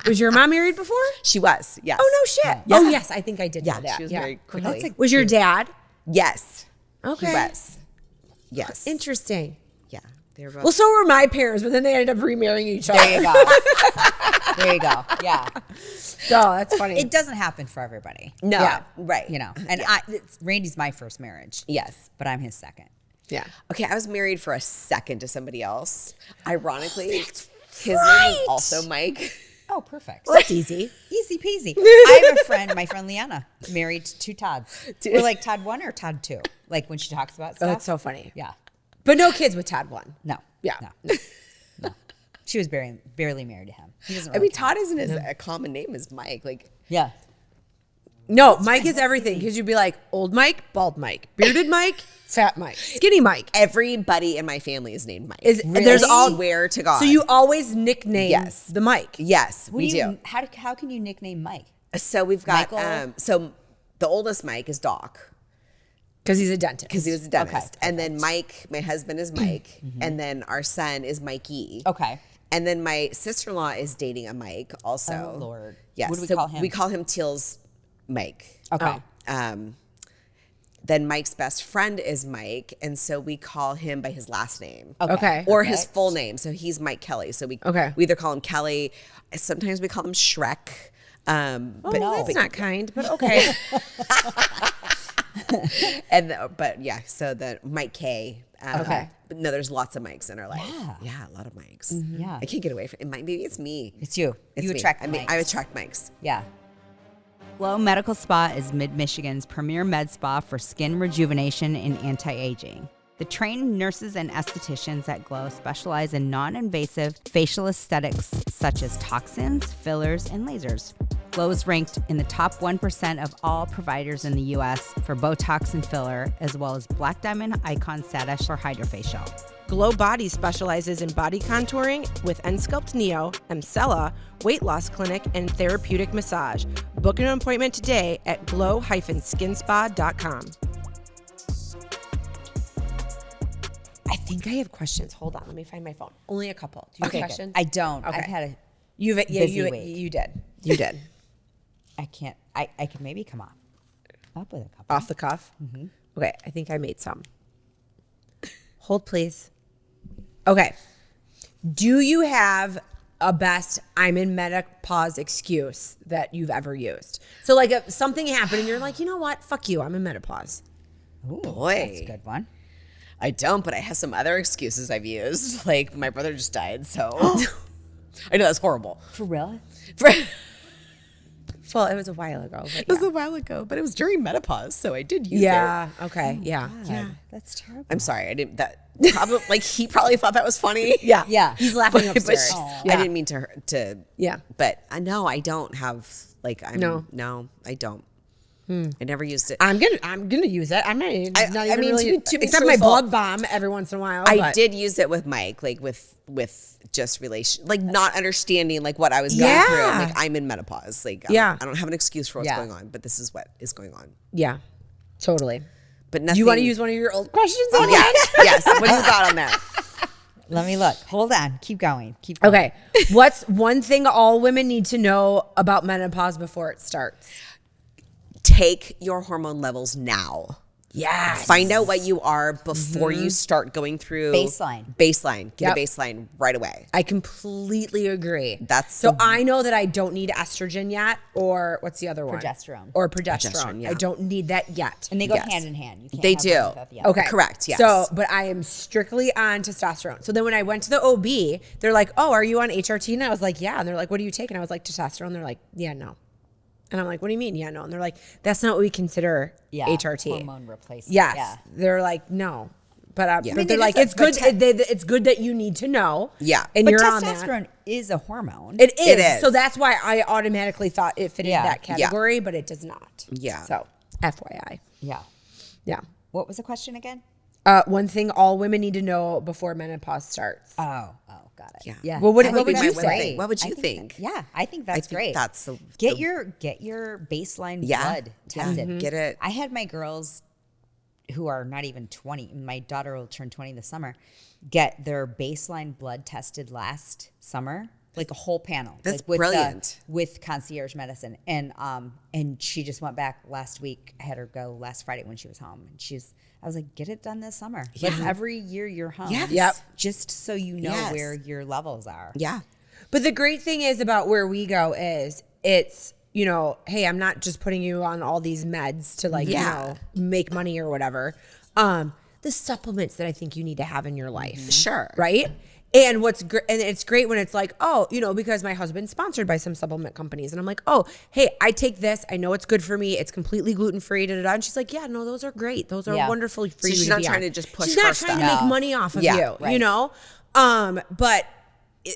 [SPEAKER 2] Was your mom married before?
[SPEAKER 1] She was. Yes.
[SPEAKER 2] Oh, no shit.
[SPEAKER 1] Yeah.
[SPEAKER 2] Oh, yes. I think I did know that.
[SPEAKER 1] She was very quickly.
[SPEAKER 2] Was your dad?
[SPEAKER 1] Yes.
[SPEAKER 2] Okay.
[SPEAKER 1] He was. Yes.
[SPEAKER 2] Interesting.
[SPEAKER 1] Yeah. They were both.
[SPEAKER 2] Well, so were my parents, but then they ended up remarrying each other.
[SPEAKER 3] There you go. There you go. Yeah.
[SPEAKER 2] So that's funny.
[SPEAKER 3] It doesn't happen for everybody.
[SPEAKER 1] No.
[SPEAKER 2] Yeah.
[SPEAKER 1] Right.
[SPEAKER 3] And Randy's my first marriage.
[SPEAKER 1] Yes.
[SPEAKER 3] But I'm his second.
[SPEAKER 2] Yeah.
[SPEAKER 1] Okay, I was married for a second to somebody else. Ironically, his name is also Mike.
[SPEAKER 3] Oh, perfect.
[SPEAKER 2] Well, that's easy.
[SPEAKER 3] Easy peasy. I have a friend, my friend Leanna, married 2 Todds. We're like Todd 1 or Todd 2. Like when she talks about stuff.
[SPEAKER 2] Oh, that's so funny.
[SPEAKER 3] Yeah.
[SPEAKER 2] But no kids with Todd 1.
[SPEAKER 3] No.
[SPEAKER 2] Yeah.
[SPEAKER 3] No. She was barely married to him. He doesn't
[SPEAKER 1] I
[SPEAKER 3] really
[SPEAKER 1] mean, Todd isn't as a common name as Mike. Like,
[SPEAKER 3] Yeah.
[SPEAKER 2] No, Mike is everything because you'd be like old Mike, bald Mike, bearded Mike, fat Mike, skinny Mike.
[SPEAKER 1] everybody in my family is named Mike.
[SPEAKER 2] There's all
[SPEAKER 1] swear to God.
[SPEAKER 2] So you always nickname
[SPEAKER 1] Yes.
[SPEAKER 2] the Mike.
[SPEAKER 1] Yes,
[SPEAKER 3] What
[SPEAKER 1] we
[SPEAKER 3] do you,
[SPEAKER 1] do.
[SPEAKER 3] How can you nickname Mike?
[SPEAKER 1] So we've got
[SPEAKER 3] Michael?
[SPEAKER 1] so the oldest Mike is Doc
[SPEAKER 2] Because he's a dentist.
[SPEAKER 1] because he was a dentist,
[SPEAKER 3] Okay,
[SPEAKER 1] and then Mike, my husband, is Mike, and then our son is Mikey.
[SPEAKER 3] Okay.
[SPEAKER 1] And then my sister-in-law is dating a Mike also.
[SPEAKER 3] Oh, Lord.
[SPEAKER 1] Yes.
[SPEAKER 3] What do we
[SPEAKER 1] so
[SPEAKER 3] call him?
[SPEAKER 1] We call him Teal's Mike.
[SPEAKER 3] Okay.
[SPEAKER 1] Then Mike's best friend is Mike, and so we call him by his last name.
[SPEAKER 2] Okay.
[SPEAKER 1] Or his full name. So he's Mike Kelly. So we either call him Kelly. Sometimes we call him Shrek.
[SPEAKER 2] That's not kind, but okay.
[SPEAKER 1] So the Mike K.
[SPEAKER 2] Okay.
[SPEAKER 1] But no, there's lots of Mikes in our life.
[SPEAKER 3] Yeah.
[SPEAKER 1] Yeah, a lot of Mikes.
[SPEAKER 3] Yeah.
[SPEAKER 1] I can't get away from it. Maybe it's me.
[SPEAKER 3] It's you.
[SPEAKER 1] It's
[SPEAKER 3] You
[SPEAKER 1] me.
[SPEAKER 3] attract
[SPEAKER 1] I mean,
[SPEAKER 3] Mikes.
[SPEAKER 1] I attract Mikes.
[SPEAKER 3] Yeah. Glow Medical Spa is Mid-Michigan's premier med spa for skin rejuvenation and anti-aging. The trained nurses and estheticians at Glow specialize in non-invasive facial aesthetics such as toxins, fillers, and lasers. Glow is ranked in the top 1% of all providers in the U.S. for Botox and filler, as well as Black Diamond Icon status for HydraFacial.
[SPEAKER 2] Glow Body specializes in body contouring with Ensculpt Neo, Emcella, weight loss clinic, and therapeutic massage. Book an appointment today at glow-skinspa.com. I think I have questions. Hold on, let me find my phone. Only a couple. Do you have questions?
[SPEAKER 3] I don't.
[SPEAKER 2] Okay.
[SPEAKER 3] I've had a
[SPEAKER 2] You
[SPEAKER 3] week.
[SPEAKER 2] you did.
[SPEAKER 3] I can't. I could maybe come up with a couple.
[SPEAKER 2] Off the cuff. Okay, I think I made some. Hold, please. Okay. Do you have a best I'm in menopause excuse that you've ever used? So like if something happened and you're like, you know what? Fuck you. I'm in menopause.
[SPEAKER 3] Ooh,
[SPEAKER 1] Boy.
[SPEAKER 3] that's a good one.
[SPEAKER 1] I don't, but I have some other excuses I've used. Like my brother just died, so I know that's horrible.
[SPEAKER 3] For real?
[SPEAKER 2] Well, it was a while ago. But
[SPEAKER 1] It was a while ago, but it was during menopause, so I did use it.
[SPEAKER 2] yeah. Okay. Yeah.
[SPEAKER 3] Yeah. That's terrible.
[SPEAKER 1] I'm sorry, I didn't. That probably like he probably thought that was funny.
[SPEAKER 2] Yeah.
[SPEAKER 3] Yeah.
[SPEAKER 2] He's laughing
[SPEAKER 1] but
[SPEAKER 2] upstairs.
[SPEAKER 1] I
[SPEAKER 2] Yeah.
[SPEAKER 1] didn't mean to.
[SPEAKER 2] Yeah.
[SPEAKER 1] But no, I don't have like I'm
[SPEAKER 2] No.
[SPEAKER 1] I don't. I never used it.
[SPEAKER 2] I'm gonna use it. I'm not. It's not even
[SPEAKER 1] I mean,
[SPEAKER 2] really,
[SPEAKER 1] to be
[SPEAKER 2] except my
[SPEAKER 1] truthful,
[SPEAKER 2] blood bomb every once in a while.
[SPEAKER 1] I
[SPEAKER 2] but-
[SPEAKER 1] did use it with Mike, like with just relation, like not understanding like what I was going through. I'm like, I'm in menopause. Like, I don't have an excuse for what's going on, but this is what is going on.
[SPEAKER 2] Yeah, totally.
[SPEAKER 1] But nothing.
[SPEAKER 2] Do you want to use one of your old questions on
[SPEAKER 1] Yeah.
[SPEAKER 2] that?
[SPEAKER 1] Yes. What do you got on that?
[SPEAKER 3] Let me look. Hold on. Keep going. Keep going.
[SPEAKER 2] Okay. What's one thing all women need to know about menopause before it starts?
[SPEAKER 1] Take your hormone levels now.
[SPEAKER 2] Yes.
[SPEAKER 1] Find out what you are before you start going through
[SPEAKER 3] Baseline.
[SPEAKER 1] Get a baseline right away.
[SPEAKER 2] I completely agree.
[SPEAKER 1] That's
[SPEAKER 2] so I know that I don't need estrogen yet, or what's the other one?
[SPEAKER 3] Progesterone.
[SPEAKER 2] Or progesterone.
[SPEAKER 1] Progesterone, yeah.
[SPEAKER 2] I don't need that yet.
[SPEAKER 3] And they go
[SPEAKER 1] Yes.
[SPEAKER 3] hand in hand. You can't
[SPEAKER 1] They
[SPEAKER 3] have
[SPEAKER 1] do.
[SPEAKER 3] one without the other.
[SPEAKER 2] Okay.
[SPEAKER 1] Correct, yes.
[SPEAKER 2] So, but I am strictly on testosterone. So then when I went to the OB, they're like, oh, are you on HRT? And I was like, yeah. And they're like, what do you take? And I was like, testosterone. They're like, yeah, no. And I'm like, what do you mean? Yeah, no. And they're like, that's not what we consider HRT.
[SPEAKER 3] Hormone replacement.
[SPEAKER 2] Yes.
[SPEAKER 3] Yeah.
[SPEAKER 2] They're like, no. But,
[SPEAKER 3] I mean,
[SPEAKER 2] but
[SPEAKER 3] they
[SPEAKER 2] they're like,
[SPEAKER 3] just-
[SPEAKER 2] it's good.
[SPEAKER 3] but
[SPEAKER 2] It's good that you need to know.
[SPEAKER 1] Yeah.
[SPEAKER 2] And
[SPEAKER 3] But
[SPEAKER 2] you're on that.
[SPEAKER 3] testosterone is a hormone.
[SPEAKER 2] It is.
[SPEAKER 1] It is.
[SPEAKER 2] So that's why I automatically thought it fit in
[SPEAKER 3] Yeah.
[SPEAKER 2] that category, but it does not.
[SPEAKER 1] Yeah.
[SPEAKER 2] So FYI.
[SPEAKER 3] Yeah.
[SPEAKER 2] Yeah.
[SPEAKER 3] What was the question again?
[SPEAKER 2] One thing all women need to know before menopause starts.
[SPEAKER 3] Oh, got it.
[SPEAKER 1] Yeah.
[SPEAKER 3] Yeah.
[SPEAKER 2] Well, what
[SPEAKER 1] That
[SPEAKER 2] would
[SPEAKER 1] be my
[SPEAKER 2] you
[SPEAKER 1] one
[SPEAKER 2] say?
[SPEAKER 1] thing. What would
[SPEAKER 3] I
[SPEAKER 1] you think?
[SPEAKER 3] I think that's great.
[SPEAKER 1] That's
[SPEAKER 3] get your baseline blood tested.
[SPEAKER 1] Get it.
[SPEAKER 3] I had my girls who are not even 20. My daughter will turn 20 this summer. Get their baseline blood tested last summer, like a whole panel.
[SPEAKER 1] That's
[SPEAKER 3] like with,
[SPEAKER 1] brilliant.
[SPEAKER 3] With concierge medicine, and she just went back last week. I had her go last Friday when she was home, and I was like, get it done this summer. Let's every year you're home.
[SPEAKER 1] Yes.
[SPEAKER 2] Yep.
[SPEAKER 3] Just so you know
[SPEAKER 1] Yes.
[SPEAKER 3] where your levels are.
[SPEAKER 1] Yeah.
[SPEAKER 2] But the great thing is about where we go is it's, you know, hey, I'm not just putting you on all these meds to like, you know, make money or whatever. The supplements that I think you need to have in your life.
[SPEAKER 1] Sure.
[SPEAKER 2] Right? And what's great, and it's great when it's like, oh, you know, because my husband's sponsored by some supplement companies, and I'm like, oh, hey, I take this. I know it's good for me. It's completely gluten free. Da da da. And she's like, yeah, no, those are great. Those are wonderful for you.
[SPEAKER 1] she's
[SPEAKER 2] to
[SPEAKER 1] not
[SPEAKER 2] be
[SPEAKER 1] trying
[SPEAKER 2] on.
[SPEAKER 1] to just push
[SPEAKER 2] She's not
[SPEAKER 1] her
[SPEAKER 2] trying to
[SPEAKER 1] stuff.
[SPEAKER 2] make money off of
[SPEAKER 1] Yeah,
[SPEAKER 2] you.
[SPEAKER 3] right.
[SPEAKER 2] You know, but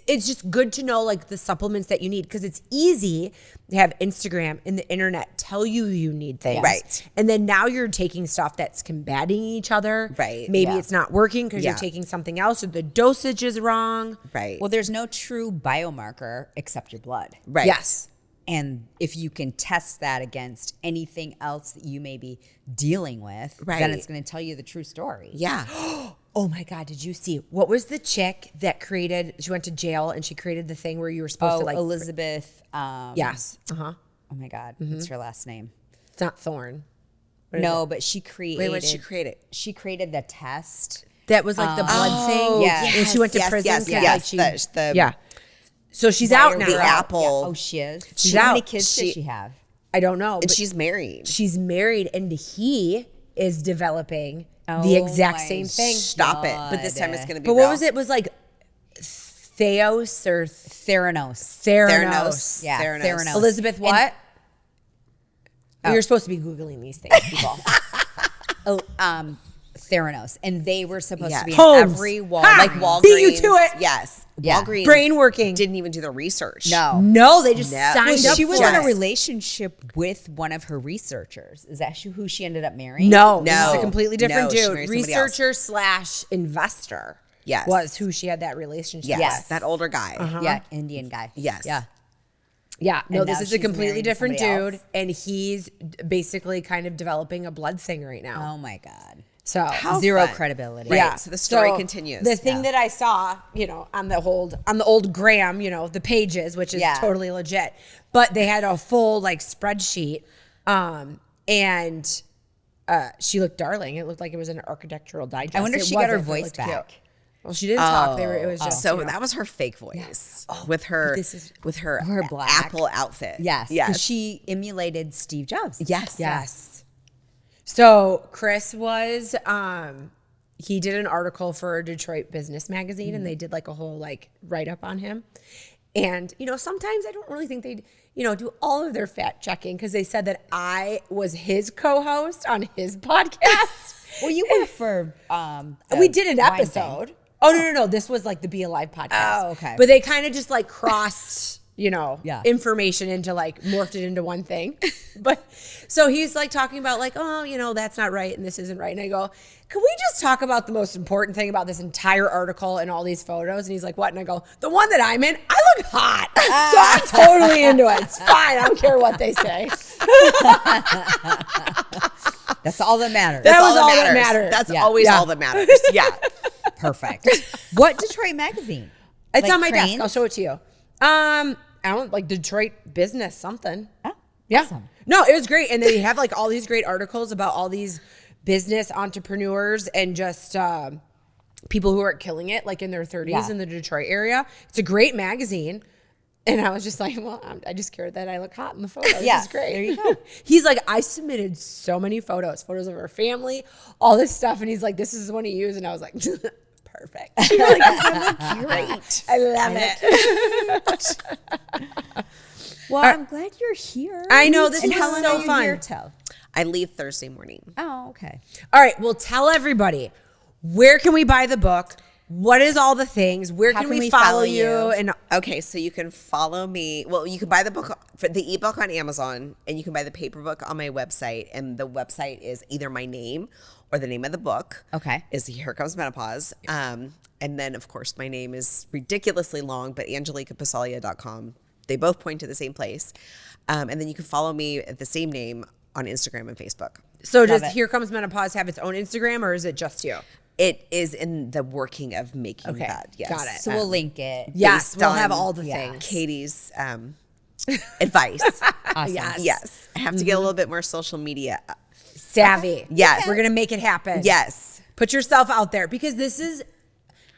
[SPEAKER 2] it's just good to know like the supplements that you need, because it's easy to have Instagram and the internet tell you need things.
[SPEAKER 1] Right.
[SPEAKER 2] And then now you're taking stuff that's combating each other.
[SPEAKER 1] Right.
[SPEAKER 2] Maybe
[SPEAKER 3] Yeah.
[SPEAKER 2] it's not working because
[SPEAKER 1] Yeah.
[SPEAKER 2] you're taking something else, or the dosage is wrong.
[SPEAKER 1] Right.
[SPEAKER 3] Well, there's no true biomarker except your blood.
[SPEAKER 1] Right.
[SPEAKER 2] Yes.
[SPEAKER 3] And if you can test that against anything else that you may be dealing with,
[SPEAKER 1] Right.
[SPEAKER 3] then it's going to tell you the true story.
[SPEAKER 1] Yeah.
[SPEAKER 2] Oh my God, did you see? What was the chick that she went to jail and she created the thing where you were supposed
[SPEAKER 3] Oh,
[SPEAKER 2] to like.
[SPEAKER 3] Elizabeth.
[SPEAKER 2] Yes. Uh-huh.
[SPEAKER 3] Oh my God. What's her last name?
[SPEAKER 2] It's not Thorn.
[SPEAKER 3] No, but she created.
[SPEAKER 1] Wait, what did she create it?
[SPEAKER 3] She created the test.
[SPEAKER 2] That was like the blood thing.
[SPEAKER 3] yeah.
[SPEAKER 2] When she went to
[SPEAKER 1] Yes,
[SPEAKER 2] prison.
[SPEAKER 1] yes,
[SPEAKER 2] 'cause,
[SPEAKER 1] yes.
[SPEAKER 2] like,
[SPEAKER 1] The-
[SPEAKER 2] yeah. So she's out now.
[SPEAKER 1] The apple.
[SPEAKER 3] Yeah. Oh, she is.
[SPEAKER 2] She's
[SPEAKER 3] How many
[SPEAKER 2] out.
[SPEAKER 3] kids does she have?
[SPEAKER 2] I don't know.
[SPEAKER 1] And
[SPEAKER 2] But
[SPEAKER 1] she's married.
[SPEAKER 2] she's married, and he is developing the
[SPEAKER 3] Oh
[SPEAKER 2] exact
[SPEAKER 3] my
[SPEAKER 2] same thing.
[SPEAKER 1] Stop it. But this time it's going to be
[SPEAKER 2] But
[SPEAKER 1] real.
[SPEAKER 2] what was it? It was like Theos or
[SPEAKER 3] Theranos.
[SPEAKER 2] Theranos.
[SPEAKER 3] Yeah,
[SPEAKER 1] Theranos.
[SPEAKER 3] Theranos.
[SPEAKER 2] Elizabeth, what? You're supposed to be Googling these things, people.
[SPEAKER 3] Theranos. And they were supposed to be in
[SPEAKER 2] Holmes.
[SPEAKER 3] every wall.
[SPEAKER 2] Ha!
[SPEAKER 1] like Walgreens.
[SPEAKER 2] Beat you to it.
[SPEAKER 1] Yes.
[SPEAKER 3] Yeah.
[SPEAKER 1] Walgreens
[SPEAKER 2] Brain working.
[SPEAKER 1] didn't even do the research.
[SPEAKER 2] No, they just
[SPEAKER 1] No.
[SPEAKER 2] signed
[SPEAKER 3] Well,
[SPEAKER 2] up
[SPEAKER 3] she was
[SPEAKER 2] for
[SPEAKER 3] in a
[SPEAKER 2] it.
[SPEAKER 3] relationship with one of her researchers. Is that who she ended up marrying?
[SPEAKER 2] No, this is
[SPEAKER 1] No.
[SPEAKER 2] a completely different
[SPEAKER 1] No, she
[SPEAKER 2] dude.
[SPEAKER 1] married somebody else.
[SPEAKER 2] Researcher / investor.
[SPEAKER 1] Yes.
[SPEAKER 2] was who she had that relationship
[SPEAKER 1] Yes,
[SPEAKER 2] with.
[SPEAKER 1] that older guy.
[SPEAKER 3] Yeah, Indian guy.
[SPEAKER 1] Yes.
[SPEAKER 3] Yeah.
[SPEAKER 2] Yeah, no,
[SPEAKER 3] And
[SPEAKER 2] this
[SPEAKER 3] now
[SPEAKER 2] is a
[SPEAKER 3] she's
[SPEAKER 2] completely
[SPEAKER 3] marrying
[SPEAKER 2] different
[SPEAKER 3] somebody
[SPEAKER 2] dude,
[SPEAKER 3] else.
[SPEAKER 2] and he's basically kind of developing a blood thing right now.
[SPEAKER 3] Oh my God.
[SPEAKER 2] So
[SPEAKER 1] How
[SPEAKER 3] Zero
[SPEAKER 1] fun.
[SPEAKER 3] credibility.
[SPEAKER 1] Right. So the story continues.
[SPEAKER 2] The thing that I saw, on the old gram, the pages, which is
[SPEAKER 3] Yeah.
[SPEAKER 2] totally legit, but they had a full like spreadsheet, and she looked darling. It looked like it was an architectural digest.
[SPEAKER 3] I wonder if
[SPEAKER 2] It
[SPEAKER 3] she got her
[SPEAKER 2] wasn't, but it
[SPEAKER 3] voice
[SPEAKER 2] looked
[SPEAKER 3] back.
[SPEAKER 2] cute. Well, she didn't talk. It was just
[SPEAKER 1] So that was her fake voice with her
[SPEAKER 3] Her black
[SPEAKER 1] Apple outfit.
[SPEAKER 3] Yes.
[SPEAKER 1] Yes.
[SPEAKER 3] Because she emulated Steve Jobs.
[SPEAKER 1] Yes.
[SPEAKER 2] Yes. So Chris was, he did an article for a Detroit business magazine, and they did like a whole like write up on him. And sometimes I don't really think they, do all of their fact checking, because they said that I was his co-host on his podcast.
[SPEAKER 3] Well, you were for
[SPEAKER 2] We did an
[SPEAKER 3] wine
[SPEAKER 2] episode.
[SPEAKER 3] thing.
[SPEAKER 2] Oh no, this was like the Be Alive podcast.
[SPEAKER 3] Oh, okay.
[SPEAKER 2] But they kind of just like crossed,
[SPEAKER 3] Yeah.
[SPEAKER 2] information into like morphed it into one thing. But so he's like talking about like, oh, that's not right and this isn't right. And I go, can we just talk about the most important thing about this entire article and all these photos? And he's like, what? And I go, the one that I'm in, I look hot. So I'm totally into it. It's fine. I don't care what they say.
[SPEAKER 3] That's all that matters.
[SPEAKER 2] That was all that mattered.
[SPEAKER 1] That's
[SPEAKER 3] Yeah.
[SPEAKER 1] always
[SPEAKER 2] Yeah.
[SPEAKER 1] all that matters. Yeah.
[SPEAKER 3] Perfect. What Detroit magazine?
[SPEAKER 2] It's
[SPEAKER 3] Like
[SPEAKER 2] on my desk.
[SPEAKER 3] Cranes?
[SPEAKER 2] I'll show it to you. I don't like Detroit business something.
[SPEAKER 3] Oh,
[SPEAKER 2] Yeah.
[SPEAKER 3] awesome.
[SPEAKER 2] No, it was great. And they have like all these great articles about all these business entrepreneurs and just people who are killing it like in their 30s
[SPEAKER 3] Yeah.
[SPEAKER 2] in the Detroit area. It's a great magazine. And I was just like, well, I just care that I look hot in the photos.
[SPEAKER 3] Yeah,
[SPEAKER 2] This is great.
[SPEAKER 3] there you go.
[SPEAKER 2] He's like, I submitted so many photos of our family, all this stuff. And he's like, this is the one you use. And I was like, perfect. You're like, this is great. I love it.
[SPEAKER 3] Well, I'm glad you're here.
[SPEAKER 2] I know, this
[SPEAKER 3] And
[SPEAKER 2] was
[SPEAKER 3] how long
[SPEAKER 2] so
[SPEAKER 3] are you
[SPEAKER 2] fun.
[SPEAKER 3] here till?
[SPEAKER 1] I leave Thursday morning.
[SPEAKER 3] Oh, okay.
[SPEAKER 2] All right. Well, tell everybody, where can we buy the book? What is all the things? Where
[SPEAKER 3] How
[SPEAKER 2] can
[SPEAKER 3] can
[SPEAKER 2] we
[SPEAKER 3] we
[SPEAKER 2] follow
[SPEAKER 3] follow
[SPEAKER 2] you?
[SPEAKER 3] you?
[SPEAKER 2] And
[SPEAKER 1] Okay, so you can follow me. Well, you can buy the book, for the ebook on Amazon, and you can buy the paper book on my website. And the website is either my name or the name of the book.
[SPEAKER 3] Okay.
[SPEAKER 1] Is Here Comes Menopause. And then, of course, my name is ridiculously long, but angeliqueapasaglia.com. They both point to the same place. And then you can follow me at the same name on Instagram and Facebook.
[SPEAKER 2] so does
[SPEAKER 3] it.
[SPEAKER 2] Here Comes Menopause have its own Instagram, or is it just you?
[SPEAKER 1] It is in the working of making
[SPEAKER 2] Okay,
[SPEAKER 1] that. Yes.
[SPEAKER 2] got it.
[SPEAKER 3] So we'll link it.
[SPEAKER 2] Yes,
[SPEAKER 1] Based
[SPEAKER 2] we'll have
[SPEAKER 1] on-
[SPEAKER 2] all the
[SPEAKER 3] yeah.
[SPEAKER 2] things.
[SPEAKER 1] Katie's advice.
[SPEAKER 3] Awesome.
[SPEAKER 1] Yes. I have to get a little bit more social media.
[SPEAKER 2] Savvy.
[SPEAKER 1] Yes.
[SPEAKER 2] We're going to make it happen.
[SPEAKER 1] Yes.
[SPEAKER 2] Put yourself out there, because this is,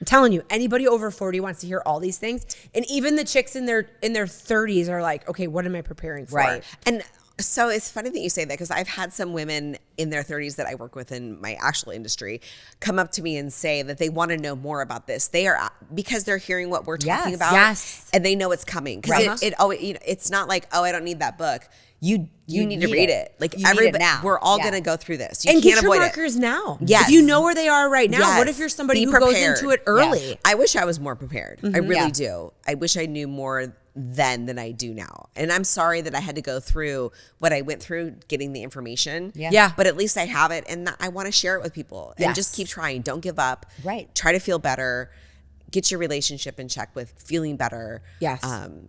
[SPEAKER 2] I'm telling you, anybody over 40 wants to hear all these things. And even the chicks in their 30s are like, okay, what am I preparing for?
[SPEAKER 3] Right.
[SPEAKER 1] And so it's funny that you say that, because I've had some women in their 30s that I work with in my actual industry come up to me and say that they want to know more about this. They are, because they're hearing what we're talking
[SPEAKER 3] Yes.
[SPEAKER 1] about,
[SPEAKER 2] Yes.
[SPEAKER 1] and they know it's coming. Because it always, it's not like, oh, I don't need that book. You need to
[SPEAKER 3] need
[SPEAKER 1] read
[SPEAKER 3] it.
[SPEAKER 1] it. Like
[SPEAKER 3] You need it
[SPEAKER 1] everybody,
[SPEAKER 3] now.
[SPEAKER 1] we're all
[SPEAKER 3] Yeah.
[SPEAKER 1] going to go through this. You
[SPEAKER 2] And
[SPEAKER 1] can't
[SPEAKER 2] get your
[SPEAKER 1] avoid
[SPEAKER 2] markers now.
[SPEAKER 1] Yes.
[SPEAKER 2] If you know where they are right now,
[SPEAKER 1] Yes.
[SPEAKER 2] what if you're somebody
[SPEAKER 1] Be
[SPEAKER 2] who goes
[SPEAKER 1] prepared.
[SPEAKER 2] into it early?
[SPEAKER 3] Yes.
[SPEAKER 1] I wish I was more prepared. I really
[SPEAKER 3] Yeah.
[SPEAKER 1] do. I wish I knew more then than I do now. And I'm sorry that I had to go through what I went through getting the information.
[SPEAKER 3] Yeah.
[SPEAKER 2] Yeah.
[SPEAKER 1] But at least I have it, and I want to share it with people. And
[SPEAKER 2] Yes.
[SPEAKER 1] just keep trying. Don't give up.
[SPEAKER 3] Right.
[SPEAKER 1] Try to feel better. Get your relationship in check with feeling better.
[SPEAKER 2] Yes.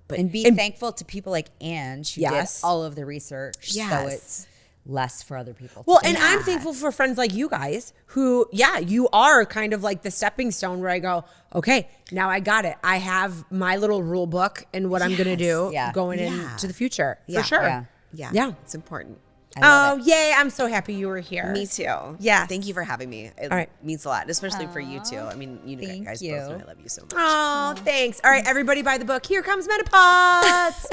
[SPEAKER 1] But
[SPEAKER 3] And be thankful to people like Ange who
[SPEAKER 2] Yes.
[SPEAKER 3] did all of the research. So
[SPEAKER 1] Yes.
[SPEAKER 3] it's less for other people.
[SPEAKER 2] Well, and I'm thankful for friends like you guys who, you are kind of like the stepping stone where I go, okay, now I got it. I have my little rule book and what I'm going to do
[SPEAKER 3] Yeah.
[SPEAKER 2] going
[SPEAKER 1] Yeah.
[SPEAKER 2] into the future.
[SPEAKER 1] Yeah.
[SPEAKER 2] For sure.
[SPEAKER 3] Yeah.
[SPEAKER 1] yeah, it's important.
[SPEAKER 3] I love
[SPEAKER 2] Oh, yay. I'm so happy you were here.
[SPEAKER 1] Me too.
[SPEAKER 2] Yes.
[SPEAKER 1] Thank you for having me. It
[SPEAKER 2] All right.
[SPEAKER 1] means a lot, especially for you too. I mean, you
[SPEAKER 3] thank
[SPEAKER 1] guys
[SPEAKER 3] you.
[SPEAKER 1] both know I love you so much.
[SPEAKER 2] Oh, thanks. All right, everybody buy the book. Here Comes Menopause.